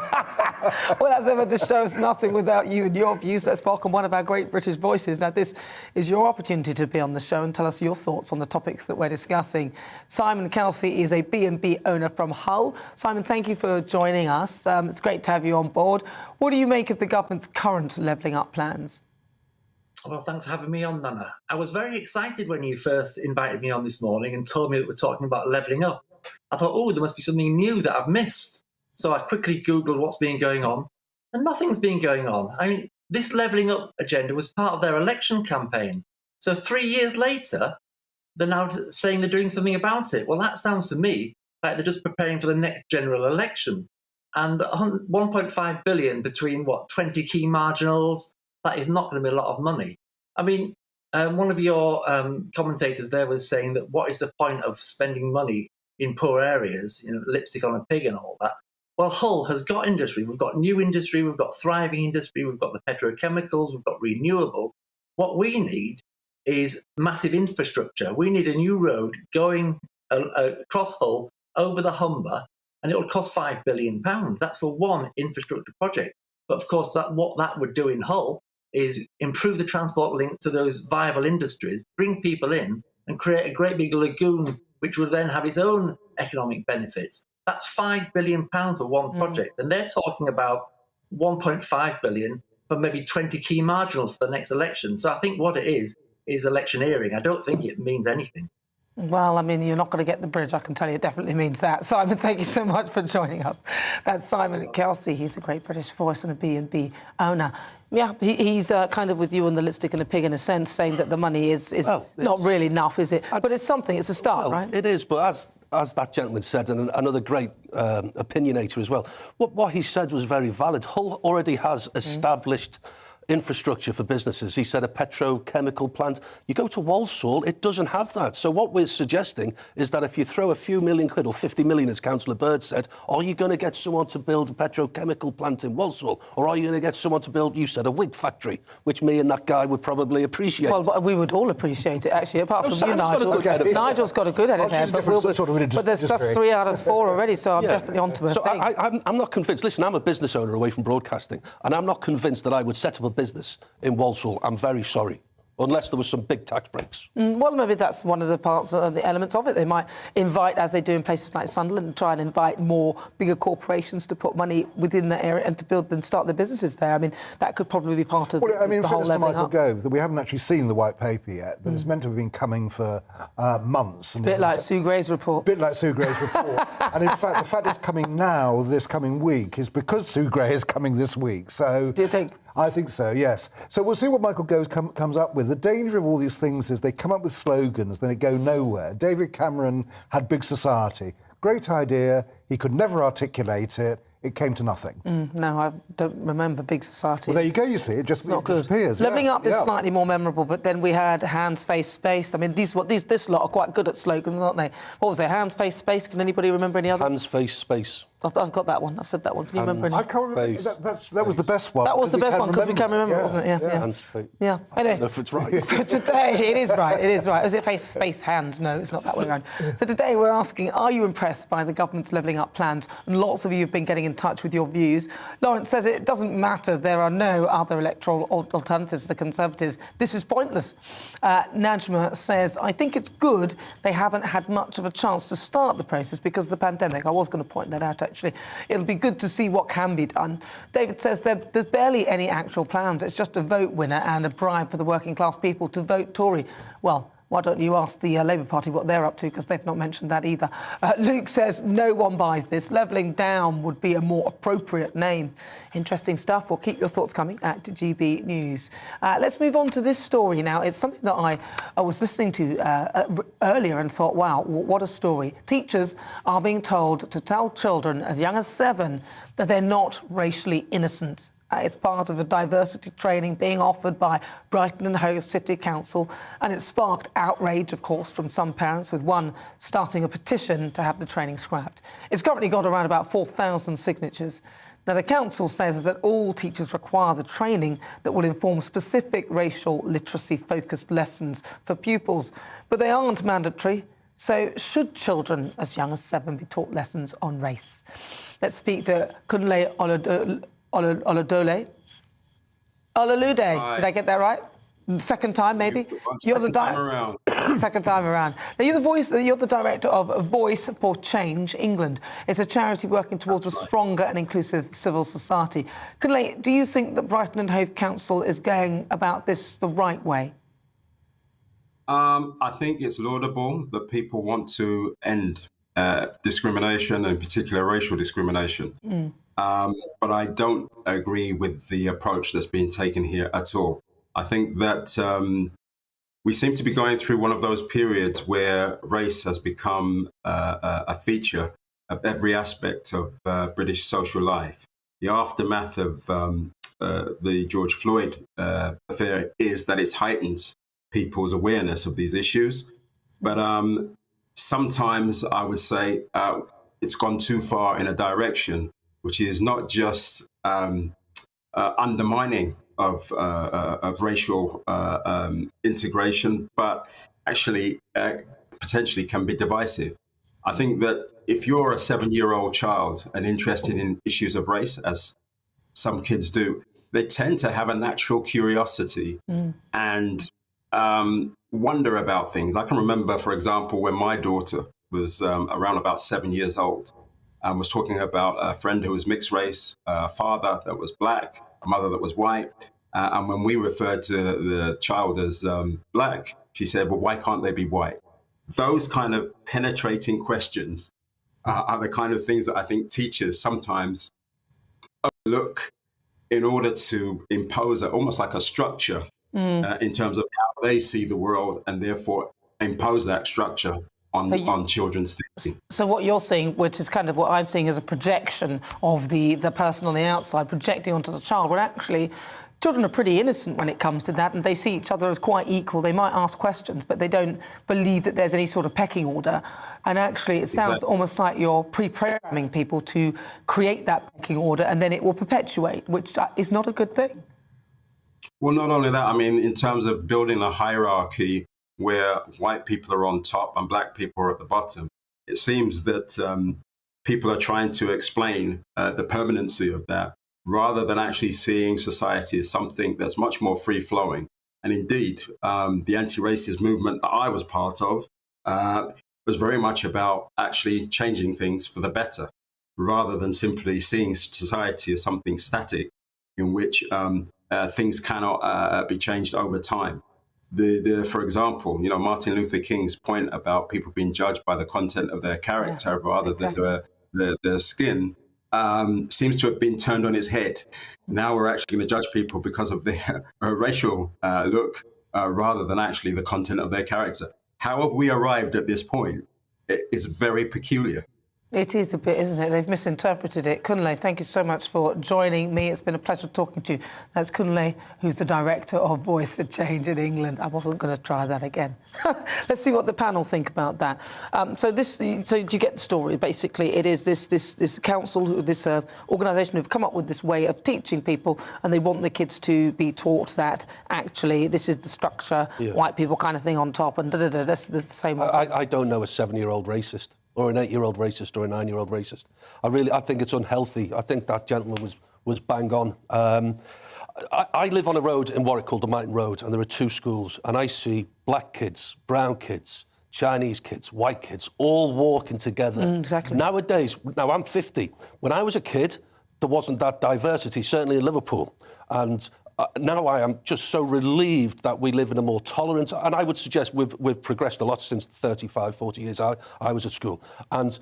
Speaker 3: Well, as ever, the show's nothing without you and your views. Let's welcome one of our great British voices. Now, this is your opportunity to be on the show and tell us your thoughts on the topics that we're discussing. Simon Kelsey is a B&B owner from Hull. Simon, thank you for joining us. It's great to have you on board. What do you make of the government's current levelling up plans?
Speaker 8: Well, thanks for having me on, Nana. I was very excited when you first invited me on this morning and told me that we're talking about levelling up. I thought, oh, there must be something new that I've missed. So I quickly Googled what's been going on, and nothing's been going on. I mean, this levelling up agenda was part of their election campaign. So 3 years later, they're now saying they're doing something about it. Well, that sounds to me like they're just preparing for the next general election. And 1.5 billion between, 20 key marginals, that is not going to be a lot of money. I mean, one of your commentators there was saying that what is the point of spending money in poor areas, lipstick on a pig and all that. Well, Hull has got industry. We've got new industry. We've got thriving industry. We've got the petrochemicals. We've got renewables. What we need is massive infrastructure. We need a new road going across Hull over the Humber, and it will cost £5 billion. That's for one infrastructure project. But of course, what that would do in Hull is improve the transport links to those viable industries, bring people in, and create a great big lagoon, which will then have its own economic benefits. That's £5 billion for one project, and they're talking about 1.5 billion for maybe 20 key marginals for the next election. So I think what it is electioneering. I don't think it means anything.
Speaker 3: Well, I mean, you're not going to get the bridge, I can tell you. It definitely means that. Simon, thank you so much for joining us. That's Simon Kelsey. He's a great British voice and a B&B owner. Yeah, he's kind of with you on the lipstick and a pig in a sense, saying that the money is not really enough, is it? But it's something, it's a start, right?
Speaker 10: It is, but as that gentleman said, and another great opinionator as well, what he said was very valid. Hull already has established infrastructure for businesses. He said a petrochemical plant. You go to Walsall, it doesn't have that. So what we're suggesting is that if you throw a few million quid, or 50 million, as Councillor Bird said, are you going to get someone to build a petrochemical plant in Walsall? Or are you going to get someone to build, you said, a wig factory, which me and that guy would probably appreciate?
Speaker 3: Well, we would all appreciate it, actually, apart from you, Nigel. Nigel's got a good head there, but there's just 3 out of 4 already, so I'm definitely onto it.
Speaker 10: So I'm not convinced. Listen, I'm a business owner away from broadcasting, and I'm not convinced that I would set up a business in Walsall. I'm very sorry. Unless there was some big tax breaks.
Speaker 3: Well, maybe that's one of the parts, the elements of it. They might invite, as they do in places like Sunderland, and try and invite more bigger corporations to put money within the area and to build and start their businesses there. I mean, that could probably be part of the whole levelling
Speaker 9: Michael
Speaker 3: up.
Speaker 9: Gove, that we haven't actually seen the white paper yet, that it's meant to have been coming for months.
Speaker 3: A bit like Sue Gray's report.
Speaker 9: And in fact, the fact it's coming now, this coming week, is because Sue Gray is coming this week. So
Speaker 3: do you think?
Speaker 9: I think so, yes. So we'll see what Michael Gove comes up with. The danger of all these things is they come up with slogans, then it go nowhere. David Cameron had Big Society. Great idea. He could never articulate it. It came to nothing.
Speaker 3: No, I don't remember Big Society.
Speaker 9: Well, there you go, you see. It just disappears.
Speaker 3: Levelling Up is slightly more memorable, but then we had Hands, Face, Space. I mean, this lot are quite good at slogans, aren't they? What was it? Hands, Face, Space. Can anybody remember any others?
Speaker 10: Hands, Face, Space.
Speaker 3: I've got that one. I said that one. Can you remember any?
Speaker 9: I can't remember. That was the best one.
Speaker 3: That was the best one because we can remember it, wasn't it? Yeah.
Speaker 10: Hands, face.
Speaker 3: Yeah.
Speaker 10: I don't know if it's right.
Speaker 3: So today, it is right. It is right. Is it Face, Space, Hands? No, it's not that way around. So today we're asking, are you impressed by the government's Levelling Up plans? And lots of you have been getting in touch with your views. Lawrence says it doesn't matter. There are no other electoral alternatives to the Conservatives. This is pointless. Najma says, I think it's good they haven't had much of a chance to start the process because of the pandemic. I was going to point that out, actually. It'll be good to see what can be done. David says there's barely any actual plans. It's just a vote winner and a bribe for the working class people to vote Tory. Well, why don't you ask the Labour Party what they're up to, because they've not mentioned that either. Luke says no one buys this. Levelling down would be a more appropriate name. Interesting stuff. We'll keep your thoughts coming at GB News. Let's move on to this story now. It's something that I was listening to earlier and thought, wow, what a story. Teachers are being told to tell children as young as 7 that they're not racially innocent. It's part of a diversity training being offered by Brighton and Hove City Council, and it sparked outrage, of course, from some parents, with one starting a petition to have the training scrapped. It's currently got around about 4,000 signatures. Now, the council says that all teachers require the training that will inform specific racial literacy-focused lessons for pupils, but they aren't mandatory. So should children as young as 7 be taught lessons on race? Let's speak to Kunle Olalude. Did I get that right? Second time, maybe? You're the second time around. Now, you're the director of Voice for Change England. It's a charity working towards a stronger and inclusive civil society. Kunle, do you think that Brighton and Hove Council is going about this the right way?
Speaker 14: I think it's laudable that people want to end discrimination, in particular racial discrimination. But I don't agree with the approach that's being taken here at all. I think that we seem to be going through one of those periods where race has become a feature of every aspect of British social life. The aftermath of the George Floyd affair is that it's heightened people's awareness of these issues. But sometimes I would say it's gone too far in a direction which is not just undermining of racial integration, but actually potentially can be divisive. I think that if you're a 7-year-old child and interested in issues of race, as some kids do, they tend to have a natural curiosity and wonder about things. I can remember, for example, when my daughter was around about 7 years old and was talking about a friend who was mixed race, a father that was black, a mother that was white. And when we referred to the child as black, she said, well, why can't they be white? Those kind of penetrating questions are the kind of things that I think teachers sometimes overlook in order to impose almost like a structure in terms of how they see the world, and therefore impose that structure on children's thinking.
Speaker 3: So what you're seeing, which is kind of what I'm seeing as a projection of the person on the outside projecting onto the child, when actually children are pretty innocent when it comes to that, and they see each other as quite equal. They might ask questions, but they don't believe that there's any sort of pecking order. And actually, it sounds almost like you're pre-programming people to create that pecking order, and then it will perpetuate, which is not a good thing.
Speaker 14: Well, not only that, I mean, in terms of building a hierarchy where white people are on top and black people are at the bottom, it seems that people are trying to explain the permanency of that, rather than actually seeing society as something that's much more free-flowing. And indeed, the anti-racist movement that I was part of was very much about actually changing things for the better, rather than simply seeing society as something static in which things cannot be changed over time. For example, Martin Luther King's point about people being judged by the content of their character rather than their skin seems to have been turned on its head. Now we're actually going to judge people because of their racial look rather than actually the content of their character. How have we arrived at this point? It's very peculiar.
Speaker 3: It is a bit, isn't it? They've misinterpreted it. Kunle, thank you so much for joining me. It's been a pleasure talking to you. That's Kunle, who's the director of Voice for Change in England. I wasn't going to try that again. Let's see what the panel think about that. So you get the story. Basically, it is this council, this organisation who've come up with this way of teaching people, and they want the kids to be taught that actually this is the structure, white people kind of thing on top, and that's the same.
Speaker 10: I don't know a 7-year-old racist, or an 8-year-old racist, or a 9-year-old racist. I think it's unhealthy. I think that gentleman was bang on. I live on a road in Warwick called the Mountain Road, and there are 2 schools, and I see black kids, brown kids, Chinese kids, white kids, all walking together.
Speaker 3: Exactly.
Speaker 10: Nowadays, now I'm 50. When I was a kid, there wasn't that diversity, certainly in Liverpool. And now I am just so relieved that we live in a more tolerant, and I would suggest we've progressed a lot since 35, 40 years I was at school. And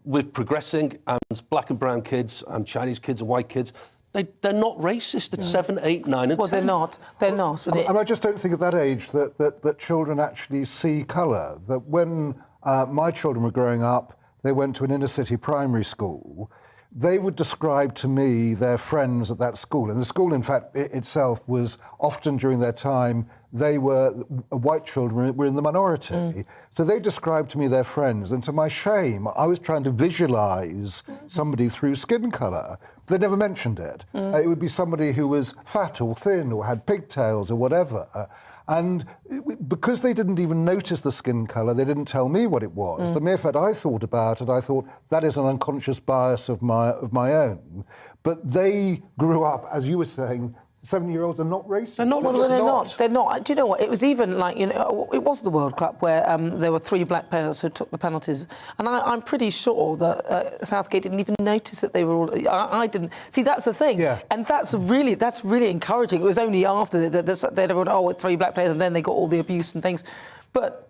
Speaker 10: we're progressing, and black and brown kids and Chinese kids and white kids, they're not racist at 7, 8, 9 and 10.
Speaker 3: Well, they're not. They're not.
Speaker 9: And I just don't think at that age that children actually see colour. That when my children were growing up, they went to an inner-city primary school. They would describe to me their friends at that school. And the school, in fact, itself was often during their time, white children were in the minority. So they described to me their friends. And to my shame, I was trying to visualise somebody through skin colour. They never mentioned it. It would be somebody who was fat or thin or had pigtails or whatever. And because they didn't even notice the skin colour, they didn't tell me what it was. The mere fact I thought about it, I thought that is an unconscious bias of my own. But they grew up, as you were saying, 7-year-olds are not racist.
Speaker 3: They're not. Well, they're not. They're not. Do you know what? It was even like, it was the World Cup where there were 3 black players who took the penalties, and I'm pretty sure that Southgate didn't even notice that they were all. I didn't. See, that's the thing. Yeah. And that's really encouraging. It was only after that it's 3 black players, and then they got all the abuse and things, but.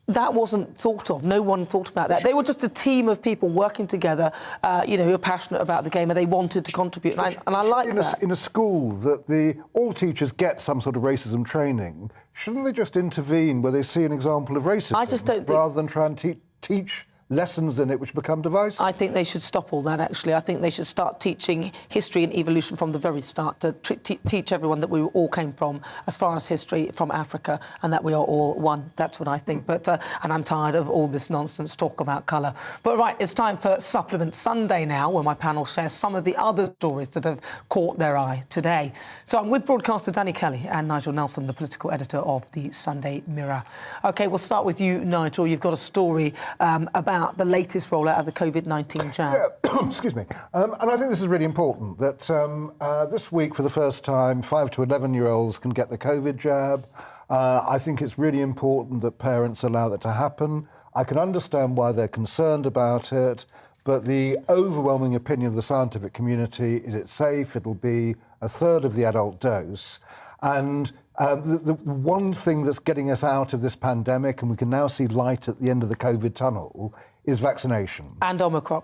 Speaker 3: That wasn't thought of. No one thought about that. They were just a team of people working together, who are passionate about the game, and they wanted to contribute. And I like that.
Speaker 9: In a school that all teachers get some sort of racism training, shouldn't they just intervene where they see an example of racism?
Speaker 3: I just don't think...
Speaker 9: rather than try and teach lessons in it which become divisive?
Speaker 3: I think they should stop all that, actually. I think they should start teaching history and evolution from the very start, to teach everyone that we all came from, as far as history, from Africa, and that we are all one. That's what I think. But and I'm tired of all this nonsense talk about colour. But right, it's time for Supplement Sunday now, where my panel shares some of the other stories that have caught their eye today. So I'm with broadcaster Danny Kelly and Nigel Nelson, the political editor of the Sunday Mirror. OK, we'll start with you, Nigel. You've got a story about about the latest rollout of the COVID-19 jab.
Speaker 9: Yeah, excuse me. And I think this is really important, that this week, for the first time, 5 to 11-year-olds can get the COVID jab. I think it's really important that parents allow that to happen. I can understand why they're concerned about it, but the overwhelming opinion of the scientific community is it's safe, it'll be a third of the adult dose. And the one thing that's getting us out of this pandemic, and we can now see light at the end of the COVID tunnel, is vaccination.
Speaker 3: And Omicron.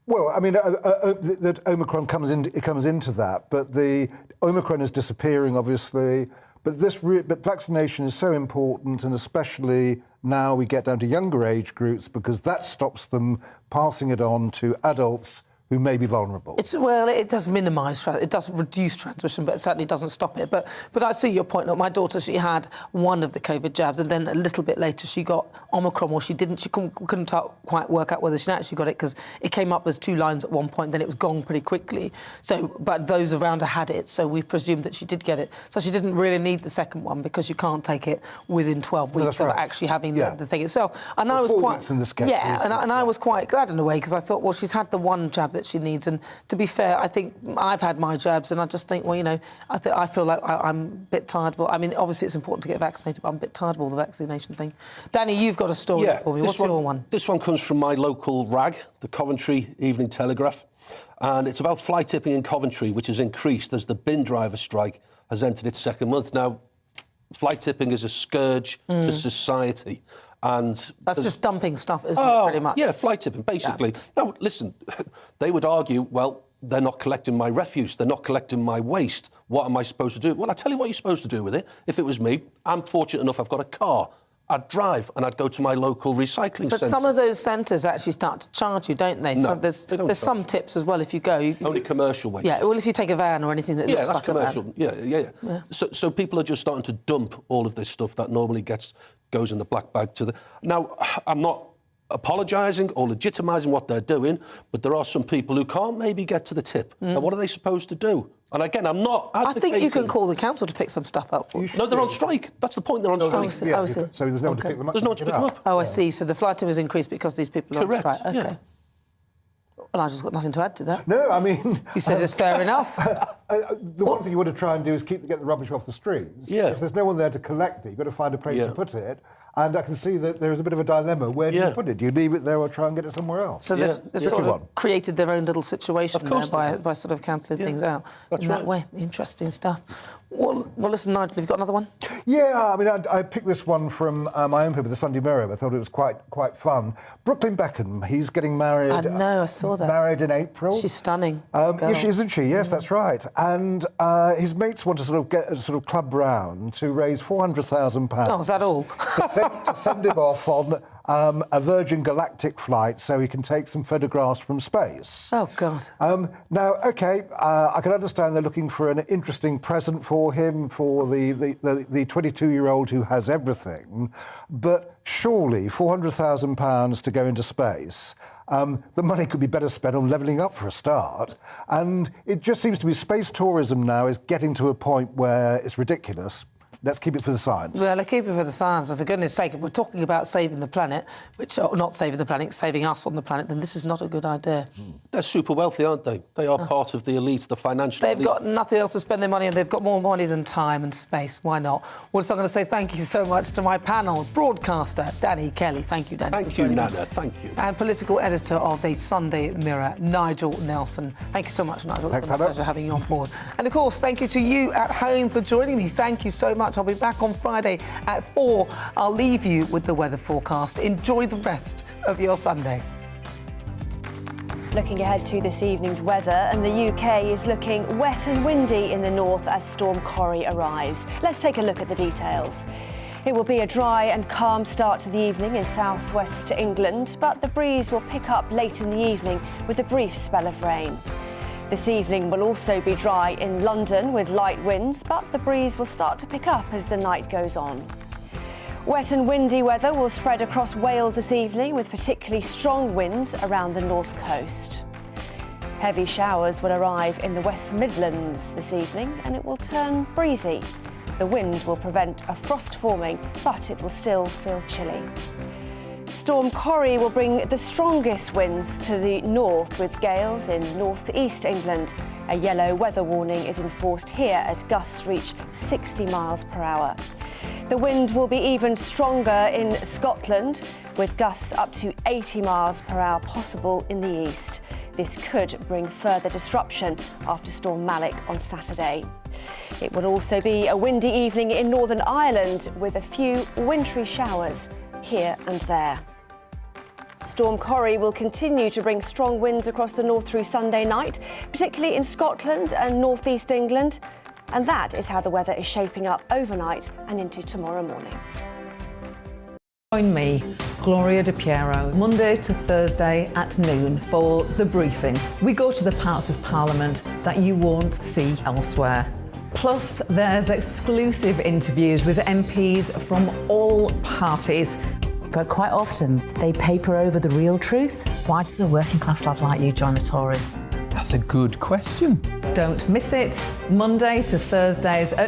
Speaker 9: Well, I mean, that Omicron comes into that, but the Omicron is disappearing, obviously. But but vaccination is so important, and especially now we get down to younger age groups, because that stops them passing it on to adults who may be vulnerable.
Speaker 3: It does minimise, it does reduce transmission, but it certainly doesn't stop it. But I see your point. Look, my daughter, she had one of the COVID jabs, and then a little bit later she got Omicron, or she didn't. She couldn't quite work out whether she actually got it, because it came up as 2 lines at one point, then it was gone pretty quickly. So, but those around her had it, so we presumed that she did get it. So she didn't really need the second one, because you can't take it within 12 weeks of actually having the thing itself. And I was
Speaker 9: 4
Speaker 3: quite
Speaker 9: weeks in this case.
Speaker 3: Yeah, and I was quite glad in a way, because I thought, well, she's had the one jab that she needs, and to be fair, I think I've had my jabs, and I just think, well, you know, I feel like I'm a bit tired. Well, I mean, obviously it's important to get vaccinated, but I'm a bit tired of all the vaccination thing. Danny, you've got a story for me. What's your one?
Speaker 10: This one comes from my local rag, the Coventry Evening Telegraph, and it's about fly tipping in Coventry, which has increased as the bin driver strike has entered its second month. Now, fly tipping is a scourge to society. And
Speaker 3: that's just dumping stuff, isn't it, pretty much?
Speaker 10: Yeah, fly tipping, basically. Yeah. Now, listen, they would argue, well, they're not collecting my refuse, they're not collecting my waste. What am I supposed to do? Well, I'll tell you what you're supposed to do with it. If it was me, I'm fortunate enough I've got a car. I'd drive and I'd go to my local recycling centre.
Speaker 3: But some of those centres actually start to charge you, don't they?
Speaker 10: No,
Speaker 3: so there's some tips as well if you go.
Speaker 10: Only commercial waste.
Speaker 3: Yeah, well, if you take a van or anything that looks like
Speaker 10: commercial.
Speaker 3: a van.
Speaker 10: Yeah. So people are just starting to dump all of this stuff that normally goes in the black bag to the... Now, I'm not apologising or legitimising what they're doing, but there are some people who can't maybe get to the tip. Now, what are they supposed to do? And again, I'm not advocating...
Speaker 3: I think you can call the council to pick some stuff up.
Speaker 10: No, they're on strike. That's the point, they're on strike.
Speaker 9: So there's no one to pick them up.
Speaker 10: There's no one to pick them up.
Speaker 3: Oh, I see. So the flight time has increased because these people are on strike. Okay.
Speaker 10: Yeah.
Speaker 3: Well, I just got nothing to add to that.
Speaker 9: No, I mean...
Speaker 3: You said it's fair enough.
Speaker 9: The one thing you want to try and do is get the rubbish off the streets.
Speaker 10: Yeah.
Speaker 9: If there's no one there to collect it, you've got to find a place to put it. And I can see that there is a bit of a dilemma. Where do you put it? Do you leave it there or try and get it somewhere else?
Speaker 3: So they've sort of created their own little situation there by sort of cancelling things out.
Speaker 9: That's
Speaker 3: in that way. Interesting stuff. Well, listen, Nigel, have you got another one?
Speaker 9: Yeah, I mean, I picked this one from my own paper, the Sunday Mirror. I thought it was quite fun. Brooklyn Beckham, he's getting married.
Speaker 3: I know, I saw that.
Speaker 9: Married in April.
Speaker 3: She's stunning.
Speaker 9: Yes, isn't she? Yes, that's right. And his mates want to sort of get a sort of club round to raise £400,000.
Speaker 3: Oh, is that all?
Speaker 9: to send him off on a Virgin Galactic flight so he can take some photographs from space.
Speaker 3: Oh, God.
Speaker 9: Now, OK, I can understand they're looking for an interesting present for him, for the 22-year-old who has everything. But surely £400,000 to go into space, the money could be better spent on levelling up for a start. And it just seems to be space tourism now is getting to a point where it's ridiculous. Let's keep it for the science.
Speaker 3: Well, let's keep it for the science. And for goodness sake, if we're talking about saving the planet, not saving the planet, saving us on the planet, then this is not a good idea.
Speaker 10: They're super wealthy, aren't they? They are part of the elite, the financial elite.
Speaker 3: They've got nothing else to spend their money on. They've got more money than time and space. Why not? Well, so I'm going to say thank you so much to my panel, broadcaster Danny Kelly. Thank you, Danny.
Speaker 10: Thank you, Nana. Thank you.
Speaker 3: And political editor of the Sunday Mirror, Nigel Nelson. Thank you so much, Nigel.
Speaker 9: Thanks,
Speaker 3: it's been a pleasure having you on board. And of course, thank you to you at home for joining me. Thank you so much. I'll be back on Friday at 4. I'll leave you with the weather forecast. Enjoy the rest of your Sunday.
Speaker 11: Looking ahead to this evening's weather, and the UK is looking wet and windy in the north as Storm Corrie arrives. Let's take a look at the details. It will be a dry and calm start to the evening in southwest England, but the breeze will pick up late in the evening with a brief spell of rain. This evening will also be dry in London with light winds, but the breeze will start to pick up as the night goes on. Wet and windy weather will spread across Wales this evening with particularly strong winds around the north coast. Heavy showers will arrive in the West Midlands this evening and it will turn breezy. The wind will prevent a frost forming, but it will still feel chilly. Storm Corrie will bring the strongest winds to the north, with gales in north-east England. A yellow weather warning is enforced here as gusts reach 60 miles per hour. The wind will be even stronger in Scotland, with gusts up to 80 miles per hour possible in the east. This could bring further disruption after Storm Malik on Saturday. It will also be a windy evening in Northern Ireland, with a few wintry showers here and there. Storm Corrie will continue to bring strong winds across the north through Sunday night, particularly in Scotland and north-east England. And that is how the weather is shaping up overnight and into tomorrow morning.
Speaker 13: Join me, Gloria De Piero, Monday to Thursday at noon for The Briefing. We go to the parts of Parliament that you won't see elsewhere. Plus, there's exclusive interviews with MPs from all parties.
Speaker 22: But quite often, they paper over the real truth. Why does a working class lad like you join the Tories?
Speaker 23: That's a good question.
Speaker 13: Don't miss it. Monday to Thursdays at